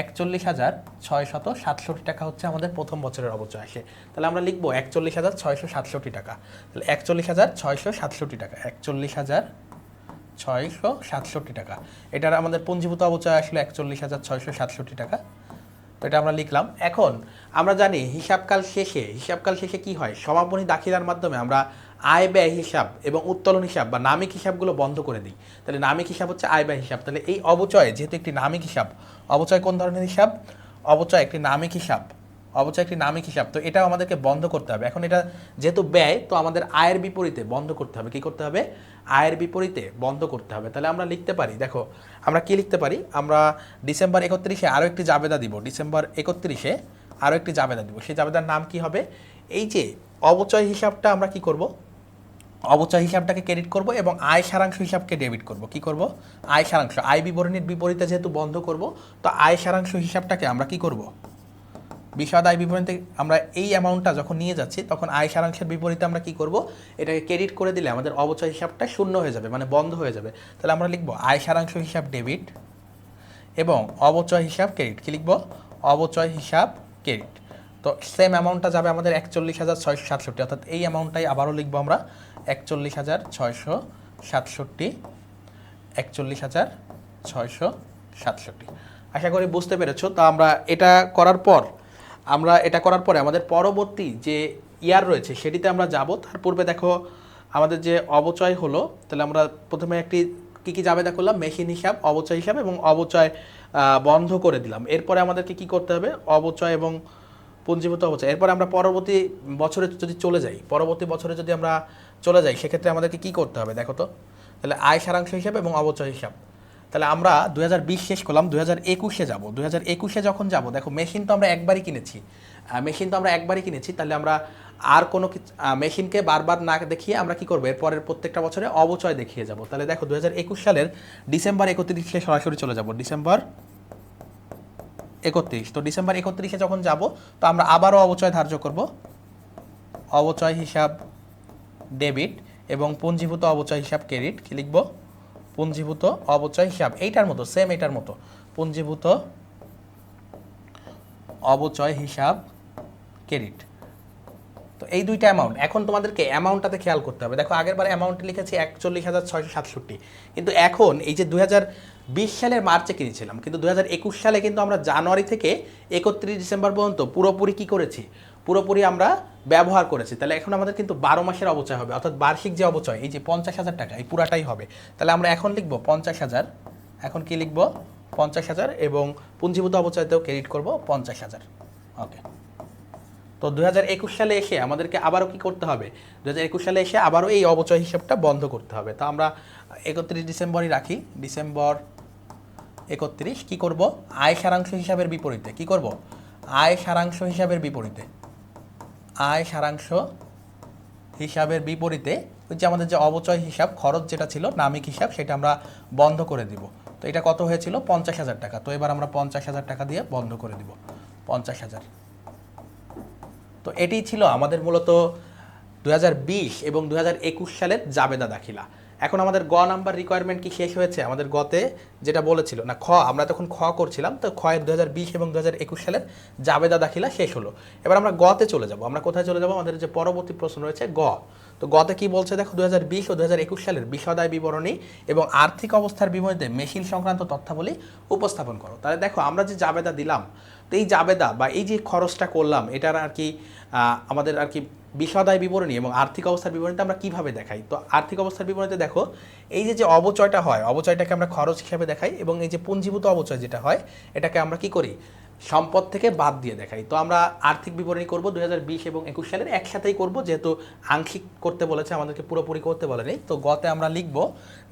41,667 টাকা হচ্ছে আমাদের প্রথম বছরের অবচয় আসে। তাহলে আমরা লিখবো 41,667 টাকা। তাহলে 41,667 টাকা, 41,667 টাকা, এটার আমাদের পুঞ্জীভূত অবচয় আসলে 41,667 টাকা। তো এটা আমরা লিখলাম। এখন আমরা জানি হিসাবকাল শেষে কি হয়, সমাপনী দাখিলার মাধ্যমে আমরা আয় ব্যয় হিসাব এবং উত্তোলন হিসাব বা নামিক হিসাবগুলো বন্ধ করে দিই। তাহলে নামিক হিসাব হচ্ছে আয় ব্যয় হিসাব। তাহলে এই অবচয় যেহেতু একটি নামিক হিসাব, অবচয় কোন ধরনের হিসাব? অবচয় একটি নামিক হিসাব, তো এটাও আমাদেরকে বন্ধ করতে হবে। এখন এটা যেহেতু ব্যয়, তো আমাদের আয়ের বিপরীতে বন্ধ করতে হবে। কি করতে হবে? আয়ের বিপরীতে বন্ধ করতে হবে। তাহলে আমরা লিখতে পারি, দেখো আমরা কি লিখতে পারি, আমরা ডিসেম্বর 31-এ আরও একটি জাবেদা দিব, সেই জাবেদার নাম কি হবে? এই যে অবচয় হিসাবটা আমরা কি করব, অবচয় হিসাবটাকে ক্রেডিট করব এবং আয় সারাংশ হিসাবকে ডেবিট করব। কি করব? আয় সারাংশ, আয় বিবরণীর বিপরীতে যেহেতু বন্ধ করব, তো আয় সারাংশ হিসাবটাকে আমরা কি করব, বিশদ আয় বিবরণীতে আমরা এই অ্যামাউন্টটা যখন নিয়ে যাচ্ছি, তখন আয় সারাংশের বিপরীতে আমরা কি করব, এটাকে ক্রেডিট করে দিলে আমাদের অবচয় হিসাবটা শূন্য হয়ে যাবে, মানে বন্ধ হয়ে যাবে। তাহলে আমরা লিখব আয় সারাংশ হিসাব ডেবিট এবং অবচয় হিসাব ক্রেডিট। কি লিখব? অবচয় হিসাব ক্রেডিট। তো সেম অ্যামাউন্টটা যাবে আমাদের 41,667, অর্থাৎ এই অ্যামাউন্টটাই আবারও লিখবো আমরা 41,667। আশা করি বুঝতে পেরেছো। তো আমরা এটা করার পরে আমাদের পরবর্তী যে ইয়ার রয়েছে সেটিতে আমরা যাব। তার পূর্বে দেখো আমাদের যে অবচয় হলো, তাহলে আমরা প্রথমে একটি কী জাবেদা করলাম, মেশিন হিসাব, অবচয় হিসাব এবং অবচয় বন্ধ করে দিলাম। এরপরে আমাদেরকে কি করতে হবে, অবচয় এবং পুঞ্জীভূত অবচয়। এরপরে আমরা পরবর্তী বছরে যদি আমরা চলে যাই, সেক্ষেত্রে আমাদেরকে কি করতে হবে দেখো তো। তাহলে আয় সারাংশ হিসাব এবং অবচয় হিসাব। তাহলে আমরা 2020 শেষ করলাম, 2021-এ যাব। 2021-এ যখন যাব, দেখো মেশিন তো আমরা একবারই কিনেছি, তাহলে আমরা আর কোনো মেশিনকে বারবার না দেখিয়ে আমরা কি করবো, এরপরের প্রত্যেকটা বছরে অবচয় দেখিয়ে যাব। তাহলে দেখো 2021 সালের ডিসেম্বর 31-এ সরাসরি চলে যাব, ডিসেম্বর 31। তো ডিসেম্বর 31-এ যখন যাব, তো আমরা আবারও অবচয় ধার্য করব, অবচয় হিসাব ডেবিট এবং পুঞ্জীভূত অবচয় হিসাব ক্রেডিট। কি লিখব? পুঞ্জীভূত অবচয় হিসাব, এইটার মতো সেম, এটার মতো পুঞ্জীভূত অবচয় হিসাব ক্রেডিট। তো এই দুইটা অ্যামাউন্ট, এখন তোমাদেরকে অ্যামাউন্টটাতে খেয়াল করতে হবে। দেখো আগের বার অ্যামাউন্টে লিখেছি 41,667, কিন্তু এখন এই যে 2020 সালের মার্চে কিনেছিলাম, কিন্তু 2021 সালে কিন্তু আমরা জানুয়ারি থেকে 31 ডিসেম্বর পর্যন্ত পুরোপুরি কি করেছি, পুরোপুরি আমরা ব্যবহার করেছি। তাহলে এখন আমাদের কিন্তু 12 মাসের অবচয় হবে, অর্থাৎ বার্ষিক যে অবচয়, এই যে 50,000 টাকা, এই পুরাটাই হবে। তাহলে আমরা এখন লিখব 50,000, এখন কি লিখব 50,000 এবং পুঞ্জীভূত অবচয়তেও ক্রেডিট করব 50,000। ওকে। তো 2021 সালে এসে আমাদেরকে আবারও কি করতে হবে, 2021 সালে এসে আবারও এই অবচয় হিসাবটা বন্ধ করতে হবে। তো আমরা 31 ডিসেম্বরই রাখি, ডিসেম্বর 31 কি করব, আয় সারাংশ হিসাবের বিপরীতে কি করব, আয় সারাংশ হিসাবের বিপরীতে ওই যে আমাদের যে অবচয় হিসাব, খরচ যেটা ছিল নামিক হিসাব, সেটা আমরা বন্ধ করে দিব। তো এটা কত হয়েছিল 50,000 টাকা। তো এবার আমরা 50,000 টাকা দিয়ে বন্ধ করে দিব 50,000। তো এটি ছিল আমাদের মূলত 2020 এবং 2021 সালের জাবেদা দাখিলা। এখন আমাদের গ নাম্বার রিকোয়ারমেন্ট কি শেষ হয়েছে? আমাদের গতে যেটা বলেছিল না খ, আমরা তখন খ করছিলাম, তো খ এর 2020 এবং 2021 সালের জাবেদা দাখিলা শেষ হলো। এবার আমরা গতে চলে যাব। আমরা কোথায় চলে যাব? আমাদের যে পরবর্তী প্রশ্ন রয়েছে গ। তো গতে কি বলছে দেখো, 2020 ও 2021 সালের বিশদায় বিবরণী এবং আর্থিক অবস্থার বিবরণীতে মেশিন সংক্রান্ত তথ্যাবলী উপস্থাপন করো। তাহলে দেখো আমরা যে জাবেদা দিলাম, তো এই জাবেদা বা এই যে খরচটা করলাম, এটার আর কি আমাদের আর কি বিশদায় বিবরণী এবং আর্থিক অবস্থার বিবরণীতে আমরা কিভাবে দেখাই। তো আর্থিক অবস্থার বিবরণীতে দেখো এই যে অবচয়টা হয়, অবচয়টাকে আমরা খরচ হিসাবে দেখাই, এবং এই যে পুঞ্জীভূত অবচয় যেটা হয় এটাকে আমরা কি করি, সম্পদ থেকে বাদ দিয়ে দেখাই। তো আমরা আর্থিক বিবরণী করব 2020 এবং 21 সালের একসাথেই করব, যেহেতু আংশিক করতে বলেছে, আমাদেরকে পুরোপুরি করতে বলেনি। তো গতে আমরা লিখব,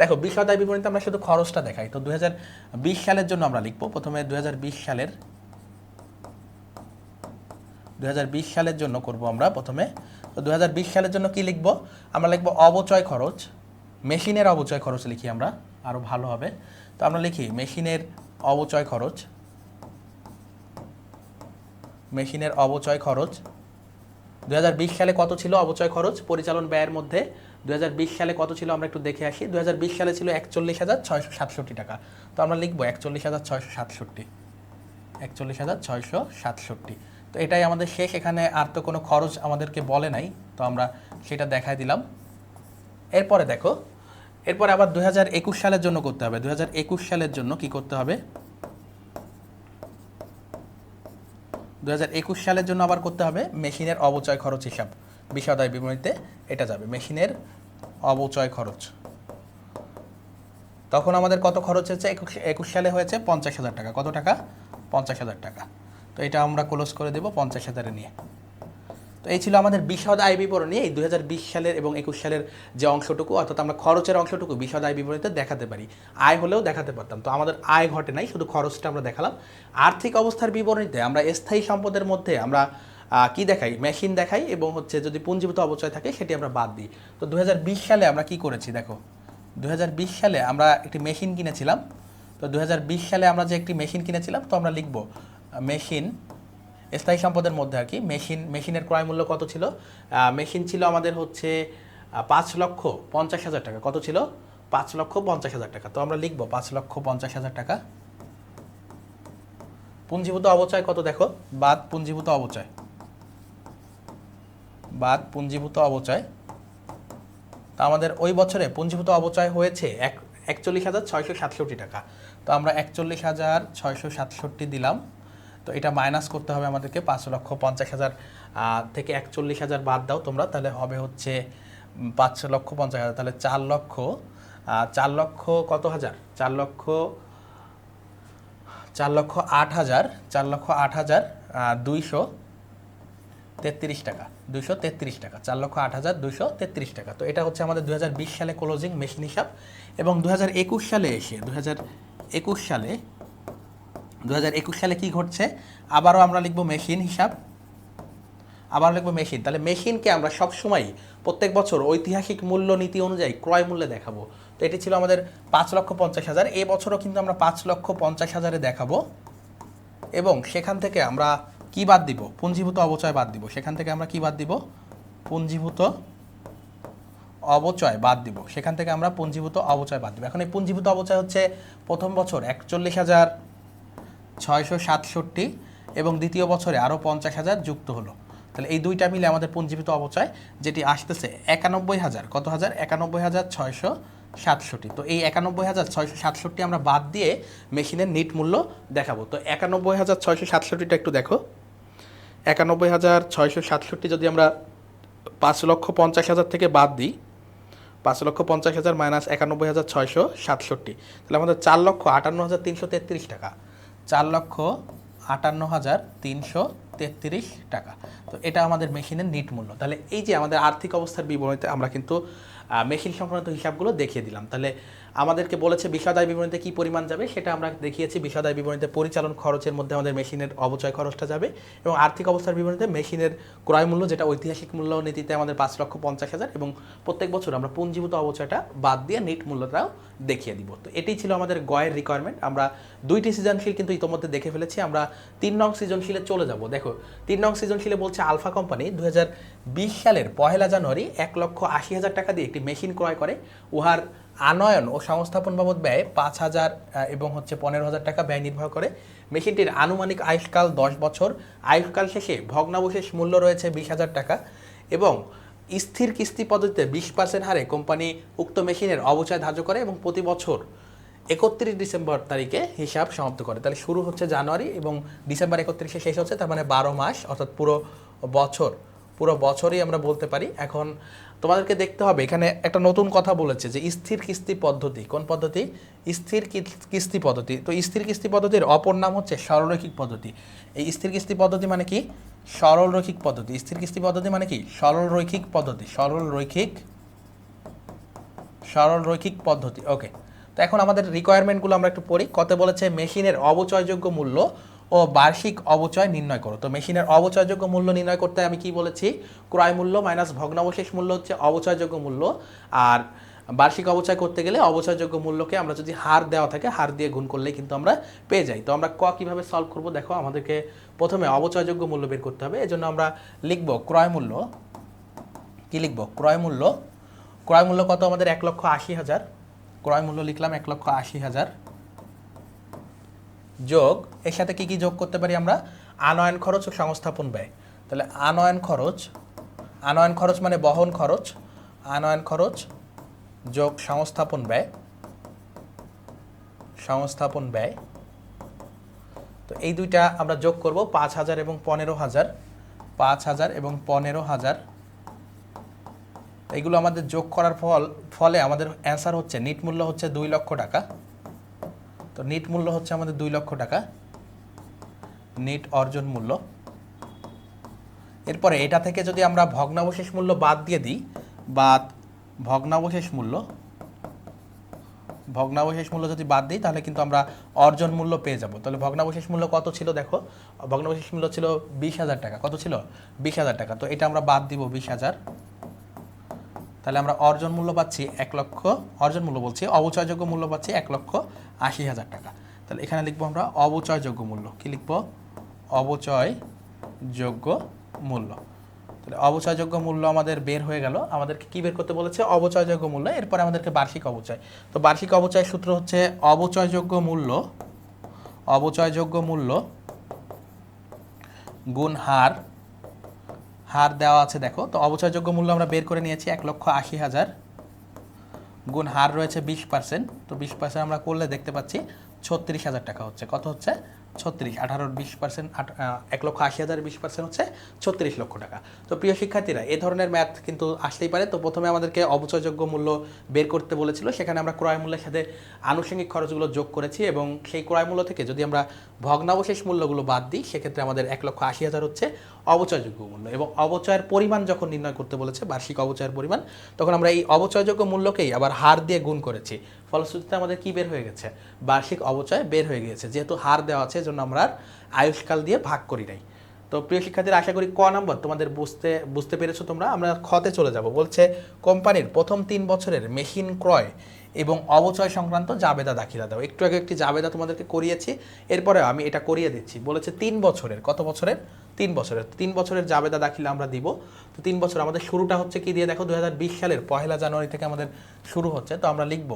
দেখো বিশদায় বিবরণীতে আমরা শুধু খরচটা দেখাই। তো 2020 সালের জন্য আমরা লিখব প্রথমে 2020 সালের জন্য করব আমরা প্রথমে। তো 2020 সালের জন্য কি লিখব? আমরা লিখব অবচয় খরচ, মেশিনের অবচয় খরচ লিখি আমরা, আরও ভালো হবে। তো আমরা লিখি মেশিনের অবচয় খরচ, মেশিনের অবচয় খরচ 2020 সালে কত ছিল অবচয় খরচ পরিচালন ব্যয়ের মধ্যে? 2020 সালে কত ছিল আমরা একটু দেখে আসি। 2020 সালে ছিল 41,667 টাকা। তো আমরা লিখব 41,667, 41,667। তো এটাই আমাদের শেষ। এখানে আর তো কোনো খরচ আমাদেরকে বলে নাই, তো আমরা সেটা দেখাই দিলাম। এরপরে দেখো, এরপরে আবার 2021 সালের জন্য করতে হবে। 2021 সালের জন্য কি করতে হবে? 2021 সালের জন্য আবার করতে হবে মেশিনের অবচয় খরচ হিসাব, বিশদায় বিবরণীতে এটা যাবে মেশিনের অবচয় খরচ। তখন আমাদের কত খরচ হয়েছে? 21 সালে হয়েছে 50,000 টাকা। কত টাকা? 50,000 টাকা। তো এটা আমরা ক্লোজ করে দেব 50,000 নিয়ে। তো এই ছিল আমাদের বিশদ আয় বিবরণী। এই 2020 সালের এবং 21 সালের যে অংশটুকু, অর্থাৎ আমরা খরচের অংশটুকু বিশদ আয় বিবরণীতে দেখাতে পারি, আয় হলেও দেখাতে পারতাম। তো আমাদের আয় ঘটে নাই, শুধু খরচটা আমরা দেখালাম। আর্থিক অবস্থার বিবরণীতে আমরা স্থায়ী সম্পদের মধ্যে আমরা কি দেখাই? মেশিন দেখাই, এবং হচ্ছে যদি পুঞ্জীভূত অবচয় থাকে সেটি আমরা বাদ দিই। তো 2020 সালে আমরা কি করেছি দেখো, 2020 সালে আমরা একটি মেশিন কিনেছিলাম। তো 2020 সালে আমরা যে একটি মেশিন কিনেছিলাম, তো আমরা লিখব মেশিন স্থায়ী সম্পদের মধ্যে আর কি মেশিনের ক্রয় মূল্য কত ছিল? মেশিন ছিল আমাদের হচ্ছে 5,50,000 টাকা। কত ছিল? 5,50,000 টাকা। তো আমরা লিখব 5,50,000 টাকা। পুঞ্জীভূত অবচয় কত দেখো, বাদ পুঞ্জীভূত অবচয়, বাদ পুঞ্জীভূত অবচয়। তো আমাদের ওই বছরে পুঞ্জীভূত অবচয় হয়েছে 41,667 টাকা। তো আমরা 41,667 দিলাম। তো এটা মাইনাস করতে হবে আমাদেরকে, 5,50,000 থেকে 41,000 বাদ দাও তোমরা, তাহলে হবে হচ্ছে 5,50,000। তাহলে 4,00,000 কত হাজার? 4,08,233 টাকা, 233 টাকা, 4,08,233 টাকা। তো এটা হচ্ছে আমাদের 2020 সালে ক্লোজিং মেশিন হিসাব। এবং 2021 সালে এসে 2021 সালে কি ঘটছে? আবারও আমরা লিখব মেশিন হিসাব, আবার লিখব মেশিন। তাহলে মেশিনকে আমরা সবসময় প্রত্যেক বছর ঐতিহাসিক মূল্য নীতি অনুযায়ী ক্রয় মূল্যে দেখাবো। তো এটি ছিল আমাদের 5,50,000। এই বছরও কিন্তু আমরা 5,50,000-এ দেখাবো, এবং সেখান থেকে আমরা কি বাদ দিব? পুঞ্জীভূত অবচয় বাদ দিব। সেখান থেকে আমরা কি বাদ দিব? পুঞ্জীভূত অবচয় বাদ দিব। সেখান থেকে আমরা পুঞ্জীভূত অবচয় বাদ দিব। এখন এই পুঞ্জীভূত অবচয় হচ্ছে প্রথম বছর 41,667 এবং দ্বিতীয় বছরে আরও 50,000 যুক্ত হলো। তাহলে এই দুইটা মিলে আমাদের পুঞ্জীভূত অবচয় যেটি আসতেছে 91,000, কত হাজার? 91,667। তো এই 91,667 আমরা বাদ দিয়ে মেশিনের নিট মূল্য দেখাবো। তো 91,667টা একটু দেখো, 91,667 যদি আমরা 5,50,000 থেকে বাদ দিই, 5,50,000 মাইনাস 91,667, তাহলে আমাদের 4,58,333 টাকা, 4,58,333 টাকা। তো এটা আমাদের মেশিনের নিট মূল্য। তাহলে এই যে আমাদের আর্থিক অবস্থার বিবরণীতে আমরা কিন্তু মেশিন সংক্রান্ত হিসাবগুলো দেখিয়ে দিলাম। তাহলে আমাদেরকে বলেছে বিষাদায় বিবরণীতে কি পরিমাণ যাবে সেটা আমরা দেখিয়েছি। বিষাদায় বিবরণীতে পরিচালন খরচের মধ্যে আমাদের মেশিনের অবচয় খরচটা যাবে এবং আর্থিক অবস্থার বিবরণীতে মেশিনের ক্রয় মূল্য, যেটা ঐতিহাসিক মূল্য নীতিতে আমাদের 5,50,000 এবং প্রত্যেক বছর আমরা পুঞ্জীভূত অবচয়টা বাদ দিয়ে নিট মূল্যটাও দেখিয়ে দিব। তো এটাই ছিল আমাদের গয়ের রিকোয়ারমেন্ট। আমরা 2টি সৃজনশীল কিন্তু ইতোমধ্যে দেখে ফেলেছি। আমরা 3 নং সৃজনশীলে চলে যাব। দেখো 3 নং সৃজনশীলে বলছে আলফা কোম্পানি 2020 সালের 1 জানুয়ারি 1,80,000 টাকা দিয়ে একটি মেশিন ক্রয় করে। উহার আনয়ন ও সংস্থাপন বাবদ ব্যয় 5,000 এবং 15,000 টাকা ব্যয় নির্ভর করে। মেশিনটির আনুমানিক আয়ুষ্কাল 10 বছর। আয়ুষ্কাল শেষে ভগ্নাবশেষ মূল্য রয়েছে 20,000 টাকা এবং স্থির কিস্তি পদ্ধতিতে 20% হারে কোম্পানি উক্ত মেশিনের অবচয় ধার্য করে এবং প্রতি বছর 31 ডিসেম্বর তারিখে হিসাব সমাপ্ত করে। তাহলে শুরু হচ্ছে জানুয়ারি এবং ডিসেম্বর 31-এ শেষ হচ্ছে, তার মানে 12 মাস, অর্থাৎ পুরো বছরই আমরা বলতে পারি। এখন তোমাদেরকে দেখতে হবে এখানে একটা নতুন কথা বলেছে যে স্থির কিস্তি পদ্ধতি। কোন পদ্ধতি? স্থির কিস্তি পদ্ধতি। তো স্থির কিস্তি পদ্ধতির অপর নাম হচ্ছে সরলরৈখিক পদ্ধতি। এই স্থির কিস্তি পদ্ধতি মানে কি? সরলরৈখিক পদ্ধতি। স্থির কিস্তি পদ্ধতি মানে কি? সরলরৈখিক পদ্ধতি। সরলরৈখিক পদ্ধতি। ওকে, তো এখন আমাদের রিকোয়ারমেন্টগুলো আমরা একটু পড়ি। কত বলেছে? মেশিনের অবচয়যোগ্য মূল্য ও বার্ষিক অবচয় নির্ণয় করো। তো মেশিনের অবচয়যোগ্য মূল্য নির্ণয় করতে আমি কি বলেছি? ক্রয় মূল্য মাইনাস ভগ্নাবশেষ মূল্য হচ্ছে অবচয়যোগ্য মূল্য। আর বার্ষিক অবচয় করতে গেলে অবচয়যোগ্য মূল্যকে আমরা যদি হার দেওয়া থাকে হার দিয়ে গুণ করলেই কিন্তু আমরা পেয়ে যাই। তো আমরা কিভাবে সলভ করব? দেখো, আমাদেরকে প্রথমে অবচয়যোগ্য মূল্য বের করতে হবে। এজন্য আমরা লিখব ক্রয় মূল্য। কি লিখব? ক্রয় মূল্য। ক্রয় মূল্য কত আমাদের? 1,80,000। ক্রয় মূল্য লিখলাম 1,80,000 যোগ, এর সাথে কি কি যোগ করতে পারি আমরা? আনয়ন খরচ ও সংস্থাপন ব্যয়। তাহলে আনয়ন খরচ মানে বহন খরচ, আনয়ন খরচ যোগ সংস্থাপন ব্যয়। তো এই দুইটা আমরা যোগ করব, 5,000 এবং 15,000। 5,000 এবং 15,000 এইগুলো আমাদের যোগ করার ফলে আমাদের অ্যান্সার হচ্ছে, নিট মূল্য হচ্ছে 2 লক্ষ টাকা। তো নিট মূল্য হচ্ছে আমাদের 2 লক্ষ টাকা, নিট অর্জন মূল্য। এরপরে এটা থেকে যদি আমরা ভগ্নাবশেষ মূল্য বাদ দিয়ে দিই, ভগ্নাবশেষ মূল্য যদি বাদ দিই তাহলে কিন্তু আমরা অর্জন মূল্য পেয়ে যাব। তাহলে ভগ্নাবশেষ মূল্য কত ছিল? দেখো, ভগ্নাবশেষ মূল্য ছিল 20,000 টাকা। কত ছিল? 20,000 টাকা। তো এটা আমরা বাদ দিব 20,000। তাহলে আমরা অর্জন মূল্য পাচ্ছি 1 লক্ষ, অর্জন মূল্য বলছি, অবচয়যোগ্য মূল্য পাচ্ছি 1,80,000 টাকা। তাহলে এখানে লিখবো আমরা অবচয়যোগ্য মূল্য। কি লিখবো? অবচয়যোগ্য মূল্য। তাহলে অবচয়যোগ্য মূল্য আমাদের বের হয়ে গেল। আমাদেরকে কি বের করতে বলেছে? অবচয়যোগ্য মূল্য। এরপরে আমাদেরকে বার্ষিক অবচয়। তো বার্ষিক অবচয়ের সূত্র হচ্ছে অবচয়যোগ্য মূল্য গুণ হার দেওয়া আছে। দেখো, তো অবচয়যোগ্য মূল্য আমরা বের করে নিয়েছি 1,80,000 গুণ হার রয়েছে 20%। তো 20% আমরা করলে দেখতে পাচ্ছি 36,000 টাকা হচ্ছে। কত হচ্ছে? 36। 18 20%, 1,80,000 20% হচ্ছে 36 লক্ষ টাকা। তো প্রিয় শিক্ষার্থীরা, এই ধরনের ম্যাথ কিন্তু আসতেই পারে। তো প্রথমে আমাদেরকে অবচয়যোগ্য মূল্য বের করতে বলেছিল, সেখানে আমরা ক্রয় মূল্যের সাথে আনুষঙ্গিক খরচগুলো যোগ করেছি এবং সেই ক্রয় মূল্য থেকে যদি আমরা ভগ্নাবশেষ মূল্যগুলো বাদ দিই সেক্ষেত্রে আমাদের 1,80,000 হচ্ছে অবচয়যোগ্য মূল্য। এবং অবচয়ের পরিমাণ যখন নির্ণয় করতে বলেছে, বার্ষিক অবচয়ের পরিমাণ, তখন আমরা এই অবচয়যোগ্য মূল্যকেই আবার হার দিয়ে গুণ করেছি। ফলশ্রুতিতে আমাদের কি বের হয়ে গেছে? বার্ষিক অবচয় বের হয়ে গিয়েছে। যেহেতু হার দেওয়া আছে এজন্য আমরা আর আয়ুষ্কাল দিয়ে ভাগ করি নাই। তো প্রিয় শিক্ষার্থীরা, আশা করি ক নম্বর তোমাদের বুঝতে পেরেছো তোমরা। আমরা খতে চলে যাব। বলছে কোম্পানির প্রথম 3 বছরের মেশিন ক্রয় এবং অবচয় সংক্রান্ত জাবেদা দাখিলা দাও। একটু আগে একটি জাবেদা তোমাদেরকে করিয়েছি, এরপরে আমি এটা করিয়ে দিচ্ছি। বলেছে 3 বছরের, কত বছরের? 3 বছরের। 3 বছরের জাবেদা দাখিলা আমরা দিব। তো 3 বছর আমাদের শুরুটা হচ্ছে কি দিয়ে? দেখো, 2020 সালের 1 জানুয়ারি থেকে আমাদের শুরু হচ্ছে। তো আমরা লিখব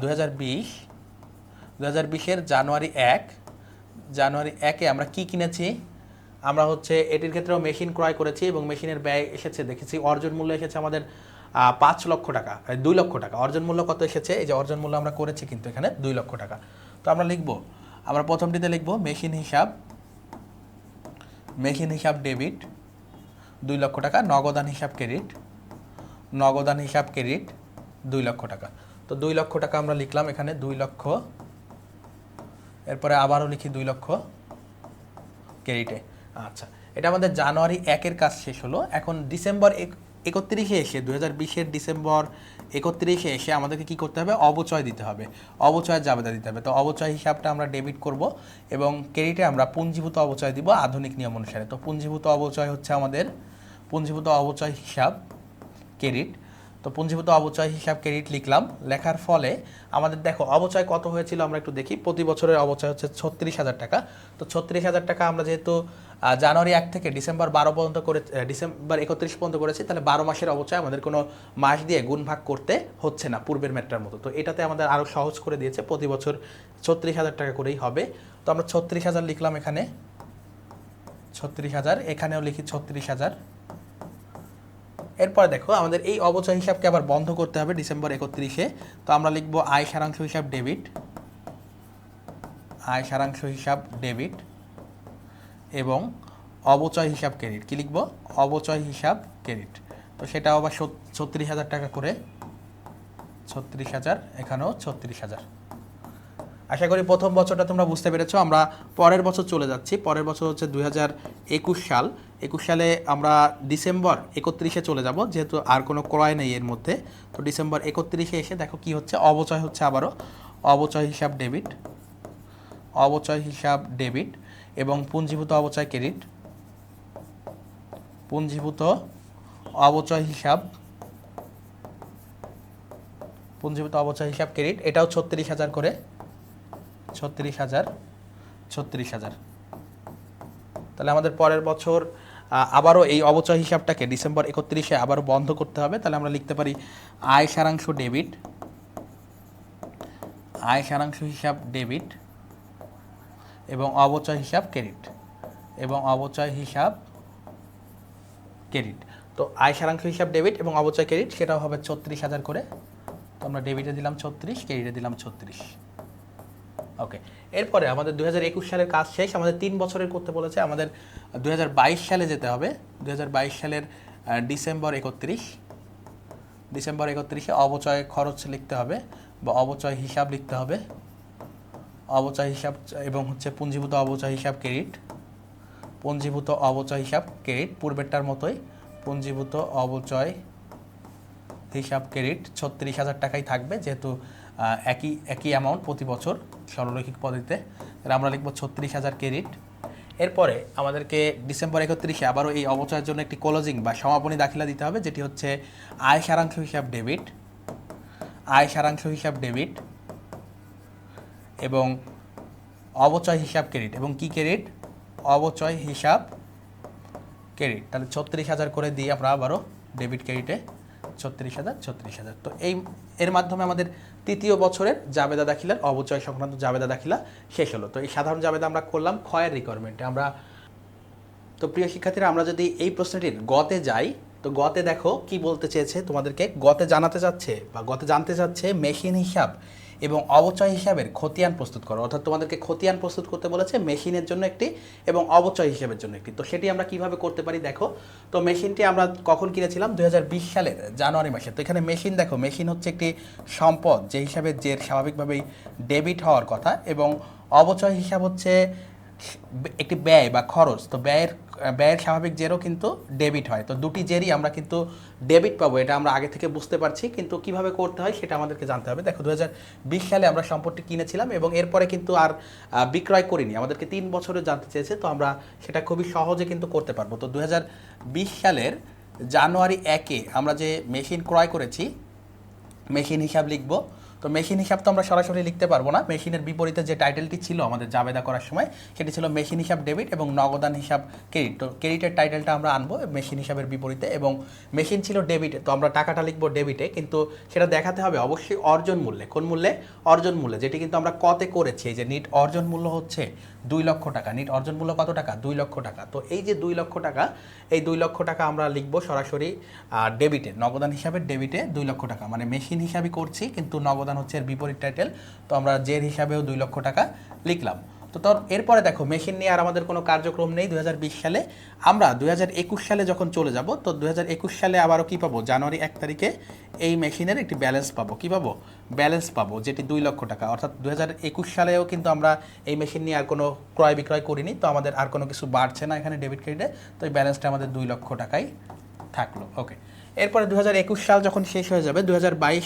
2020-এর জানুয়ারি 1-এ আমরা কি কিনেছি? আমরা হচ্ছে এটির ক্ষেত্রেও মেশিন ক্রয় করেছি এবং মেশিনের ব্যয় এসেছে, দেখেছি অর্জন মূল্য এসেছে আমাদের 5 লক্ষ টাকা, 2 লক্ষ টাকা। অর্জন মূল্য কত এসেছে? এই যে অর্জন মূল্য আমরা করেছি কিন্তু এখানে 2 লক্ষ টাকা। তো আমরা লিখব, আমরা প্রথমটিতে লিখব মেশিন হিসাব ডেবিট 2 লক্ষ টাকা, নগদান হিসাব ক্রেডিট 2 লক্ষ টাকা। তো 2 লক্ষ টাকা আমরা লিখলাম এখানে, 2 লক্ষ। এরপরে আবারও লিখি 2 লক্ষ ক্রেডিটে। আচ্ছা, এটা আমাদের জানুয়ারি 1-এর কাজ শেষ হলো। এখন ডিসেম্বর 31-এ এসে 2020-এর ডিসেম্বর 31-এ এসে আমাদেরকে কি করতে হবে, অবচয় দিতে হবে, অবচয়ের জাবেদা দিতে হবে। তো অবচয় হিসাবটা আমরা ডেবিট করব এবং ক্রেডিটে আমরা পুঞ্জীভূত অবচয় দিব আধুনিক নিয়ম অনুসারে। তো পুঞ্জীভূত অবচয় হচ্ছে আমাদের পুঞ্জীভূত অবচয় হিসাব ক্রেডিট। তো পুঞ্জীভূত অবচয় হিসাব ক্রেডিট লিখলাম। লেখার ফলে আমাদের দেখো অবচয় কত হয়েছিল আমরা একটু দেখি। প্রতি বছরের অবচয় হচ্ছে 36,000 টাকা। তো 36,000 টাকা আমরা যেহেতু জানুয়ারি 1 থেকে ডিসেম্বর 12 পর্যন্ত করে ডিসেম্বর 31 পর্যন্ত করেছি, তাহলে 12 মাসের অবচয় আমাদের কোনো মাস দিয়ে গুণ ভাগ করতে হচ্ছে না পূর্বের ম্যাটটার মতো। তো এটাতে আমাদের আরও সহজ করে দিয়েছে, প্রতি বছর 36,000 টাকা করেই হবে। তো আমরা 36,000 লিখলাম এখানে, 36,000, এখানেও লিখি 36,000। এরপরে দেখো আমাদের এই অবচয় হিসাবকে আবার বন্ধ করতে হবে ডিসেম্বর 31-এ। তো আমরা লিখব আয় সারাংশ হিসাব ডেবিট, আয় সারাংশ হিসাব ডেবিট এবং অবচয় হিসাব ক্রেডিট। কি লিখব, অবচয় হিসাব ক্রেডিট। তো সেটাও আবার 36,000 টাকা করে, 36,000, এখানেও 36,000। আশা করি প্রথম বছরটা তোমরা বুঝতে পেরেছো। আমরা পরের বছর চলে যাচ্ছি। পরের বছর হচ্ছে 2021 সাল। 21 সালে আমরা ডিসেম্বর 31-এ চলে যাব, যেহেতু আর কোনো ক্রয় নেই এর মধ্যে। তো ডিসেম্বর 31-এ এসে দেখো কি হচ্ছে, অবচয় হচ্ছে আবারও অবচয় হিসাব ডেবিট, অবচয় হিসাব ডেবিট এবং পুঞ্জীভূত অবচয় ক্রেডিট, পুঞ্জীভূত অবচয় হিসাব, পুঞ্জীভূত অবচয় হিসাব ক্রেডিট। এটাও 36,000 করে, 36,000, 36,000। তাহলে আমাদের পরের বছর আবারও এই অবচয় হিসাবটাকে ডিসেম্বর 31-এ আবারও বন্ধ করতে হবে। তাহলে আমরা লিখতে পারি আয় সারাংশ ডেবিট, আয় সারাংশ হিসাব ডেবিট এবং অবচয় হিসাব ক্রেডিট, এবং অবচয় হিসাব ক্রেডিট। তো আয় সারাংশ হিসাব ডেবিট এবং অবচয় ক্রেডিট সেটাও হবে 36,000 করে। তো আমরা ডেবিটে দিলাম 36, ক্রেডিটে দিলাম 36। ওকে, এরপরে আমাদের 2021 সালের কাজ শেষ। আমাদের 3 বছরের করতে বলেছে। আমাদের 2022 সালে যেতে হবে। 2022 সালের ডিসেম্বর 31, ডিসেম্বর 31-এ অবচয় খরচ লিখতে হবে বা অবচয় হিসাব লিখতে হবে, অবচয় হিসাব এবং হচ্ছে পুঞ্জীভূত অবচয় হিসাব ক্রেডিট, পুঞ্জীভূত অবচয় হিসাব ক্রেডিট পূর্বেরটার মতোই, পুঞ্জীভূত অবচয় হিসাব ক্রেডিট 36,000 টাকাই থাকবে, যেহেতু একই অ্যামাউন্ট প্রতি বছর সরলরৈখিক পদ্ধতিতে। তাহলে আমরা লিখব 36,000 ক্রেডিট। এরপরে আমাদেরকে ডিসেম্বর 31-এ আবারও এই অবচয়ের জন্য একটি ক্লোজিং বা সমাপনী দাখিলা দিতে হবে, যেটি হচ্ছে আয় সারাংশ হিসাব ডেবিট, আয় সারাংশ হিসাব ডেবিট এবং অবচয় হিসাব ক্রেডিট। এবং কি ক্রেডিট, অবচয় হিসাব ক্রেডিট। তাহলে 36,000 করে দিয়ে আমরা আবারও ডেবিট ক্রেডিটে 36,000, 36,000। তো এর মাধ্যমে আমাদের তৃতীয় বছরের জাবেদা দাখিলার অবচয় সংক্রান্ত জাবেদা দাখিলা শেষ হলো। তো এই সাধারণ জাবেদা আমরা করলাম ক্ষয়ের রিকোয়ারমেন্টে। আমরা তো প্রিয় শিক্ষার্থীরা, আমরা যদি এই প্রশ্নটির গতে যাই, তো গতে দেখো কি বলতে চেয়েছে তোমাদেরকে। গতে জানাতে চাচ্ছে বা গতে জানতে চাচ্ছে মেশিন হিসাব এবং অবচয় হিসাবের খতিয়ান প্রস্তুত করো। অর্থাৎ তোমাদেরকে খতিয়ান প্রস্তুত করতে বলেছে মেশিনের জন্য একটি এবং অবচয় হিসাবের জন্য একটি। তো সেটি আমরা কিভাবে করতে পারি দেখো। তো মেশিনটি আমরা কখন কিনেছিলাম, 2020 সালের জানুয়ারি মাসে। তো এখানে মেশিন দেখো, মেশিন হচ্ছে একটি সম্পদ যে হিসাবে যে স্বাভাবিকভাবেই ডেবিট হওয়ার কথা, এবং অবচয় হিসাব হচ্ছে একটি ব্যয় বা খরচ। তো ব্যয়ের স্বাভাবিক জেরও কিন্তু ডেবিট হয়। তো দুটি জেরই আমরা কিন্তু ডেবিট পাবো, এটা আমরা আগে থেকে বুঝতে পারছি, কিন্তু কিভাবে করতে হয় সেটা আমাদেরকে জানতে হবে। দেখো 2020 সালে আমরা সম্পদটি কিনেছিলাম এবং এরপরে কিন্তু আর বিক্রয় করিনি। আমাদেরকে 3 বছরে জানতে চেয়েছে, তো আমরা সেটা খুবই সহজে কিন্তু করতে পারবো। তো 2020 সালের জানুয়ারি 1-এ আমরা যে মেশিন ক্রয় করেছি, মেশিন হিসাব লিখব। তো মেশিন হিসাব তো আমরা সরাসরি লিখতে পারবো না। মেশিনের বিপরীতে যে টাইটেলটি ছিল আমাদের জাবেদা করার সময়, সেটি ছিল মেশিন হিসাব ডেবিট এবং নগদান হিসাব ক্রেডিট। তো ক্রেডিটের টাইটেলটা আমরা আনবো মেশিন হিসাবের বিপরীতে, এবং মেশিন ছিল ডেবিটে, তো আমরা টাকাটা লিখবো ডেবিটে, কিন্তু সেটা দেখাতে হবে অবশ্যই অর্জন মূল্যে। কোন মূল্যে, অর্জন মূল্যে, যেটি কিন্তু আমরা কতে করেছি। এই যে নিট অর্জন মূল্য হচ্ছে 2 লক্ষ টাকা। নিট অর্জন মূল্য কত টাকা, 2 লক্ষ টাকা। তো এই যে 2 লক্ষ টাকা, এই 2 লক্ষ টাকা আমরা লিখবো সরাসরি ডেবিটে, নগদান হিসাবে ডেবিটে 2 লক্ষ টাকা। মানে মেশিন হিসাবে করছি কিন্তু নগদান হচ্ছে এর বিপরীত টাইটেল। তো আমরা জের হিসাবেও 2 লক্ষ টাকা লিখলাম। তো এরপরে দেখো মেশিন নিয়ে আর আমাদের কোনো কার্যক্রম নেই 2020 সালে। আমরা 2021 সালে যখন চলে যাব, তো 2021 সালে আবারও কী পাবো, জানুয়ারি 1 তারিখে এই মেশিনের একটি ব্যালেন্স পাবো। কী পাবো, ব্যালেন্স পাবো, যেটি 2 লক্ষ টাকা। অর্থাৎ 2021 সালেও কিন্তু আমরা এই মেশিন নিয়ে আর কোনো ক্রয় বিক্রয় করিনি। তো আমাদের আর কোনো কিছু বাড়ছে না এখানে ডেবিট ক্রেডিটে। তো এই ব্যালেন্সটা আমাদের 2 লক্ষ টাকাই থাকলো। ওকে, এরপরে 2021 সাল যখন শেষ হয়ে যাবে 2022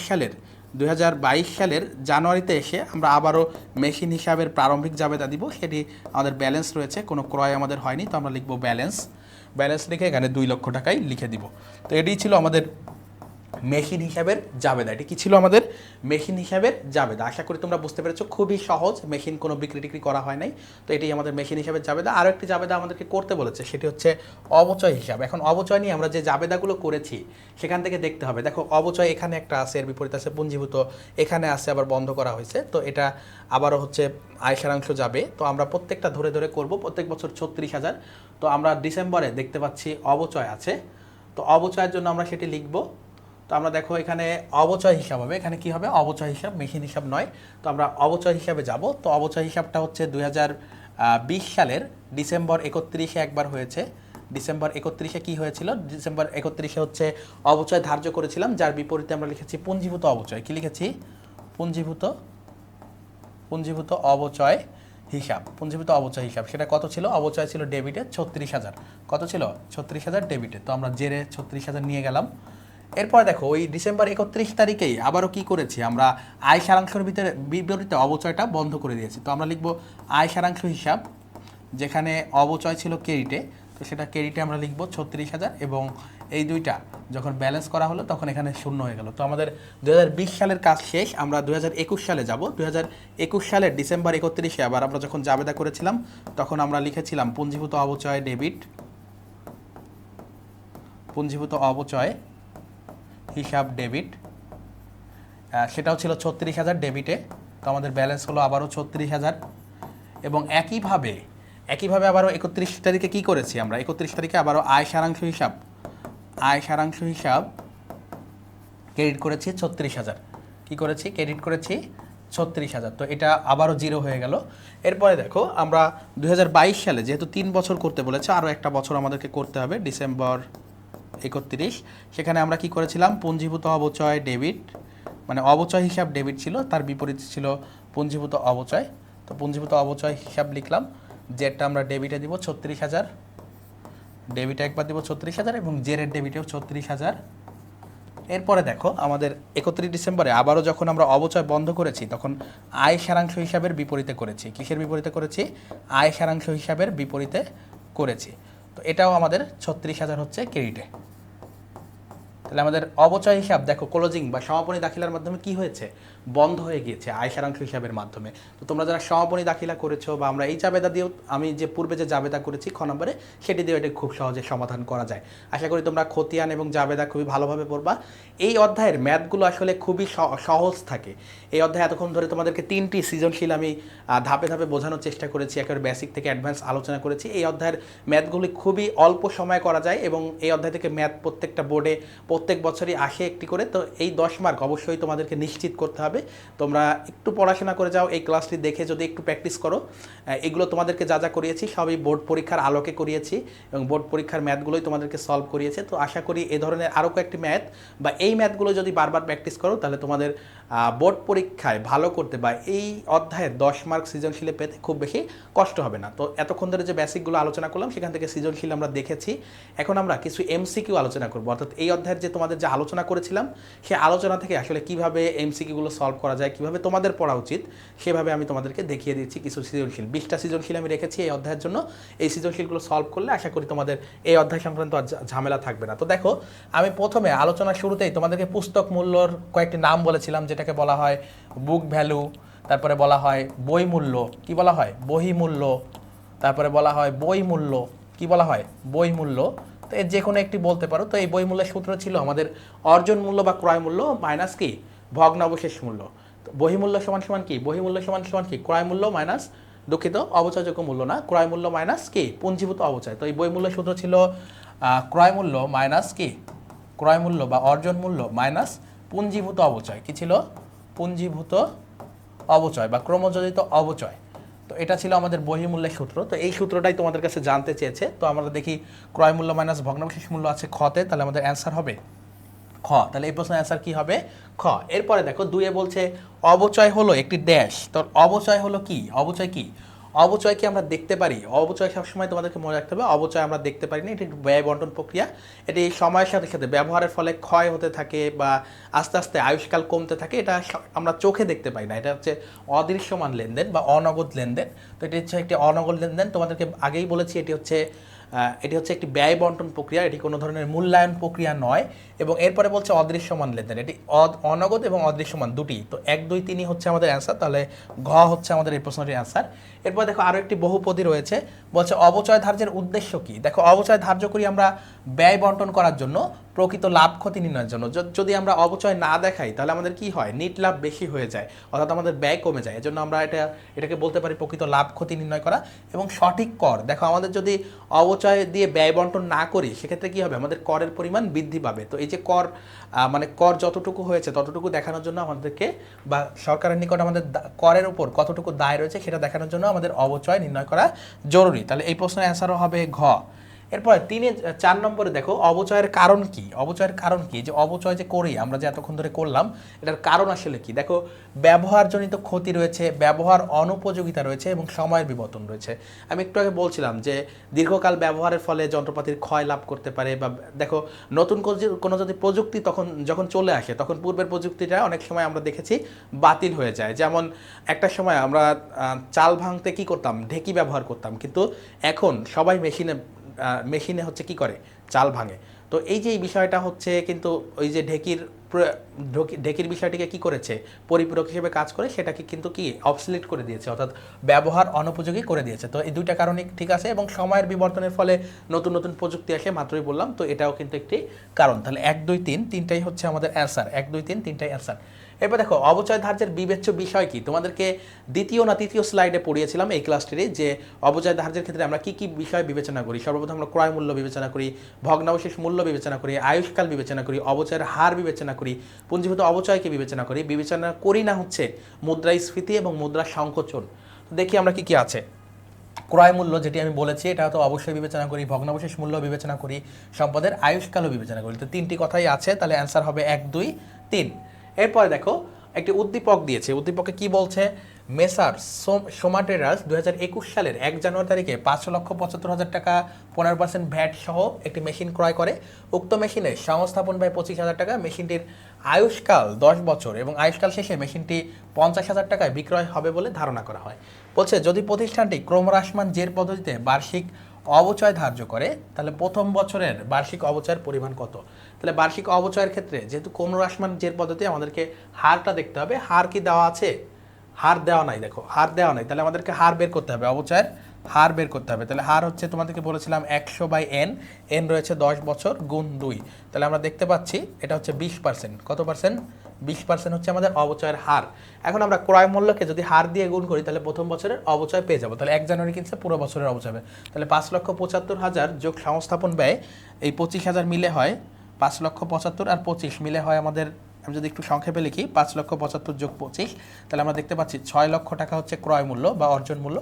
সালের জানুয়ারিতে এসে আমরা আবারও মেশিন হিসাবের প্রারম্ভিক জাবেদা দিব। সেটি আমাদের ব্যালেন্স রয়েছে, কোনো ক্রয় আমাদের হয়নি, তো আমরা লিখবো ব্যালেন্স লিখে এখানে 2 লক্ষ টাকাই লিখে দিব। তো এটাই ছিল আমাদের মেশিন হিসাবের জাবেদা। এটি কি ছিল আমাদের মেশিন হিসাবের জাবেদা। আশা করি তোমরা বুঝতে পেরেছো, খুবই সহজ, মেশিন কোনো বিক্রি টিক্রি করা হয় নাই। তো এটি আমাদের মেশিন হিসাবের জাবেদা। আরও একটি জাবেদা আমাদেরকে করতে বলেছে, সেটি হচ্ছে অবচয় হিসাব। এখন অবচয় নিয়ে আমরা যে জাবেদাগুলো করেছি সেখান থেকে দেখতে হবে। দেখো, অবচয় এখানে একটা আছে, এর বিপরীতে আছে পুঞ্জীভূত, এখানে আছে আবার বন্ধ করা হয়েছে। তো এটা আবারও হচ্ছে আয় সারাংশ যাবে। তো আমরা প্রত্যেকটা ধরে ধরে করব, প্রত্যেক বছর 36,000। তো আমরা ডিসেম্বরে দেখতে পাচ্ছি অবচয় আছে, তো অবচয়ের জন্য আমরা সেটি লিখব। তো আমরা দেখো এখানে অবচয় হিসাব হবে, এখানে কি হবে অবচয় হিসাব, মেশিন হিসাব নয়। তো আমরা অবচয় হিসাবে যাব। তো অবচয় হিসাবটা হচ্ছে 2020 সালের ডিসেম্বর 31-এ একবার হয়েছে। ডিসেম্বর 31-এ কি হয়েছিল? ডিসেম্বর 31-এ হচ্ছে অবচয় ধার্য করেছিলাম, যার বিপরীতে আমরা লিখেছি পুঞ্জীভূত অবচয়। কি লিখেছি? পুঞ্জীভূত অবচয় হিসাব। পুঞ্জীভূত অবচয় হিসাব সেটা কত ছিল? অবচয় ছিল ডেবিটে 36,000। কত ছিল? 36,000 ডেবিটে। তো আমরা জেরে 36,000 নিয়ে গেলাম। এরপরে দেখো, ওই ডিসেম্বর 31 তারিখেই আবারও কি করেছি আমরা, আয় সারাংশের বিপরীতে অবচয়টা বন্ধ করে দিয়েছি। তো আমরা লিখব আয় সারাংশ হিসাব, যেখানে অবচয় ছিল ক্রেডিটে, তো সেটা ক্রেডিটে আমরা লিখব 36,000, এবং এই দুইটা যখন ব্যালেন্স করা হলো তখন এখানে শূন্য হয়ে গেল। তো আমাদের 2020 সালের কাজ শেষ, আমরা 2021 সালে যাব। 2021 সালের ডিসেম্বর 31-এ আবার আমরা যখন জাবেদা করেছিলাম তখন আমরা লিখেছিলাম পুঞ্জীভূত অবচয় ডেবিট, পুঞ্জীভূত অবচয় হিসাব ডেবিট, সেটাও ছিল 36,000 ডেবিটে। তো আমাদের ব্যালেন্স হলো আবারও 36,000। এবং একইভাবে আবারও 31 তারিখে কি করেছি আমরা? 31 তারিখে আবারও আয় সারাংশ হিসাব ক্রেডিট করেছি 36,000। কি করেছি? ক্রেডিট করেছি 36,000। তো এটা আবারও জিরো হয়ে গেল। এরপরে দেখো, আমরা 2022 সালে যেহেতু 3 বছর করতে বলেছে, আরও একটা বছর আমাদেরকে করতে হবে, ডিসেম্বর 31, সেখানে আমরা কি করেছিলাম? পুঞ্জীভূত অবচয় ডেবিট, মানে অবচয় হিসাব ডেবিট ছিল, তার বিপরীতে ছিল পুঞ্জীভূত অবচয়। তো পুঞ্জীভূত অবচয় হিসাব লিখলাম, যেটা আমরা ডেবিটে দিব 36,000, ডেবিটে একবার দিব 36,000, এবং জেরের ডেবিটেও 36,000। এরপরে দেখো, আমাদের 31 ডিসেম্বরে আবারও যখন আমরা অবচয় বন্ধ করেছি তখন আয় সারাংশ হিসাবের বিপরীতে করেছি। কিসের বিপরীতে করেছি? আয় সারাংশ হিসাবের বিপরীতে করেছি। তো এটাও আমাদের 36,000 হচ্ছে ক্রেডিটে। তাহলে আমাদের অবচয় হিসাব দেখো, ক্লোজিং বা সমাপনী দাখিলার মাধ্যমে কি হয়েছে? বন্ধ হয়ে গিয়েছে আয় সারাংশ হিসাবের মাধ্যমে। তো তোমরা যারা সমাপনী দাখিলা করেছো, বা আমরা এই জাবেদা দিয়েও, আমি যে পূর্বে যে জাবেদা করেছি খ নম্বরে, সেটি দিয়ে এটা খুব সহজে সমাধান করা যায়। আশা করি তোমরা খতিয়ান এবং জাবেদা খুবই ভালোভাবে পড়বা। এই অধ্যায়ের ম্যাথগুলো আসলে খুবই সহজ থাকে। এই অধ্যায়ে এতক্ষণ ধরে তোমাদেরকে 3টি সৃজনশীল আমি ধাপে ধাপে বোঝানোর চেষ্টা করেছি, একেবারে বেসিক থেকে অ্যাডভান্স আলোচনা করেছি। এই অধ্যায়ের ম্যাথগুলি খুবই অল্প সময়ে করা যায়, এবং এই অধ্যায় থেকে ম্যাথ প্রত্যেকটা বোর্ডে প্রত্যেক বছরই আসে একটি করে। তো এই 10 মার্ক অবশ্যই তোমাদেরকে নিশ্চিত করতে হবে। তোমরা একটু পড়াশোনা করে যাও, এই ক্লাসটি দেখে যদি একটু প্র্যাকটিস করো, এগুলো তোমাদেরকে যা যা করিয়েছি সবই বোর্ড পরীক্ষার আলোকে করিয়েছি, এবং বোর্ড পরীক্ষার ম্যাথগুলোই তোমাদেরকে সলভ করিয়েছে। তো আশা করি এ ধরনের আরও কয়েকটি ম্যাথ বা এই ম্যাথগুলো যদি বারবার প্র্যাকটিস করো, তাহলে তোমাদের বোর্ড পরীক্ষায় ভালো করতে বা এই অধ্যায়ের 10 মার্ক সৃজনশীলে পেতে খুব বেশি কষ্ট হবে না। তো এতক্ষণ ধরে যে বেসিকগুলো আলোচনা করলাম, সেখান থেকে সৃজনশীল আমরা দেখেছি। এখন আমরা কিছু এমসিকিউ আলোচনা করবো, অর্থাৎ এই অধ্যায়ের যে তোমাদের যে আলোচনা করেছিলাম, সেই আলোচনা থেকে আসলে কিভাবে এমসিকিউগুলো সলভ করা যায়, কিভাবে তোমাদের পড়া উচিত, সেভাবে আমি তোমাদেরকে দেখিয়ে দিচ্ছি কিছু সৃজনশীল। 20টা সৃজনশীল আমি রেখেছি এই অধ্যায়ের জন্য। এই সৃজনশীলগুলো সলভ করলে আশা করি তোমাদের এই অধ্যায় সংক্রান্ত ঝামেলা থাকবে না। তো দেখো, আমি প্রথমে আলোচনার শুরুতেই তোমাদেরকে পুস্তক মূল্যর কয়েকটি নাম বলেছিলাম, যেটাকে বলা হয় বুক ভ্যালু, তারপরে বলা হয় বই মূল্য, কি বলা হয়? বহি মূল্য, তারপরে বলা হয় বই মূল্য, কি বলা হয়? বই মূল্য। তো এর যে কোনো একটি বলতে পারো। তো এই বই মূল্যের সূত্র ছিল আমাদের অর্জন মূল্য বা ক্রয় মূল্য মাইনাস কি? ভগ্নাবশেষ মূল্য। তো বহিমূল্য সমান সমান কি? বহিমূল্য সমান সমান কি? ক্রয় মূল্য মাইনাস, দুঃখিত, অবচয়যোগ্য মূল্য না, ক্রয় মূল্য মাইনাস কি? পুঞ্জীভূত অবচয়। তো এই বই মূল্যের সূত্র ছিল ক্রয় মূল্য মাইনাস কি? ক্রয় মূল্য বা অর্জন মূল্য মাইনাস পুঞ্জীভূত অবচয়। কি ছিল? পুঞ্জীভূত অবচয় বা ক্রমযোজিত অবচয়। তো এটা ছিল আমাদের বহিমূল্যের সূত্র। তো এই সূত্রটাই তোমাদের কাছে জানতে চেয়েছে। তো আমরা দেখি ক্রয় মূল্য মাইনাস ভগ্নাবশেষ মূল্য আছে খতে, তাহলে আমাদের অ্যান্সার হবে খ। তাহলে এই প্রশ্নের অ্যান্সার কি হবে? খ। এরপরে দেখো, 2 বলছে অবচয় হলো একটি ড্যাশ। তো অবচয় হলো কি? অবচয় কি? অবচয় কি আমরা দেখতে পারি? অবচয় সবসময় তোমাদেরকে মনে রাখতে হবে, অবচয় আমরা দেখতে পারি না, এটি একটি ব্যয় বন্টন প্রক্রিয়া। এটি সময়ের সাথে সাথে ব্যবহারের ফলে ক্ষয় হতে থাকে বা আস্তে আস্তে আয়ুষ্কাল কমতে থাকে, এটা আমরা চোখে দেখতে পাই না। এটা হচ্ছে অদৃশ্যমান লেনদেন বা অনগদ লেনদেন। তো এটি হচ্ছে একটি অনগদ লেনদেন। তোমাদেরকে আগেই বলেছি এটি হচ্ছে একটি ব্যয় বন্টন প্রক্রিয়া, এটি কোনো ধরনের মূল্যায়ন প্রক্রিয়া নয়। এবং এরপরে বলছে অদৃশ্যমান লেনদেন, এটি অনগদ এবং অদৃশ্যমান দুটি। তো 1, 2, 3 হচ্ছে আমাদের অ্যান্সার, তাহলে ঘ হচ্ছে আমাদের এই প্রশ্নটির অ্যান্সার। এরপর দেখো আরও একটি বহুপদী রয়েছে, বলছে অবচয় ধার্যের উদ্দেশ্য কি। দেখো অবচয় ধার্য করি আমরা ব্যয় বন্টন করার জন্য, প্রকৃত লাভ ক্ষতি নির্ণয়ের জন্য। যদি আমরা অবচয় না দেখাই তাহলে আমাদের কি হয়, নিট লাভ বেশি হয়ে যায়, অর্থাৎ আমাদের ব্যয় কমে যায়। এজন্য আমরা এটাকে বলতে পারি প্রকৃত লাভ ক্ষতি নির্ণয় করা। এবং সঠিক কর, দেখো আমাদের যদি অবচয় দিয়ে ব্যয় বন্টন না করি সেক্ষেত্রে কি হবে, আমাদের করের পরিমাণ বৃদ্ধি পাবে। তো এই যে কর কর যতটুকু হয়েছে ততটুকু দেখানোর জন্য আমাদেরকে, বা সরকারের নিকট আমাদের করের উপর কতটুকু দায় রয়েছে সেটা দেখানোর জন্য আমাদের অবচয় নির্ণয় করা জরুরি। তাহলে এই প্রশ্নের অ্যান্সারও হবে ঘ। এরপরে 4 নম্বরে দেখো অবচয়ের কারণ কি। অবচয়ের কারণ কি, যে অবচয় যে করি আমরা, যে এতক্ষণ ধরে করলাম, এটার কারণ আসলে কি। দেখো ব্যবহারজনিত ক্ষতি রয়েছে, ব্যবহার অনুপযোগিতা রয়েছে এবং সময়ের বিবর্তন রয়েছে। আমি একটু আগে বলছিলাম যে দীর্ঘকাল ব্যবহারের ফলে যন্ত্রপাতির ক্ষয় লাভ করতে পারে, বা দেখো নতুন কোনো যদি প্রযুক্তি যখন চলে আসে তখন পূর্বের প্রযুক্তিটা অনেক সময় আমরা দেখেছি বাতিল হয়ে যায়। যেমন একটা সময় আমরা চাল ভাঙতে কি করতাম, ঢেকি ব্যবহার করতাম, কিন্তু এখন সবাই মেশিনে হচ্ছে কি করে, চাল ভাঙে। তো এই যে এই বিষয়টা হচ্ছে কিন্তু ওই যে ঢেকির বিষয়টিকে কি করেছে, পরিপূরক হিসেবে কাজ করে, সেটাকে কিন্তু কি অবসলিট করে দিয়েছে, অর্থাৎ ব্যবহার অনুপযোগী করে দিয়েছে। তো এই দুইটা কারণই ঠিক আছে, এবং সময়ের বিবর্তনের ফলে নতুন নতুন প্রযুক্তি আসে, মাত্রই বললাম। তো এটাও কিন্তু একটি কারণ। তাহলে 1, 2, 3 তিনটাই হচ্ছে আমাদের অ্যান্সার, 1, 2, 3 তিনটাই অ্যান্সার। এরপর দেখো অবচয় ধার্যের বিবেচ্য বিষয় কি। তোমাদেরকে দ্বিতীয় না তৃতীয় স্লাইডে পড়িয়েছিলাম এই ক্লাসটিতে, যে অবচয় ধার্যের ক্ষেত্রে আমরা কি কি বিষয় বিবেচনা করি। সর্বপ্রথম আমরা ক্রয় মূল্য বিবেচনা করি, ভগ্নাবশেষ মূল্য বিবেচনা করি, আয়ুষ্কাল বিবেচনা করি, অবচয়ের হার বিবেচনা করি, পুঞ্জীভূত অবচয়কে বিবেচনা করি না হচ্ছে মুদ্রাস্ফীতি এবং মুদ্রা সংকোচন। দেখি আমরা কি কি আছে। ক্রয় মূল্য যেটি আমি বলেছি এটা তো অবশ্যই বিবেচনা করি, ভগ্নাবশেষ মূল্য বিবেচনা করি, সম্পদের আয়ুষ্কালও বিবেচনা করি। তো তিনটি কথাই আছে, তাহলে অ্যান্সার হবে 1, 2, 3। এরপরে দেখো একটি উদ্দীপক দিয়েছে, উদ্দীপকে কি বলছে, মেসার সোমা ট্রেডার্স 2021 সালের 1 জানুয়ারি তারিখে 5,75,000 টাকা 15% ভ্যাট সহ একটি মেশিন ক্রয় করে। উক্ত মেশিনের সংস্থাপন ব্যয় 25,000 টাকা, মেশিনটির আয়ুষ্কাল 10 বছর এবং আয়ুষ্কাল শেষে মেশিনটি 50,000 টাকায় বিক্রয় হবে বলে ধারণা করা হয়। বলছে যদি প্রতিষ্ঠানটি ক্রমহ্রাসমান জের পদ্ধতিতে বার্ষিক অবচয় ধার্য করে তাহলে প্রথম বছরের বার্ষিক অবচয়ের পরিমাণ কত। তাহলে বার্ষিক অবচয়ের ক্ষেত্রে যেহেতু ক্রমহ্রাসমান জের পদ্ধতি, আমাদেরকে হারটা দেখতে হবে। হার কি দেওয়া আছে, হার দেওয়া নাই। দেখো হার দেওয়া নাই, তাহলে আমাদেরকে হার বের করতে হবে, অবচয়ের হার বের করতে হবে। তাহলে হার হচ্ছে তোমাদেরকে বলেছিলাম 100/n, n রয়েছে 10 বছর গুণ 2। তাহলে আমরা দেখতে পাচ্ছি এটা হচ্ছে 20%। কত পার্সেন্ট, 20% হচ্ছে আমাদের অবচয়ের হার। এখন আমরা ক্রয় মূল্যকে যদি হার দিয়ে গুণ করি তাহলে প্রথম বছরের অবচয় পেয়ে যাবো। তাহলে 1 জানুয়ারি কিনছে, পুরো বছরের অবচয় হবে। তাহলে 5,75,000 যোগ সংস্থাপন ব্যয়, এই 25,000 মিলে হয় 5,75,000 আর 25 মিলে হয় আমাদের, আমি যদি একটু সংক্ষেপে লিখি 5,75,000 যোগ 25, তাহলে আমরা দেখতে পাচ্ছি 6 লক্ষ টাকা হচ্ছে ক্রয় মূল্য বা অর্জন মূল্য।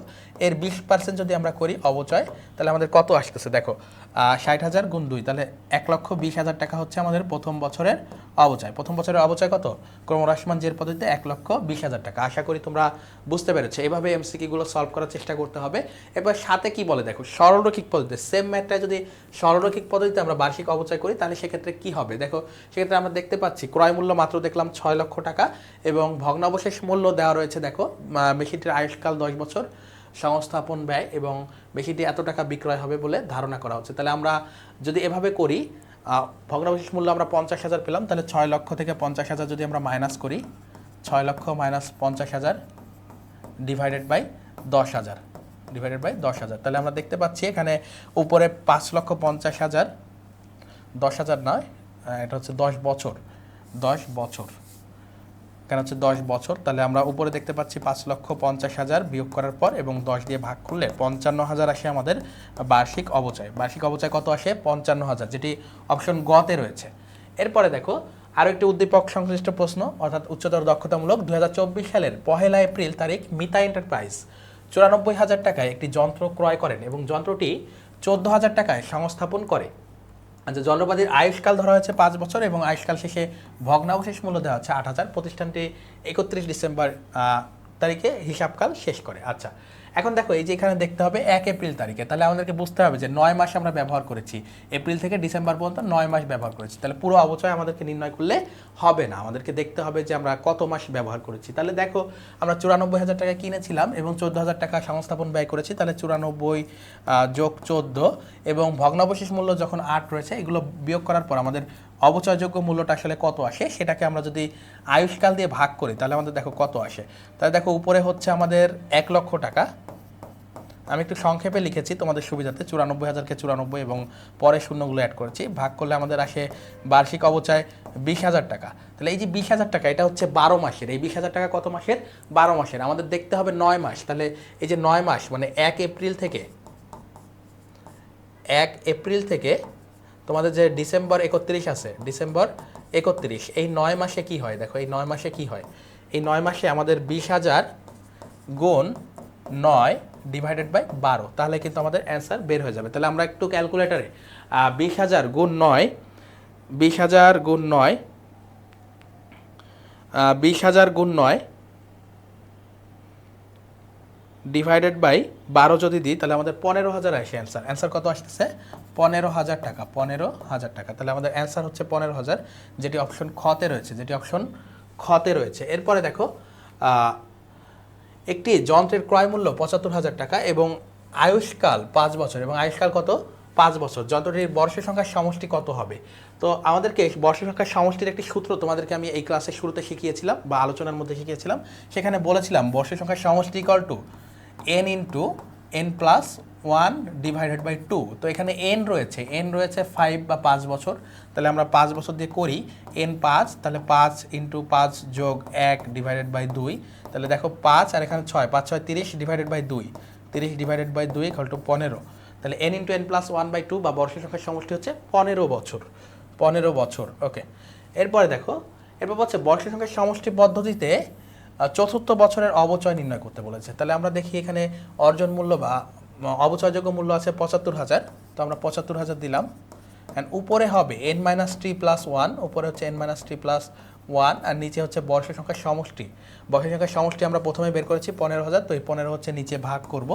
এর 20% যদি আমরা করি অবচয়, তাহলে আমাদের কত আসতেছে দেখো, 60,000 গুণ 2, তাহলে 1,20,000 টাকা হচ্ছে আমাদের প্রথম বছরের অবচয়। প্রথম বছরের অবচয় কত, ক্রমহ্রাসমান জের পদ্ধতিতে 1,20,000 টাকা। আশা করি তোমরা বুঝতে পেরেছো। এভাবে এমসিকিউগুলো সলভ করার চেষ্টা করতে হবে। এবার সাথে কি বলে দেখো, সরলরৈখিক পদ্ধতিতে, সেম ম্যাথটায় যদি সরলরৈখিক পদ্ধতিতে আমরা বার্ষিক অবচয় করি তাহলে সেক্ষেত্রে কি হবে। দেখো সেক্ষেত্রে আমরা দেখতে পাচ্ছি ক্রয় মূল্য মাত্র দেখলাম 6 লক্ষ টাকা এবং ভগ্নাবশেষ মূল্য দেওয়া রয়েছে। দেখো মেশিনটির আয়ুষ্কাল 10 বছর, সংস্থাপন ব্যয় এবং মেশিনটি এত টাকা বিক্রয় হবে বলে ধারণা করা হচ্ছে। তাহলে আমরা যদি এভাবে করি, ভগ্নাবশেষ মূল্য আমরা 50,000 পেলাম, তাহলে 6 লক্ষ থেকে 50,000 যদি আমরা মাইনাস করি, 6 লক্ষ মাইনাস 50,000 ডিভাইডেড বাই 10,000, তাহলে আমরা দেখতে পাচ্ছি এখানে উপরে 5,50,000, 10,000 নয়, এটা হচ্ছে 10 বছর, এখানে হচ্ছে 10 বছর। তাহলে আমরা উপরে দেখতে পাচ্ছি 5,50,000 বিয়োগ করার পর এবং 10 দিয়ে ভাগ করলে 55,000 আসে আমাদের বার্ষিক অবচয়। বার্ষিক অবচয় কত আসে, 55,000, যেটি অপশন গতে রয়েছে। এরপরে দেখো আরও একটি উদ্দীপক সংশ্লিষ্ট প্রশ্ন, অর্থাৎ উচ্চতর দক্ষতামূলক। 2024 সালের 1 এপ্রিল তারিখ মিতা এন্টারপ্রাইজ 94,000 টাকায় একটি যন্ত্র ক্রয় করেন এবং যন্ত্রটি 14,000 টাকায় সংস্থাপন করে। আচ্ছা, যন্ত্রপাতির আয়ুষ্কাল ধরা হয়েছে 5 বছর এবং আয়ুষ্কাল শেষে ভগ্নাবশেষ মূল্য দেওয়া হচ্ছে 8,000। প্রতিষ্ঠানটি 31 ডিসেম্বর তারিখে হিসাবকাল শেষ করে। আচ্ছা, এখন দেখো এই যে এখানে দেখতে হবে 1 এপ্রিল তারিখে, তাহলে আমাদেরকে বুঝতে হবে যে 9 মাস আমরা ব্যবহার করেছি, এপ্রিল থেকে ডিসেম্বর পর্যন্ত 9 মাস ব্যবহার করেছি। তাহলে পুরো অবচয় আমাদেরকে নির্ণয় করলে হবে না, আমাদেরকে দেখতে হবে যে আমরা কত মাস ব্যবহার করেছি। তাহলে দেখো আমরা 94,000 টাকা কিনেছিলাম এবং 14,000 টাকা সংস্থাপন ব্যয় করেছি, তাহলে 94 যোগ 14 এবং ভগ্নাবশেষ মূল্য যখন 8 রয়েছে, এগুলো বিয়োগ করার পর আমাদের অবচয়যোগ্য মূল্যটা আসলে কত আসে সেটাকে আমরা যদি আয়ুষ্কাল দিয়ে ভাগ করি তাহলে আমাদের দেখো কত আসে। তাহলে দেখো উপরে হচ্ছে আমাদের 1 লক্ষ টাকা, আমি একটু সংক্ষেপে লিখেছি তোমাদের সুবিধাতে, 94,000কে 94 এবং পরে শূন্যগুলো অ্যাড করেছি, ভাগ করলে আমাদের আসে বার্ষিক অবচয় 20,000 টাকা। তাহলে এই যে 20,000 টাকা এটা হচ্ছে 12 মাসের, এই 20,000 টাকা কত মাসের? 12 মাসের। আমাদের দেখতে হবে 9 মাস, তাহলে এই যে 9 মাস মানে 1 এপ্রিল থেকে তোমাদের যে ডিসেম্বর 31 আছে, ডিসেম্বর 31, এই 9 মাসে কি হয় দেখো, এই 9 মাসে কি হয়, এই 9 মাসে আমাদের 20,000 গুণ 9 ডিভাইডেড বাই 12, তাহলে কিন্তু আমাদের অ্যান্সার বের হয়ে যাবে। তাহলে আমরা একটু ক্যালকুলেটারে 20,000 গুণ 9, 20,000 গুণ 9, 20,000 গুণ 9 ডিভাইডেড বাই 12 যদি দিই তাহলে আমাদের 15,000 আসে অ্যান্সার। অ্যান্সার কত আসতেছে? 15,000 টাকা, 15,000 টাকা। তাহলে আমাদের অ্যান্সার হচ্ছে 15,000, যেটি অপশন খতে রয়েছে, যেটি অপশন খতে রয়েছে। এরপরে দেখো একটি যন্ত্রের ক্রয় মূল্য 75,000 টাকা এবং আয়ুষ্কাল 5 বছর, এবং আয়ুষ্কাল কত? 5 বছর। যন্ত্রটির বর্ষ সংখ্যার সমষ্টি কত হবে? তো আমাদেরকে বর্ষ সংখ্যার সমষ্টির একটি সূত্র তোমাদেরকে আমি এই ক্লাসের শুরুতে শিখিয়েছিলাম বা আলোচনার মধ্যে শিখিয়েছিলাম। সেখানে বলেছিলাম বর্ষ সংখ্যার সমষ্টি equal to n into n plus 1 divided by 2। তো এখানে n রয়েছে 5 বা 5 বছর, তাহলে আমরা 5 বছর দিয়ে করি, n 5, তাহলে 5 ইন্টু 5 যোগ 1 ডিভাইডেড বাই 2, তাহলে দেখো 5 আর এখানে 6, 5 6 30 divided by 2, 30 divided by 2 equal to 15। তাহলে n into n plus 1 by 2 বা বর্ষ সংখ্যার সমষ্টি হচ্ছে 15 বছর, 15 বছর। ওকে, এরপরে দেখো, এরপর হচ্ছে বর্ষ সংখ্যার সমষ্টি পদ্ধতিতে চতুর্থ বছরের অবচয় নির্ণয় করতে বলেছে। তাহলে আমরা দেখি এখানে অর্জন মূল্য বা অবচয়যোগ্য মূল্য আছে 75,000, তো আমরা 75,000 দিলাম, অ্যান্ড উপরে হবে n-3 প্লাস 1, উপরে হচ্ছে n-3 প্লাস 1, আর নিচে হচ্ছে বর্ষ সংখ্যার সমষ্টি। বর্ষ সংখ্যার সমষ্টি আমরা প্রথমে বের করেছি 15,000, তো এই 15 হচ্ছে নিচে ভাগ করব।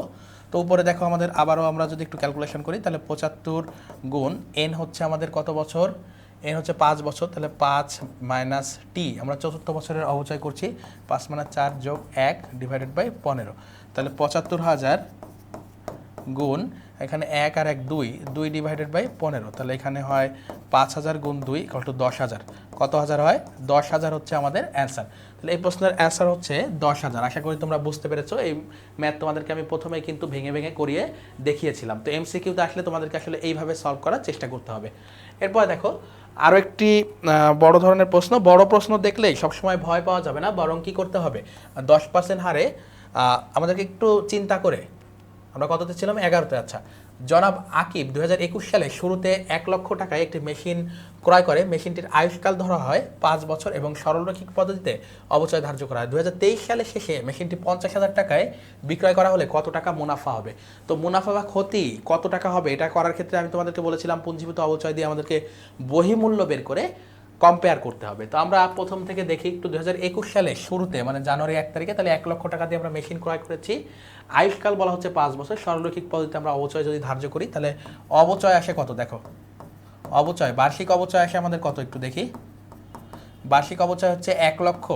তো উপরে দেখো আমাদের আবারও আমরা যদি একটু ক্যালকুলেশন করি তাহলে 75 গুণ n হচ্ছে আমাদের কত বছর? n হচ্ছে 5 বছর, তাহলে 5 মাইনাস টি, আমরা চতুর্থ বছরের অবচয় করছি, 5 মাইনাস 4 যোগ 1 ডিভাইডেড বাই 15। তাহলে 75,000 গুণ এখানে 1 আর 1 2, 2 ডিভাইডেড বাই 15, তাহলে এখানে হয় 5,000 গুণ 2 ইকুয়াল টু 10,000। কত হাজার হয়? 10,000 হচ্ছে আমাদের অ্যান্সার। তাহলে এই প্রশ্নের অ্যান্সার হচ্ছে 10,000। আশা করি তোমরা বুঝতে পেরেছো। এই ম্যাথ তোমাদেরকে আমি প্রথমেই কিন্তু ভেঙে ভেঙে করিয়ে দেখিয়েছিলাম। তো এমসিকিউতে আসলে তোমাদেরকে আসলে এইভাবে সলভ করার চেষ্টা করতে হবে। এরপর দেখো আরও একটি বড় ধরনের প্রশ্ন। বড় প্রশ্ন দেখলেই সবসময় ভয় পাওয়া যাবে না, বরং কী করতে হবে? 10% হারে আমাদেরকে একটু চিন্তা করে, আমরা কততে ছিলাম? 11তে। আচ্ছা, জনাব আকিব 2021 সালে শুরুতে 1 লক্ষ টাকায় একটি মেশিন ক্রয় করে। মেশিনটির আয়ুষ্কাল ধরা হয় 5 বছর এবং সরলরৈখিক পদ্ধতিতে অবচয় ধার্য করা হয়। 2023 সালে শেষে মেশিনটি 50,000 টাকায় বিক্রয় করা হলে কত টাকা মুনাফা হবে? তো মুনাফা বা ক্ষতি কত টাকা হবে এটা করার ক্ষেত্রে আমি তোমাদেরকে বলেছিলাম পুঞ্জীভূত অবচয় দিয়ে আমাদেরকে বহিমূল্য বের করে কম্পেয়ার করতে হবে। তো আমরা প্রথম থেকে দেখি একটু 2021 সালে শুরুতে মানে জানুয়ারি 1 তারিখে, তাহলে 1 লক্ষ টাকা দিয়ে আমরা মেশিন ক্রয় করেছি। আয়ুষ্কাল বলা হচ্ছে 5 বছর, সরলরৈখিক পদ্ধতিতে আমরা অবচয় যদি ধার্য করি তাহলে অবচয় আসে কত? দেখো অবচয়, বার্ষিক অবচয় আসে আমাদের কত একটু দেখি। বার্ষিক অবচয় হচ্ছে 1 লক্ষ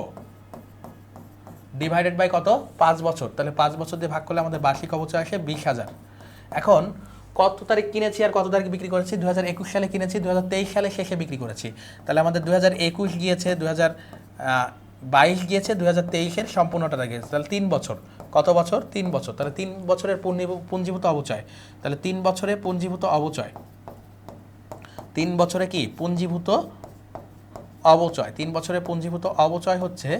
ডিভাইডেড বাই কত? 5 বছর, তাহলে 5 বছর দিয়ে ভাগ করলে আমাদের বার্ষিক অবচয় আসে 20,000। এখন কত তারিখ কিনেছি আর কত তারিখ বিক্রি করেছি? 2021 সালে কিনেছি, 2023 সালে শেষে বিক্রি করেছি। তাহলে আমাদের 2021 গিয়েছে, 2022 গিয়েছে, 2023-এর সম্পূর্ণটা গিয়েছে, তাহলে 3 বছর। কত বছর? 3 বছর। তাহলে 3 বছরের পুঞ্জীভূত অবচয়, তাহলে 3 বছরে পুঞ্জীভূত অবচয়, 3 বছরে কি পুঞ্জীভূত অবচয়? 3 বছরে পুঞ্জীভূত অবচয় হচ্ছে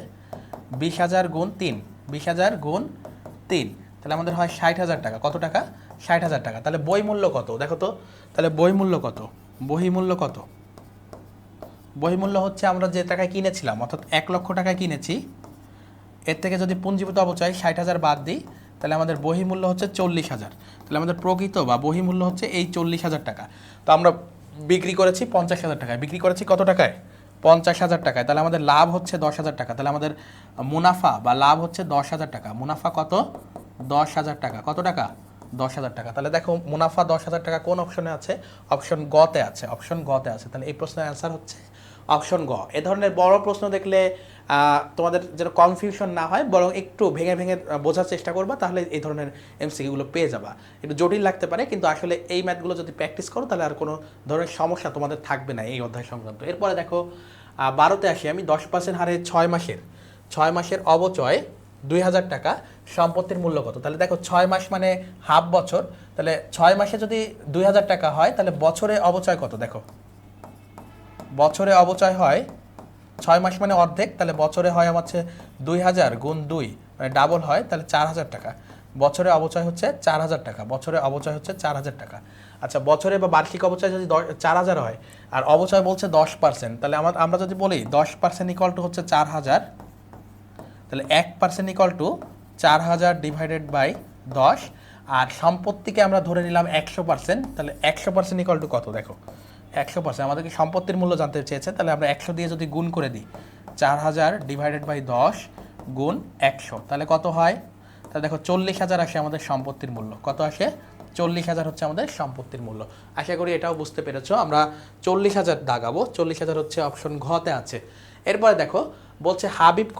20,000 গুণ 3, 20,000 গুণ 3, তাহলে আমাদের হয় 60,000 টাকা। কত টাকা? 60,000 টাকা। তাহলে বই মূল্য কত দেখো তো? তাহলে বই মূল্য কত? বহিমূল্য কত? বহিমূল্য হচ্ছে আমরা যে টাকায় কিনেছিলাম, অর্থাৎ 1 লক্ষ টাকায় কিনেছি, এর থেকে যদি পুঞ্জীভূত অবচয় 60,000 বাদ দিই তাহলে আমাদের বহিমূল্য হচ্ছে 40,000। তাহলে আমাদের প্রকৃত বা বহিমূল্য হচ্ছে এই 40,000 টাকা। তো আমরা বিক্রি করেছি 50,000 টাকায়। বিক্রি করেছি কত টাকায়? 50,000 টাকায়। তাহলে আমাদের লাভ হচ্ছে 10,000 টাকা। তাহলে আমাদের মুনাফা বা লাভ হচ্ছে 10,000 টাকা। মুনাফা কত? 10,000 টাকা। কত টাকা? 10,000 টাকা। তাহলে দেখো মুনাফা 10,000 টাকা কোন অপশনে আছে? অপশন গ তে আছে, অপশন গ তে আছে। তাহলে এই প্রশ্নের অ্যান্সার হচ্ছে অপশন গ। এ ধরনের বড় প্রশ্ন দেখলে তোমাদের যেন কনফিউশন না হয়, বরং একটু ভেঙে ভেঙে বোঝার চেষ্টা করবা, তাহলে এই ধরনের এমসিকিউগুলো পেয়ে যাবা। একটু জটিল লাগতে পারে, কিন্তু আসলে এই ম্যাথগুলো যদি প্র্যাকটিস করো তাহলে আর কোনো ধরনের সমস্যা তোমাদের থাকবে না এই অধ্যায় সংক্রান্ত। এরপরে দেখো 12তে আসি আমি। 10% হারে 6 মাসের অবচয় 2,000 টাকা, সম্পত্তির মূল্য কত? তাহলে দেখো 6 মাস মানে হাফ বছর, তাহলে 6 মাসে যদি 2,000 টাকা হয় তাহলে বছরে অবচয় কত? দেখো বছরে অবচয় হয় 6 মাস মানে অর্ধেক, তাহলে বছরে হয় আমার হচ্ছে 2,000 গুণ 2 মানে ডাবল হয়, তাহলে 4,000 টাকা। বছরে অবচয় হচ্ছে 4,000 টাকা, বছরে অবচয় হচ্ছে 4,000 টাকা। আচ্ছা, বছরে বা বার্ষিক অবচয় যদি 4,000 হয় আর অবচয় বলছে 10%, তাহলে আমরা যদি বলি 10% ইকুয়াল টু হচ্ছে 4,000, তাহলে 1% ইকুয়াল টু 4,000 ডিভাইডেড বাই 10, আর সম্পত্তিকে আমরা ধরে নিলাম 100%, তাহলে 100% ইকুয়াল টু কত? দেখো 100% আমাদেরকে সম্পত্তির মূল্য জানতে চেয়েছে, তাহলে আমরা 100 দিয়ে যদি গুণ করে দিই 4,000 ডিভাইডেড বাই 10 গুণ 100, তাহলে কত হয়? তাহলে দেখো 40,000 আসে আমাদের সম্পত্তির মূল্য। কত আসে? 40,000 হচ্ছে আমাদের সম্পত্তির মূল্য। আশা করি এটাও বুঝতে পেরেছো। আমরা 40,000 দাগাবো, 40,000 হচ্ছে অপশন ঘতে আছে। এরপরে দেখো বলছে হাবিব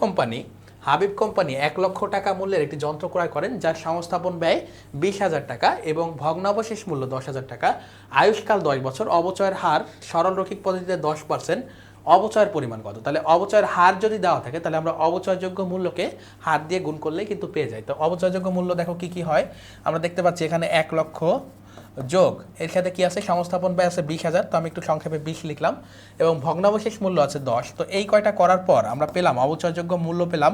কোম্পানি 1 লক্ষ টাকা মূল্যের একটি যন্ত্র ক্রয় করেন, যার সংস্থাপন ব্যয় 20,000 টাকা এবং ভগ্নাবশেষ মূল্য 10,000 টাকা, আয়ুষ্কাল 10 বছর, অবচয়ের হার সরলরৈখিক পদ্ধতিতে 10%, অবচয়ের পরিমাণ কত? তাহলে অবচয়ের হার যদি দেওয়া থাকে তাহলে আমরা অবচয়যোগ্য মূল্যকে হার দিয়ে গুণ করলেই কিন্তু পেয়ে যাই। তো অবচয়যোগ্য মূল্য দেখো কি কি হয়, আমরা দেখতে পাচ্ছি এখানে 1 লক্ষ যোগ এর সাথে কি আছে? সংস্থাপন ব্যয় আছে 20,000, তো আমি একটু সংক্ষেপে 20 লিখলাম, এবং ভগ্নাবশেষ মূল্য আছে 10। তো এই কয়টা করার পর আমরা পেলাম অবচয়যোগ্য মূল্য পেলাম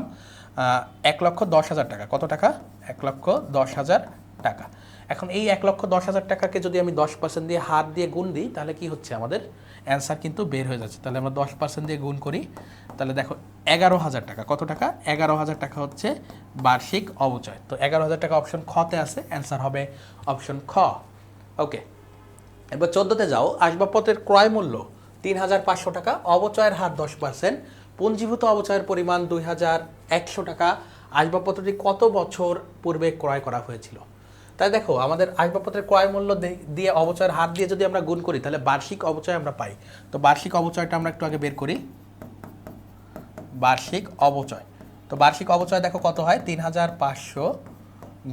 1,10,000 টাকা। কত টাকা? 1,10,000 টাকা। এখন এই 1,10,000 টাকাকে যদি আমি 10% দিয়ে হার দিয়ে গুণ দিই তাহলে কি হচ্ছে? আমাদের অ্যান্সার কিন্তু বের হয়ে যাচ্ছে। তাহলে আমরা 10% দিয়ে গুণ করি, তাহলে দেখো 11,000 টাকা। কত টাকা? 11,000 টাকা হচ্ছে বার্ষিক অবচয়। তো 11,000 টাকা অপশন খতে আছে, অ্যান্সার হবে অপশন খ। ওকে, এবার 14তে যাও। আসবাবপত্রের ক্রয় মূল্য 3,500 টাকা, অবচয়ের হার 10%, পুঞ্জীভূত অবচয়ের পরিমাণ 2,100 টাকা। আসবাবপত্রটি কত বছর পূর্বে ক্রয় করা হয়েছিল? তাই দেখো আমাদের আসবাবপত্রের ক্রয় মূল্য দিয়ে অবচয়ের হার দিয়ে যদি আমরা গুণ করি তাহলে বার্ষিক অবচয় আমরা পাই। তো বার্ষিক অবচয়টা আমরা একটু আগে বের করি। বার্ষিক অবচয়, তো বার্ষিক অবচয় দেখো কত হয়? 3,500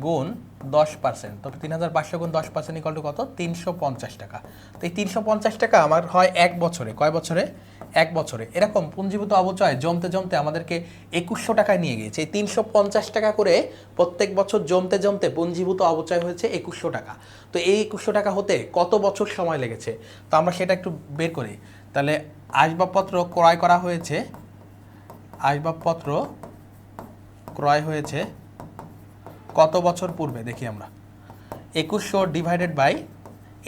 গুণ 10%, তো 3,500 গুণ 10% ইকুয়াল টু কত? 350 টাকা। তো এই 350 টাকা আমার হয় 1 বছরে। কয় বছরে? 1 বছরে। এরকম পুঞ্জীভূত অবচয় জমতে জমতে আমাদেরকে 2,100 টাকায় নিয়ে গিয়েছে। এই 350 টাকা করে প্রত্যেক বছর জমতে জমতে পুঞ্জীভূত অবচয় হয়েছে 2,100 টাকা। তো এই 2,100 টাকা হতে কত বছর সময় লেগেছে? তো আমরা সেটা একটু বের করি। তাহলে আসবাবপত্র ক্রয় করা হয়েছে, আসবাবপত্র ক্রয় হয়েছে কত বছর পূর্বে? দেখি আমরা 2,100 ডিভাইডেড বাই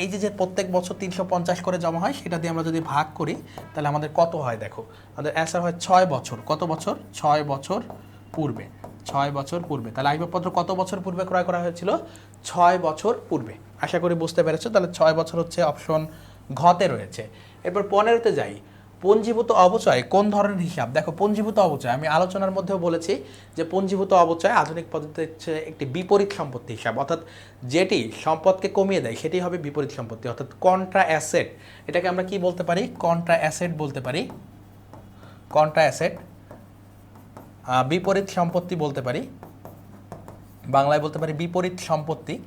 এই যে প্রত্যেক বছর 350 করে জমা হয় সেটা দিয়ে আমরা যদি ভাগ করি তাহলে আমাদের কত হয়? দেখো আমাদের অ্যান্সার হয় 6 বছর। কত বছর? 6 বছর পূর্বে। 6 বছর পূর্বে। তাহলে আসবাবপত্র কত বছর পূর্বে ক্রয় করা হয়েছিল? 6 বছর পূর্বে। আশা করি বুঝতে পেরেছো। তাহলে 6 বছর হচ্ছে অপশন ঘতে রয়েছে। এরপর 15তে যাই। পুঞ্জীভূত অবচয় কোন ধরনের হিসাব? দেখো পুঞ্জীভূত অবচয় আমি আলোচনার মধ্যেও বলেছি যে পুঞ্জীভূত অবচয় আধুনিক পদ্ধতিতে হচ্ছে একটি বিপরীত সম্পত্তি হিসাব, অর্থাৎ যেটি সম্পদকে কমিয়ে দেয় সেটি হবে বিপরীত সম্পত্তি, অর্থাৎ কন্ট্রা অ্যাসেট। এটাকে আমরা কি বলতে পারি? কন্ট্রা অ্যাসেট বলতে পারি। কন্ট্রা অ্যাসেট, বিপরীত সম্পত্তি বলতে পারি, বাংলায় বলতে পারি বিপরীত সম্পত্তি।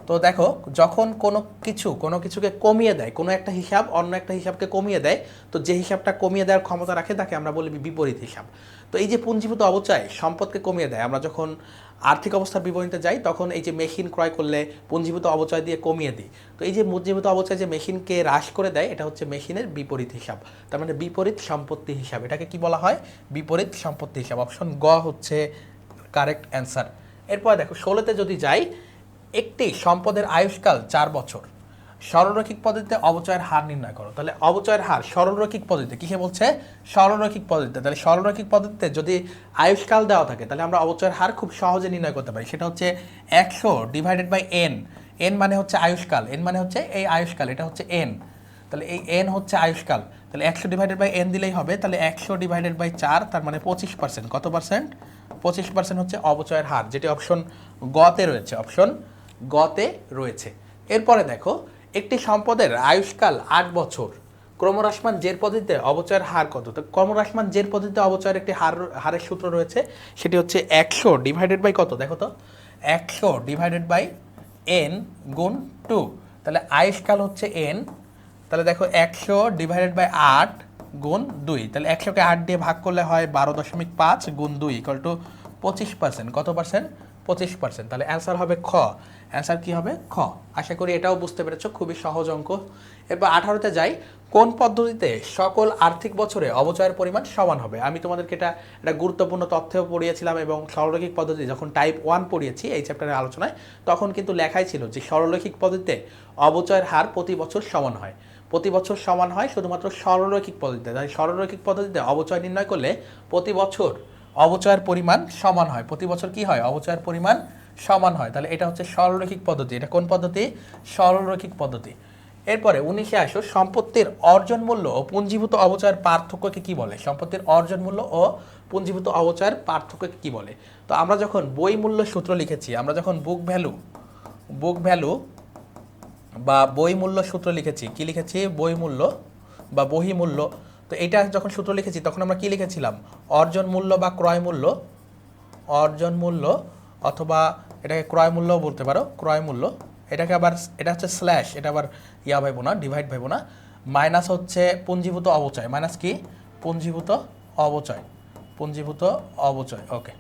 তো দেখো যখন কোনো কিছুকে কমিয়ে দেয়, কোনো একটা হিসাব অন্য একটা হিসাবকে কমিয়ে দেয়, তো যে হিসাবটা কমিয়ে দেওয়ার ক্ষমতা রাখে তাকে আমরা বলি বিপরীত হিসাব। তো এই যে পুঞ্জীভূত অবচয় সম্পদকে কমিয়ে দেয়, আমরা যখন আর্থিক অবস্থার বিবরণীতে যাই তখন এই যে মেশিন ক্রয় করলে পুঞ্জীভূত অবচয় দিয়ে কমিয়ে দিই, তো এই যে পুঞ্জীভূত অবচয় যে মেশিনকে হ্রাস করে দেয় এটা হচ্ছে মেশিনের বিপরীত হিসাব, তার মানে বিপরীত সম্পত্তি হিসাব। এটাকে কি বলা হয়? বিপরীত সম্পত্তি হিসাব। অপশন গ হচ্ছে কারেক্ট অ্যান্সার। এরপর দেখো 16তে যদি যাই, একটি সম্পদের আয়ুষ্কাল 4 বছর, সরলরৈখিক পদ্ধতিতে অবচয়ের হার নির্ণয় করো। তাহলে অবচয়ের হার সরলরৈখিক পদ্ধতিতে, কিসে বলছে? সরলরৈখিক পদ্ধতিতে। তাহলে সরলরৈখিক পদ্ধতিতে যদি আয়ুষ্কাল দেওয়া থাকে তাহলে আমরা অবচয়ের হার খুব সহজে নির্ণয় করতে পারি। সেটা হচ্ছে 100 ডিভাইডেড বাই এন। এন মানে হচ্ছে আয়ুষ্কাল, এন মানে হচ্ছে এই আয়ুষ্কাল, এটা হচ্ছে এন। তাহলে এই এন হচ্ছে আয়ুষ্কাল, তাহলে 100 ডিভাইডেড বাই এন দিলেই হবে। তাহলে 100 ডিভাইডেড বাই 4, তার মানে 25%। কত পার্সেন্ট? 25% হচ্ছে অপচয়ের হার, যেটি অপশন গতে রয়েছে, অপশন গতে রয়েছে। এরপরে দেখো, একটি সম্পদের আয়ুষ্কাল 8 বছর, ক্রমহ্রাসমান জের পদ্ধতিতে অপচয়ের হার কত? তো ক্রমহ্রাসমান জের পদ্ধতিতে অপচয়ের একটি হারের সূত্র রয়েছে, সেটি হচ্ছে 100 ডিভাইডেড বাই কত? দেখো তো, 100 ডিভাইডেড বাই n গুণ 2। তাহলে আয়ুষ্কাল হচ্ছে n, তাহলে দেখো 100 ডিভাইডেড বাই 8 গুণ 2, তাহলে 100কে 8 দিয়ে ভাগ করলে হয় 12.5 গুণ 2 ইকুয়াল টু 25%। কত পার্সেন্ট? 25%। তাহলে অ্যান্সার হবে খ। অ্যান্সার কি হবে? খ। আশা করি এটাও বুঝতে পেরেছো, খুবই সহজ অঙ্ক। এরপর 18তে যাই, কোন পদ্ধতিতে সকল আর্থিক বছরে অপচয়ের পরিমাণ সমান হবে? আমি তোমাদেরকে একটা গুরুত্বপূর্ণ তথ্যও পড়িয়েছিলাম, এবং সরলরৈখিক পদ্ধতি যখন টাইপ 1 পড়িয়েছি এই চ্যাপ্টারের আলোচনায়, তখন কিন্তু লেখাই ছিল যে সরলরৈখিক পদ্ধতিতে অপচয়ের হার প্রতি বছর সমান হয়। প্রতি বছর সমান হয় শুধুমাত্র সরলরৈখিক পদ্ধতিতে। তাই সরলরৈখিক পদ্ধতিতে অপচয় নির্ণয় করলে প্রতি বছর অপচয়ের পরিমাণ সমান হয়। প্রতি বছর কি হয়? অপচয়ের পরিমাণ সমান হয়। তাহলে এটা হচ্ছে সরলরৈখিক পদ্ধতি। এটা কোন পদ্ধতি? সরলরৈখিক পদ্ধতি। এরপরে 19-এ আসো, সম্পত্তির অর্জন মূল্য ও পুঞ্জীভূত অপচয়ের পার্থক্যকে কি বলে? সম্পত্তির অর্জন মূল্য ও পুঞ্জীভূত অপচয়ের পার্থক্যকে কি বলে? তো আমরা যখন বই মূল্য সূত্র লিখেছি, আমরা যখন বুক ভ্যালু বা বই মূল্য সূত্র লিখেছি, কি লিখেছি? বই মূল্য বা বহি মূল্য। তো এটা যখন সূত্র লিখেছি তখন আমরা কি লিখেছিলাম? অর্জন মূল্য বা ক্রয় মূল্য, অর্জন মূল্য, অথবা এটাকে ক্রয় মূল্যও বলতে পারো, ক্রয় মূল্য। এটাকে আবার, এটা হচ্ছে স্ল্যাশ, এটা আবার ভাইবো না, ডিভাইড ভাইবো না, মাইনাস হচ্ছে পুঞ্জীভূত অপচয়, মাইনাস কি? পুঞ্জীভূত অপচয়, পুঞ্জীভূত অপচয়। ওকে,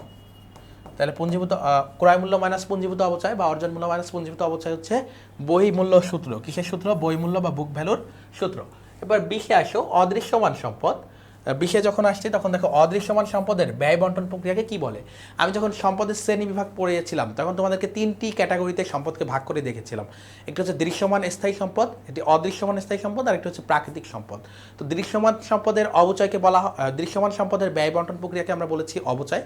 তাহলে পুঞ্জীভূত ক্রয় মূল্য মাইনাস পুঞ্জীভূত অপচয় বা অর্জন মূল্য মাইনাস পুঞ্জীভূত অপচয় হচ্ছে বই মূল্য সূত্র। কিসের সূত্র? বই মূল্য বা বুক ভ্যালুর সূত্র। এবার 20-এ আসো, অদৃশ্যমান সম্পদ। 20-এ যখন আসছি তখন দেখো অদৃশ্যমান সম্পদের ব্যয় বন্টন প্রক্রিয়াকে কি বলে? আমি যখন সম্পদের শ্রেণী বিভাগ পড়িয়েছিলাম তখন তোমাদেরকে 3টি ক্যাটাগরিতে সম্পদকে ভাগ করে দেখেছিলাম। একটি হচ্ছে দৃশ্যমান স্থায়ী সম্পদ, একটি অদৃশ্যমান স্থায়ী সম্পদ, আর একটি হচ্ছে প্রাকৃতিক সম্পদ। তো দৃশ্যমান সম্পদের অবচয়কে বলা হয়, দৃশ্যমান সম্পদের ব্যয় বন্টন প্রক্রিয়াকে আমরা বলেছি অবচয়,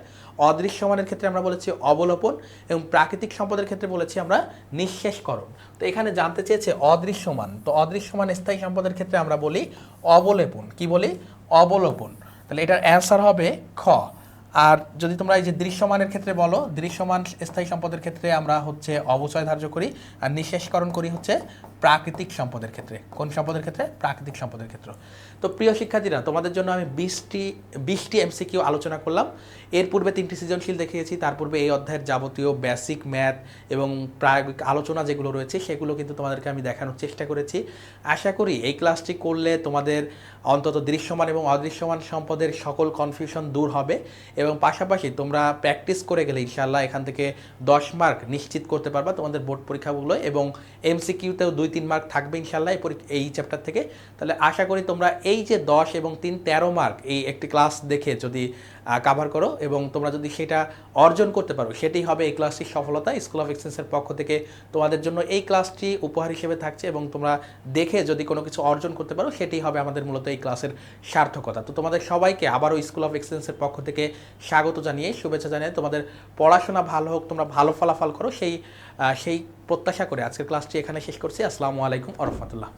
অদৃশ্যমানের ক্ষেত্রে আমরা বলেছি অবলোপন, এবং প্রাকৃতিক সম্পদের ক্ষেত্রে বলেছি আমরা নিঃশেষকরণ। তো এখানে জানতে চেয়েছে অদৃশ্যমান, তো অদৃশ্যমান স্থায়ী সম্পদের ক্ষেত্রে আমরা বলি অবলোপন। কি বলি? অবলোপন। তাহলে এটার অ্যান্সার হবে খ। আর যদি তোমরা এই যে দৃশ্যমানের ক্ষেত্রে বলো, দৃশ্যমান স্থায়ী সম্পদের ক্ষেত্রে আমরা হচ্ছে অবচয় ধার্য করি, আর নিঃশেষকরণ করি হচ্ছে প্রাকৃতিক সম্পদের ক্ষেত্রে। কোন সম্পদের ক্ষেত্রে? প্রাকৃতিক সম্পদের ক্ষেত্রে। তো প্রিয় শিক্ষার্থীরা, তোমাদের জন্য আমি 20টি এমসিকিউ আলোচনা করলাম। এর পূর্বে 3টি সৃজনশীল দেখিয়েছি, তার পূর্বে এই অধ্যায়ের যাবতীয় বেসিক ম্যাথ এবং প্রায়োগিক আলোচনা যেগুলো রয়েছে সেগুলো কিন্তু তোমাদেরকে আমি দেখানোর চেষ্টা করেছি। আশা করি এই ক্লাসটি করলে তোমাদের অন্তত দৃশ্যমান এবং অদৃশ্যমান সম্পদের সকল কনফিউশন দূর হবে, এবং পাশাপাশি তোমরা প্র্যাকটিস করে গেলে ইনশাআল্লাহ এখান থেকে 10 মার্ক নিশ্চিত করতে পারবা তোমাদের বোর্ড পরীক্ষাগুলো, এবং এমসিকিউতেও 2-3 মার্ক থাকবে ইনশাআল্লাহ এই চ্যাপ্টার থেকে। তাহলে আশা করি তোমরা এই যে 10 এবং 3 13 মার্ক এই একটি ক্লাস দেখে যদি কাভার করো এবং তোমরা যদি সেটা অর্জন করতে পারো, সেটাই হবে এই ক্লাসটির সফলতা। স্কুল অফ এক্সেলেন্সের পক্ষ থেকে তোমাদের জন্য এই ক্লাসটি উপহার হিসেবে থাকছে, এবং তোমরা দেখে যদি কোনো কিছু অর্জন করতে পারো সেটাই হবে আমাদের মূলত এই ক্লাসের সার্থকতা। তো তোমাদের সবাইকে আবারও স্কুল অফ এক্সেলেন্সের পক্ষ থেকে স্বাগত জানিয়ে, শুভেচ্ছা জানিয়ে, তোমাদের পড়াশোনা ভালো হোক, তোমরা ভালো ফলাফল করো, সেই প্রত্যাশা করে আজকের ক্লাসটি এখানে শেষ করছি। আসসালামু আলাইকুম ওয়া রাহমাতুল্লাহ।